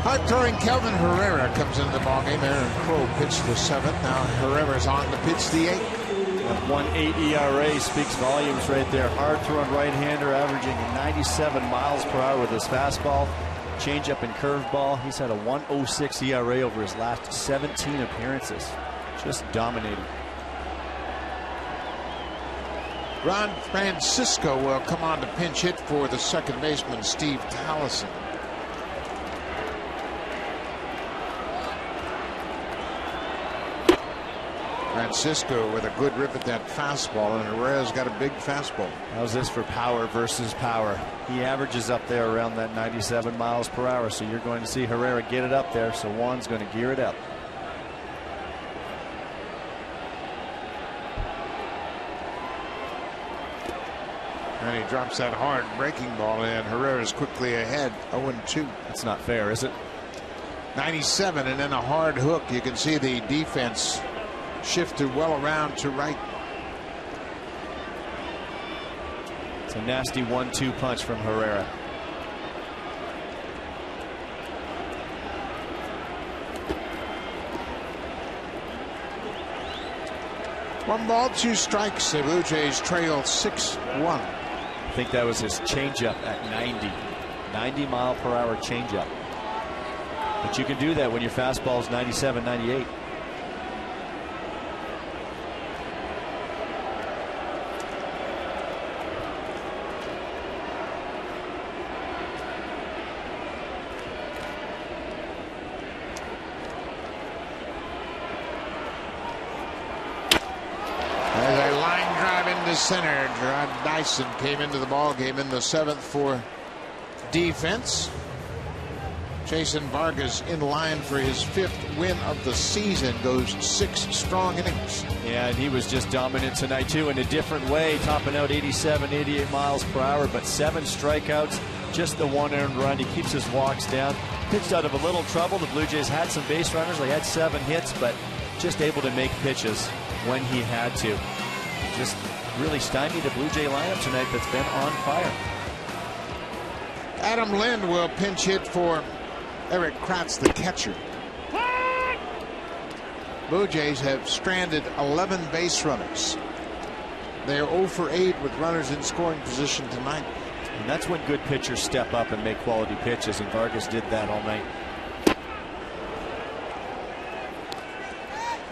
Hard-throwing Kelvin Herrera comes into the ballgame. Aaron Crow pitched the 7th. Now Herrera's on to pitch the 8th. That 1.8 ERA speaks volumes right there. Hard-throwing right-hander, averaging 97 miles per hour with his fastball, changeup, and curveball. He's had a 1.06 ERA over his last 17 appearances. Just dominating. Ron Francisco will come on to pinch hit for the second baseman, Steve Tallison. Francisco with a good rip at that fastball, and Herrera's got a big fastball. How's this for power versus power? He averages up there around that 97 miles per hour, so you're going to see Herrera get it up there, so Juan's going to gear it up. And he drops that hard breaking ball in. Herrera's quickly ahead, 0-2. That's not fair, is it? 97 and then a hard hook. You can see the defense shifted well around to right. It's a nasty 1-2 punch from Herrera. One ball, 2 strikes. The Blue Jays trail 6-1. I think that was his changeup at 90 mile per hour changeup. But you can do that when your fastball is 97, 98. Center. Gerard Dyson came into the ball game in the 7th for defense. Jason Vargas in line for his 5th win of the season. Goes 6 strong innings. Yeah, and he was just dominant tonight too in a different way, topping out 87, 88 miles per hour, but 7 strikeouts, just the 1 earned run. He keeps his walks down. Pitched out of a little trouble. The Blue Jays had some base runners. They had 7 hits, but just able to make pitches when he had to. Just really stymied the Blue Jay lineup tonight that's been on fire. Adam Lind will pinch hit for Eric Kratz, the catcher. Blue Jays have stranded 11 base runners. They are 0 for 8 with runners in scoring position tonight. And that's when good pitchers step up and make quality pitches, and Vargas did that all night.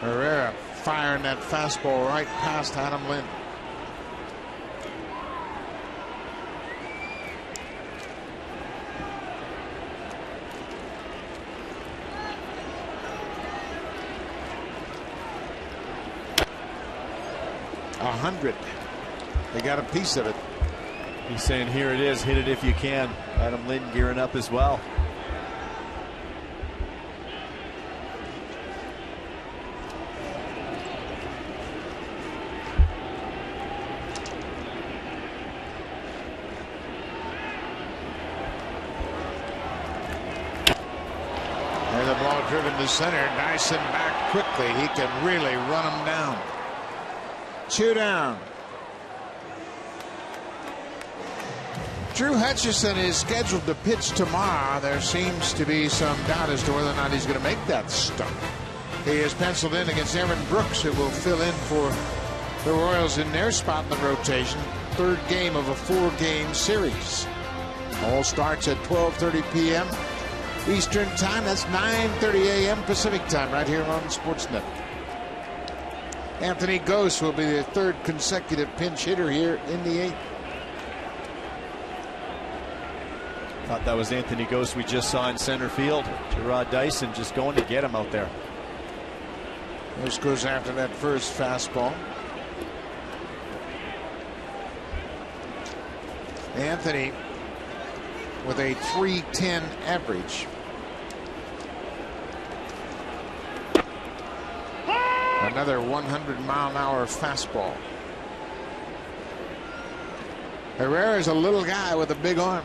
Herrera firing that fastball right past Adam Lind. They got a piece of it. He's saying, here it is, hit it if you can. Adam Lind gearing up as well. There's the ball driven to center. Dyson back quickly. He can really run him down. 2 down. Drew Hutchison is scheduled to pitch tomorrow. There seems to be some doubt as to whether or not he's going to make that start. He is penciled in against Aaron Brooks, who will fill in for the Royals in their spot in the rotation. 3rd game of a 4-game series. All starts at 12:30 p.m. Eastern Time. That's 9:30 a.m. Pacific Time right here on Sportsnet. Anthony Gose will be the 3rd consecutive pinch hitter here in the 8th. Thought that was Anthony Gose we just saw in center field. Gerard Dyson just going to get him out there. Gose goes after that first fastball. Anthony with a .310 average. Another 100-mile-an-hour fastball. Herrera is a little guy with a big arm.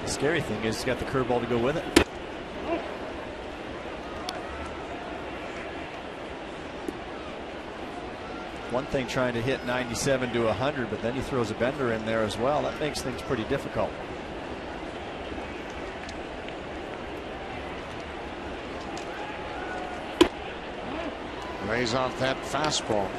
The scary thing is he's got the curveball to go with it. One thing trying to hit 97 to 100, but then he throws a bender in there as well. That makes things pretty difficult. Lays off that fastball.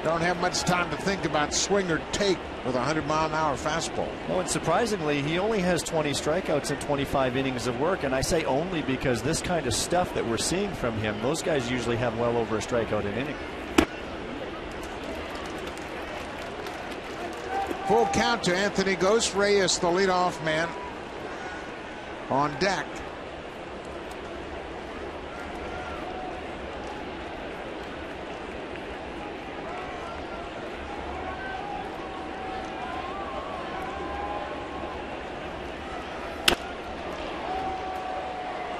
Don't have much time to think about swing or take with a 100-mile-an-hour fastball. No, and surprisingly, he only has 20 strikeouts in 25 innings of work. And I say only because this kind of stuff that we're seeing from him, those guys usually have well over a strikeout an inning. Full count to Anthony Gose. Reyes, the leadoff man, on deck.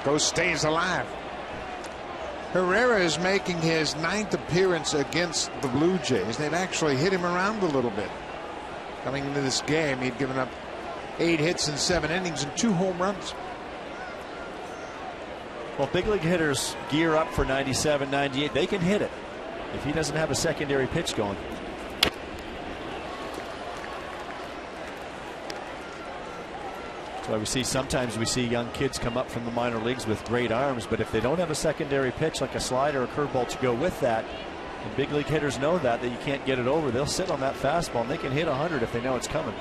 Gose stays alive. Herrera is making his 9th appearance against the Blue Jays. They've actually hit him around a little bit. Coming into this game, he'd given up 8 hits in 7 innings and 2 home runs. Well, big league hitters gear up for 97, 98. They can hit it if he doesn't have a secondary pitch going. That's why we see sometimes young kids come up from the minor leagues with great arms, but if they don't have a secondary pitch like a slider or curveball to go with that, and big league hitters know that you can't get it over, they'll sit on that fastball and they can hit 100 if they know it's coming.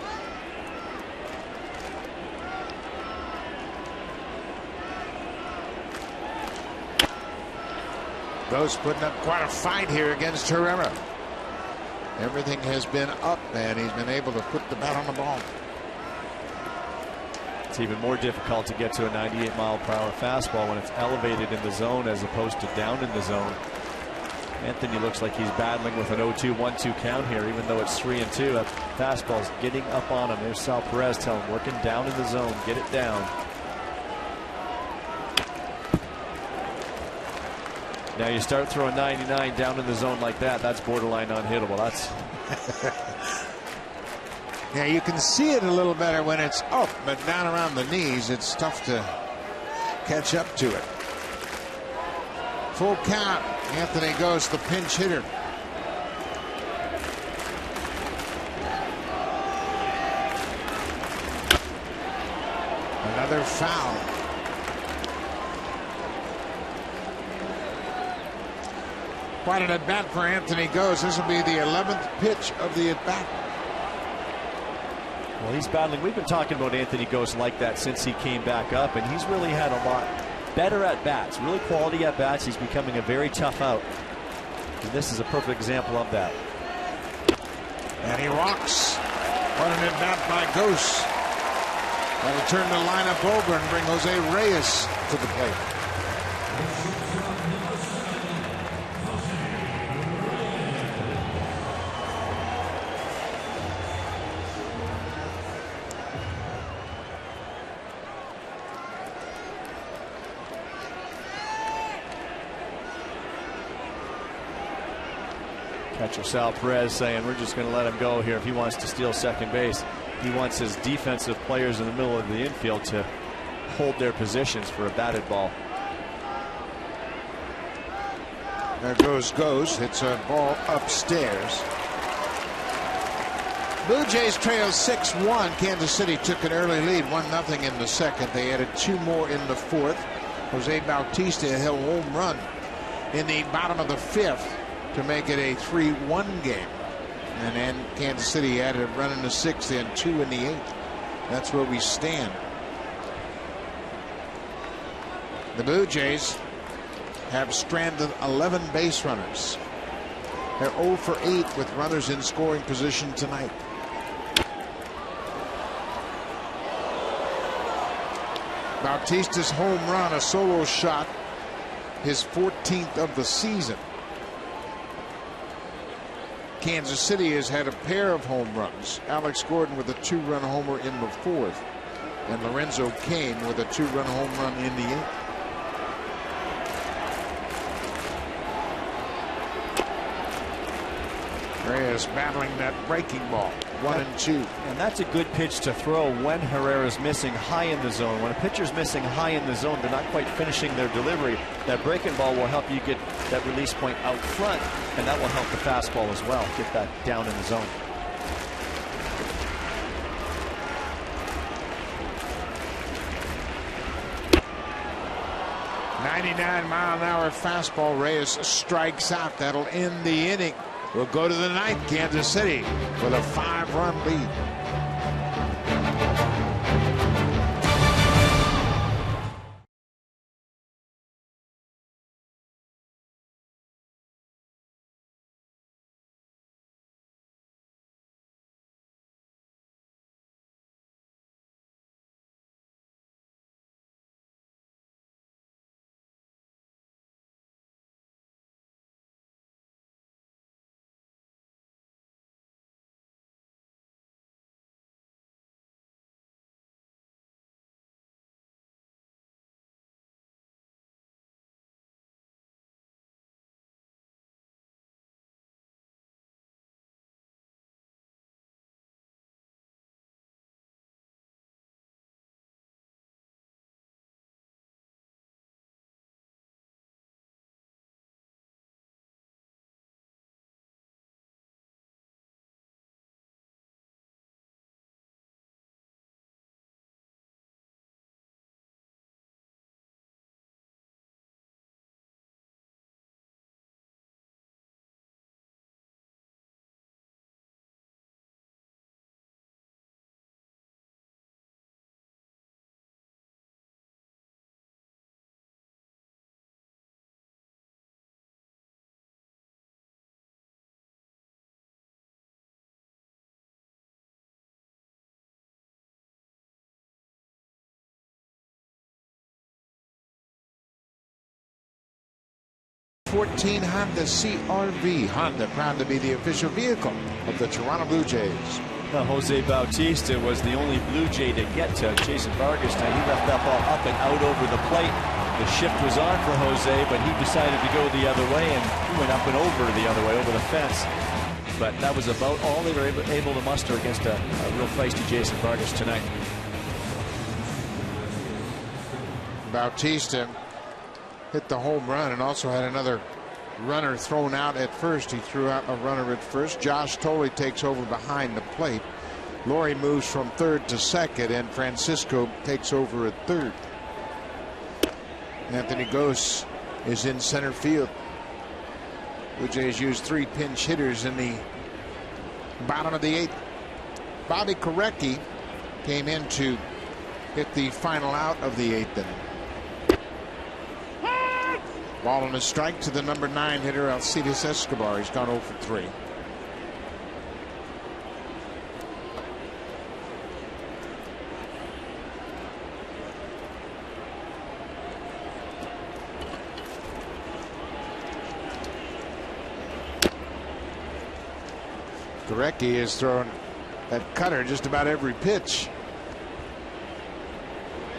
Ghost putting up quite a fight here against Herrera. Everything has been up, and he's been able to put the bat on the ball. It's even more difficult to get to a 98-mile-per-hour fastball when it's elevated in the zone as opposed to down in the zone. Anthony looks like he's battling with an 0-2, 1-2 count here, even though it's 3-2. That fastball's getting up on him. There's Sal Perez telling him, working down in the zone, get it down. Now you start throwing 99 down in the zone like that, that's borderline unhittable. That's yeah, you can see it a little better when it's up, but down around the knees, it's tough to catch up to it. Full count. Anthony goes, the pinch hitter. Another foul. Quite an at bat for Anthony Goes. This will be the 11th pitch of the at bat. Well, he's battling. We've been talking about Anthony Goes like that since he came back up, and he's really had a lot better at bats, really quality at bats. He's becoming a very tough out, and this is a perfect example of that. And he walks. What an at bat by Ghost. That'll turn the lineup over and bring Jose Reyes to the plate. Catcher Sal Perez saying we're just going to let him go here if he wants to steal second base. He wants his defensive players in the middle of the infield to hold their positions for a batted ball. There goes Ghost. Hits a ball upstairs. Blue Jays trail 6-1. Kansas City took an early lead, 1-0 in the second. They added 2 more in the fourth. Jose Bautista hit a home run in the bottom of the fifth to make it a 3-1 game. And then Kansas City added a run in the sixth and 2 in the eighth. That's where we stand. The Blue Jays have stranded 11 base runners. They're 0 for 8 with runners in scoring position tonight. Bautista's home run, a solo shot, his 14th of the season. Kansas City has had a pair of home runs. Alex Gordon with a 2-run homer in the fourth, and Lorenzo Cain with a 2-run home run in the eighth. Reyes battling that breaking ball. 1-2. And that's a good pitch to throw when Herrera's missing high in the zone. When a pitcher's missing high in the zone, they're not quite finishing their delivery. That breaking ball will help you get that release point out front, and that will help the fastball as well. Get that down in the zone. .99-mile-an-hour fastball. Reyes strikes out. That'll end the inning. We'll go to the ninth. Kansas City with a 5-run lead. 2014 Honda CR-V. Honda proud to be the official vehicle of the Toronto Blue Jays. Jose Bautista was the only Blue Jay to get to Jason Vargas tonight. He left that ball up and out over the plate. The shift was on for Jose, but he decided to go the other way, and he went up and over the other way, over the fence. But that was about all they were able to muster against a real feisty Jason Vargas tonight. Bautista hit the home run and also had another runner thrown out at first. He threw out a runner at first. Josh Thole takes over behind the plate. Laurie moves from third to second, and Francisco takes over at third. Anthony Gose is in center field. Blue Jays used 3 pinch hitters in the bottom of the 8th. Bobby Korecki came in to hit the final out of the 8th inning. Ball and a strike to the number 9 hitter, Alcides Escobar. He's gone 0 for 3. Korecki has thrown that cutter just about every pitch.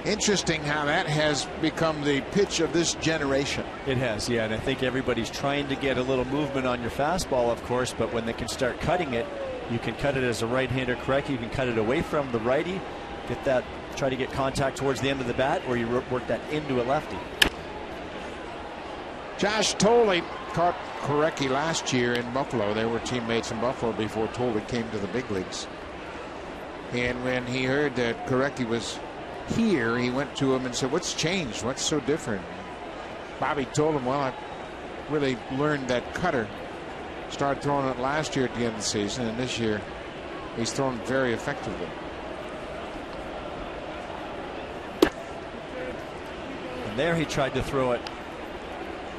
Interesting how that has become the pitch of this generation. It has, yeah, and I think everybody's trying to get a little movement on your fastball, of course, but when they can start cutting it, you can cut it as a right-hander correct. You can cut it away from the righty, get that, try to get contact towards the end of the bat, or you work that into a lefty. Josh Thole caught Korecki last year in Buffalo. They were teammates in Buffalo before Thole came to the big leagues. And when he heard that Korecki was here, he went to him and said, "What's changed? What's so different?" Bobby told him, "Well, I really learned that cutter. Started throwing it last year at the end of the season, and this year he's thrown very effectively." And there he tried to throw it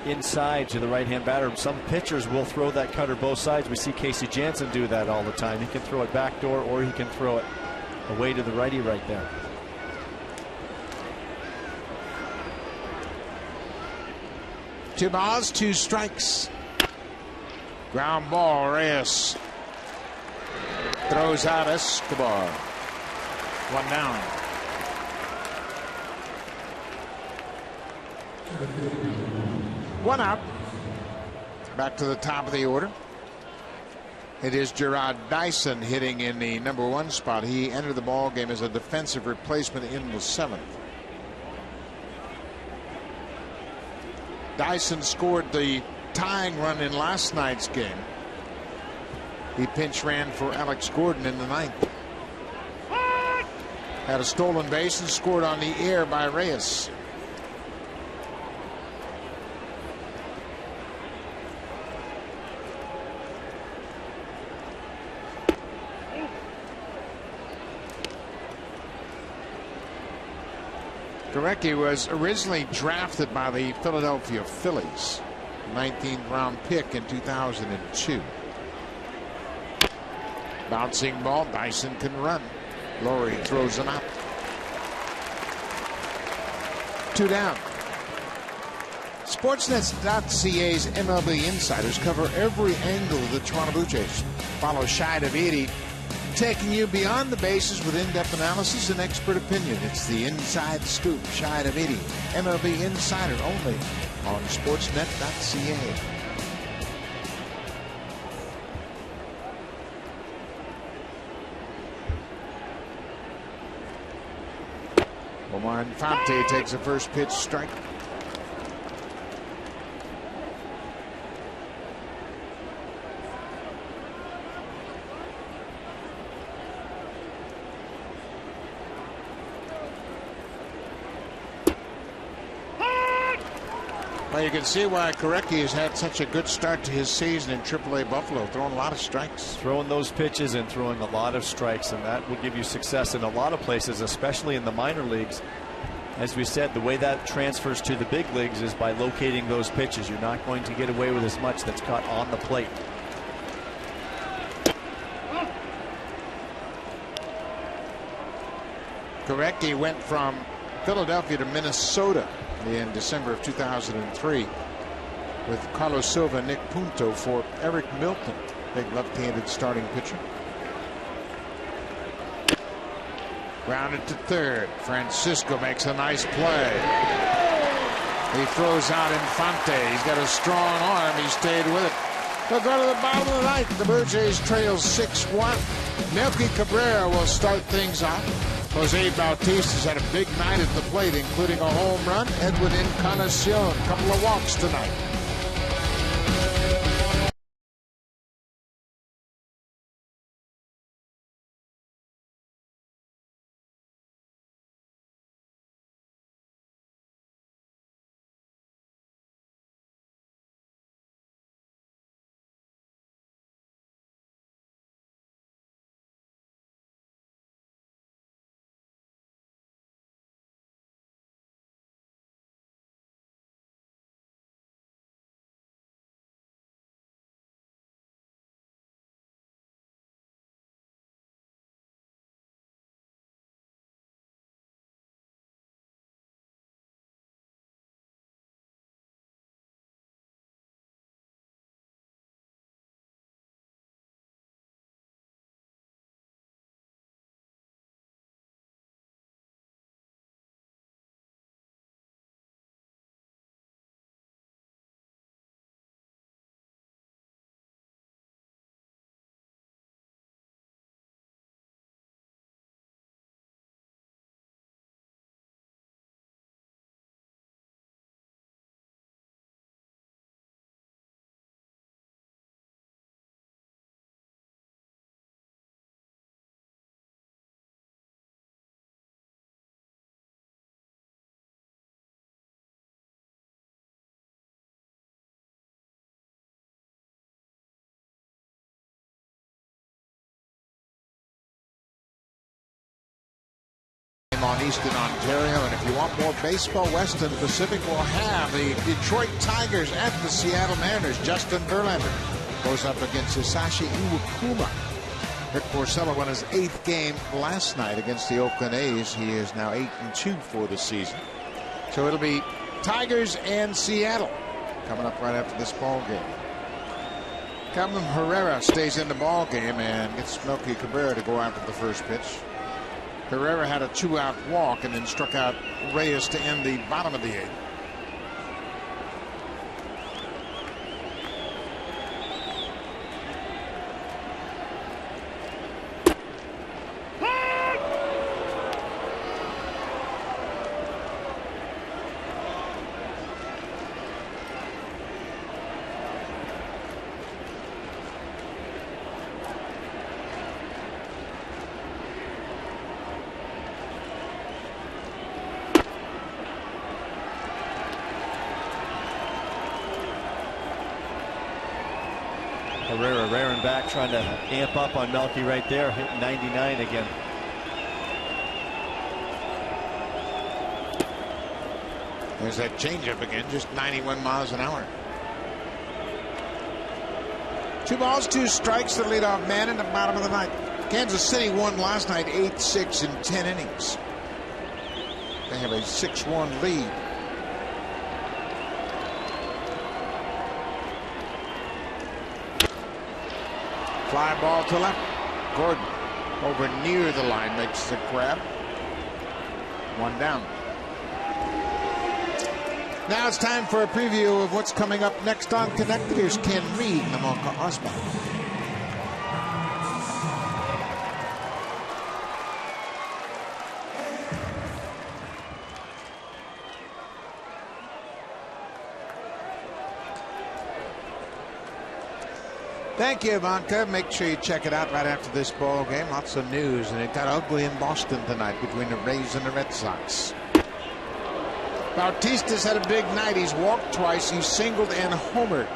inside to the right-hand batter. Some pitchers will throw that cutter both sides. We see Casey Jansen do that all the time. He can throw it backdoor, or he can throw it away to the righty right there. 2 balls, 2 strikes. Ground ball. Reyes throws out Escobar. 1 down. One out. Back to the top of the order. It is Gerard Dyson hitting in the number 1 spot. He entered the ball game as a defensive replacement in the 7th. Dyson scored the tying run in last night's game. He pinch ran for Alex Gordon in the 9th. Had a stolen base and scored on the air by Reyes. Korecki was originally drafted by the Philadelphia Phillies, 19th round pick in 2002. Bouncing ball. Dyson can run. Laurie throws him out. 2 down. Sportsnet.ca's MLB insiders cover every angle of the Toronto Blue Jays. Follow Shai Davidi, taking you beyond the bases with in-depth analysis and expert opinion. It's the Inside Scoop. Shai Davidi, MLB insider, only on Sportsnet.ca. Omar Infante takes a first pitch strike. Well, you can see why Korecki has had such a good start to his season in AAA Buffalo, throwing a lot of strikes. Throwing those pitches and throwing a lot of strikes, and that will give you success in a lot of places, especially in the minor leagues. As we said, the way that transfers to the big leagues is by locating those pitches. You're not going to get away with as much that's caught on the plate. Korecki went from Philadelphia to Minnesota in December of 2003. with Carlos Silva, Nick Punto for Eric Milton, big left-handed starting pitcher. Grounded to third. Francisco makes a nice play. He throws out Infante. He's got a strong arm. He stayed with it. They'll go to the bottom of the ninth. The Blue Jays trail 6-1. Melky Cabrera will start things off. Jose Bautista's had a big night at the plate, including a home run. Edwin Encarnacion, a couple of walks tonight. On Eastern Ontario, and if you want more baseball, Western Pacific will have the Detroit Tigers at the Seattle Mariners. Justin Verlander goes up against Hisashi Iwakuma. Rick Porcello won his 8th game last night against the Oakland A's. He is now 8-2 for the season. So it'll be Tigers and Seattle coming up right after this ball game. Calvin Herrera stays in the ball game and gets Melky Cabrera to go after the first pitch. Herrera had a 2-out walk and then struck out Reyes to end the bottom of the 8th. Herrera rearing back, trying to amp up on Melky right there, hitting 99 again. There's that changeup again, just 91 miles an hour. 2 balls, 2 strikes. The leadoff man in the bottom of the 9th. Kansas City won last night 8-6 in 10 innings. They have a 6-1 lead. Fly ball to left. Gordon over near the line makes the grab. 1 down. Now it's time for a preview of what's coming up next on Connected. Here's Ken Reed and Amonka Osborne. Thank you, Ivanka. Make sure you check it out right after this ball game. Lots of news, and it got ugly in Boston tonight between the Rays and the Red Sox. Bautista's had a big night. He's walked twice. He's singled and homered.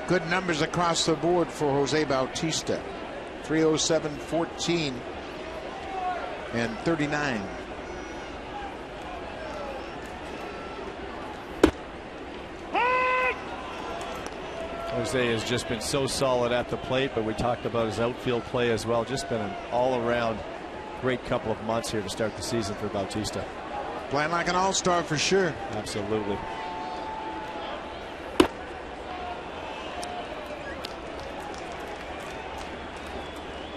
Good numbers across the board for Jose Bautista. 307, 14, and 39. Jose has just been so solid at the plate, but we talked about his outfield play as well. Just been an all-around great couple of months here to start the season for Bautista. Playing like an all-star for sure. Absolutely.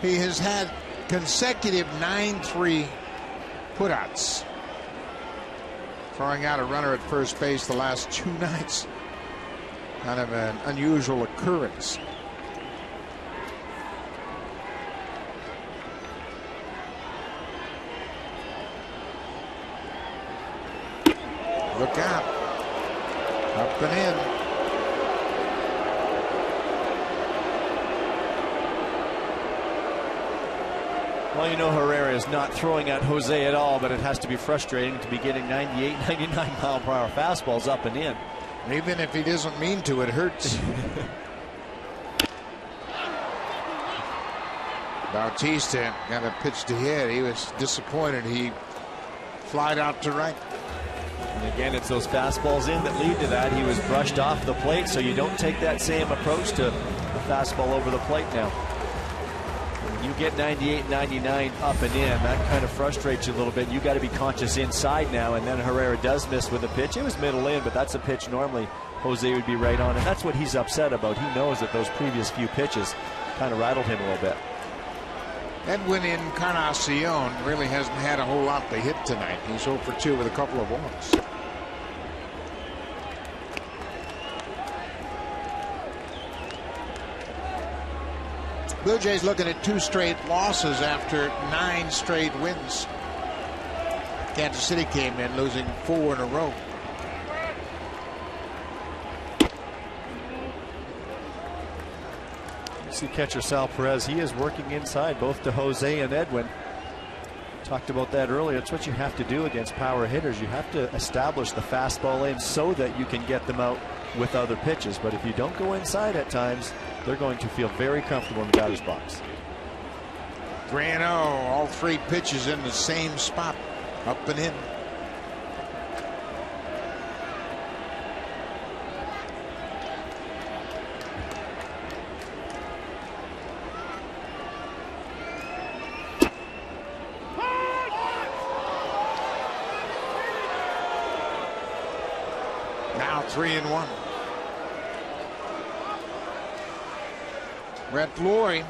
He has had consecutive 9-3 putouts, throwing out a runner at first base the last 2 nights. Kind of an unusual occurrence. Look out. Up and in. Well, you know Herrera is not throwing at Jose at all, but it has to be frustrating to be getting 98, 99 mile per hour fastballs up and in. Even if he doesn't mean to, it hurts. Bautista got a pitch to hit. He was disappointed. He flied out to right. And again, it's those fastballs in that lead to that. He was brushed off the plate, so you don't take that same approach to a fastball over the plate now. When you get 98, 99 up and in, that kind of frustrates you a little bit. You got to be conscious inside now, and then Herrera does miss with a pitch. It was middle in, but that's a pitch normally Jose would be right on, and that's what he's upset about. He knows that those previous few pitches kind of rattled him a little bit. Edwin Encarnacion really hasn't had a whole lot to hit tonight. He's 0 for 2 with a couple of walks. Blue Jays looking at 2 straight losses after 9 straight wins. Kansas City came in losing 4 in a row. See catcher Sal Perez, he is working inside both to Jose and Edwin. Talked about that earlier. It's what you have to do against power hitters. You have to establish the fastball lane so that you can get them out with other pitches. But if you don't go inside at times, they're going to feel very comfortable in the batter's box. 3-0, all 3 pitches in the same spot, up and in. Now 3-1. Brett Flory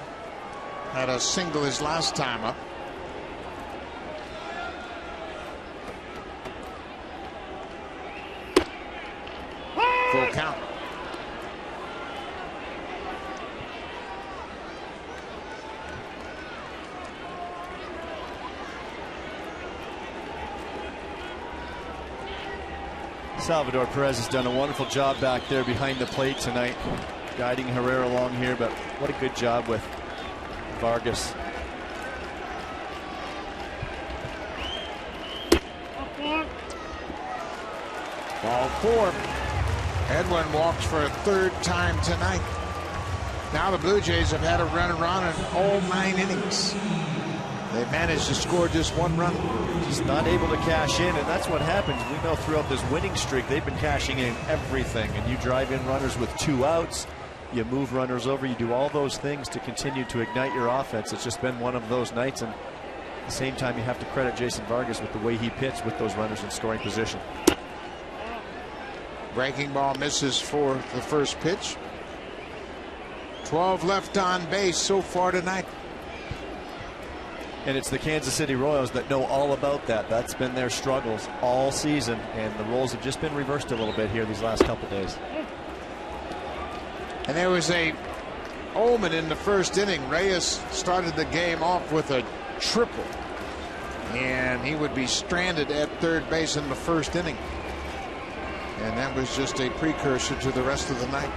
had a single his last time up. Full count. Salvador Perez has done a wonderful job back there behind the plate tonight, guiding Herrera along here, but what a good job with Vargas. Ball 4. Edwin walks for a 3rd time tonight. Now the Blue Jays have had a run around in all 9 innings. They managed to score just 1 run. Just not able to cash in, and that's what happens. We know throughout this winning streak, they've been cashing in everything, and you drive in runners with 2 outs. You move runners over. You do all those things to continue to ignite your offense. It's just been one of those nights, and at the same time, you have to credit Jason Vargas with the way he pitched with those runners in scoring position. Breaking ball misses for the first pitch. 12 left on base so far tonight. And it's the Kansas City Royals that know all about that. That's been their struggles all season, and the roles have just been reversed a little bit here these last couple days. And there was a omen in the first inning. Reyes started the game off with a triple, and he would be stranded at 3rd base in the first inning. And that was just a precursor to the rest of the night.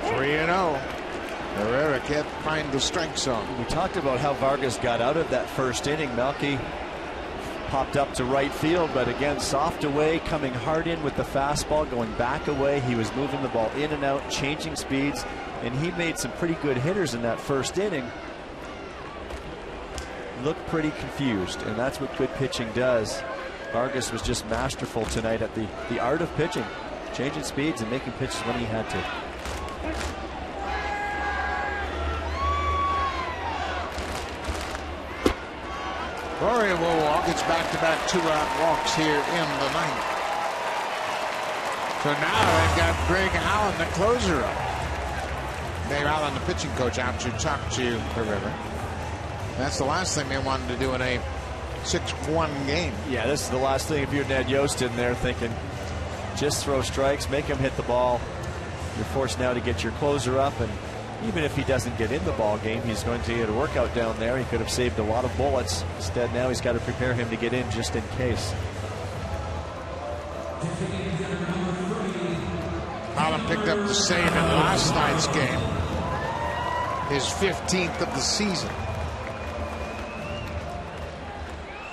3-0. Herrera can't find the strike zone. We talked about how Vargas got out of that first inning. Melky popped up to right field, but again, soft away, coming hard in with the fastball, going back away. He was moving the ball in and out, changing speeds, and he made some pretty good hitters in that first inning. Looked pretty confused, and that's what good pitching does. Vargas was just masterful tonight at the art of pitching, changing speeds and making pitches when he had to. Rory will walk. It's back-to-back 2-out walks here in the ninth. So now they've got Greg Allen, the closer, up. Dave Allen, the pitching coach, out to talk to the River. That's the last thing they wanted to do in a 6-1 game. Yeah, this is the last thing if you're Ned Yost in there thinking, just throw strikes, make him hit the ball. You're forced now to get your closer up, and even if he doesn't get in the ball game, he's going to get a workout down there. He could have saved a lot of bullets. Instead, now he's got to prepare him to get in just in case. Allen picked up the save in last night's game. His 15th of the season.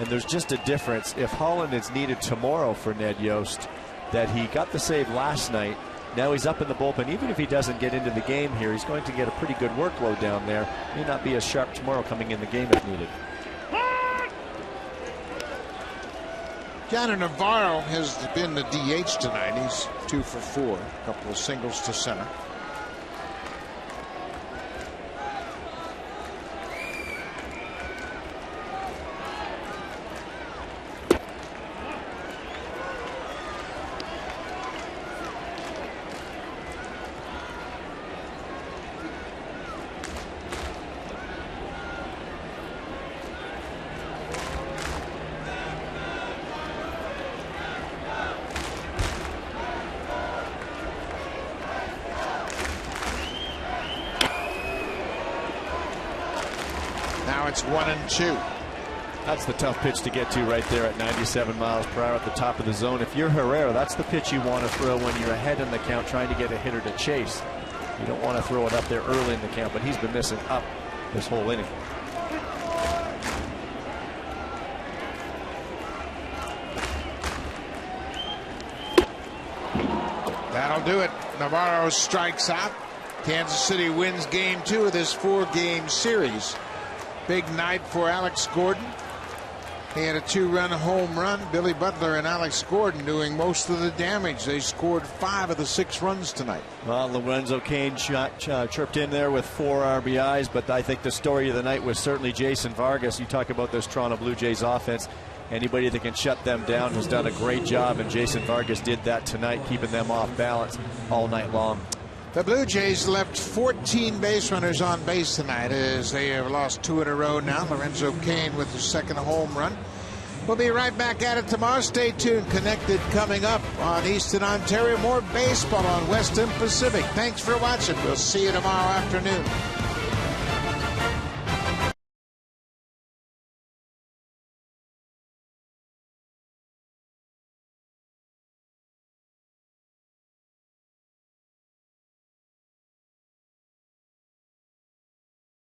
And there's just a difference. If Holland is needed tomorrow for Ned Yost, that he got the save last night, now he's up in the bullpen. Even if he doesn't get into the game here, he's going to get a pretty good workload down there. May not be as sharp tomorrow coming in the game if needed. Johnny Navarro has been the DH tonight. He's 2 for 4. A couple of singles to center. Now it's 1-2. That's the tough pitch to get to right there at 97 miles per hour at the top of the zone. If you're Herrera, that's the pitch you want to throw when you're ahead in the count trying to get a hitter to chase. You don't want to throw it up there early in the count, but he's been missing up this whole inning. That'll do it. Navarro strikes out. Kansas City wins game 2 of this 4-game series. Big night for Alex Gordon. He had a 2-run home run. Billy Butler and Alex Gordon doing most of the damage. They scored 5 of the 6 runs tonight. Well, Lorenzo Cain chirped in there with 4 RBIs, but I think the story of the night was certainly Jason Vargas. You talk about this Toronto Blue Jays offense. Anybody that can shut them down has done a great job, and Jason Vargas did that tonight, keeping them off balance all night long. The Blue Jays left 14 base runners on base tonight as they have lost 2 in a row now. Lorenzo Cain with his 2nd home run. We'll be right back at it tomorrow. Stay tuned. Connected coming up on Eastern Ontario. More baseball on Western Pacific. Thanks for watching. We'll see you tomorrow afternoon.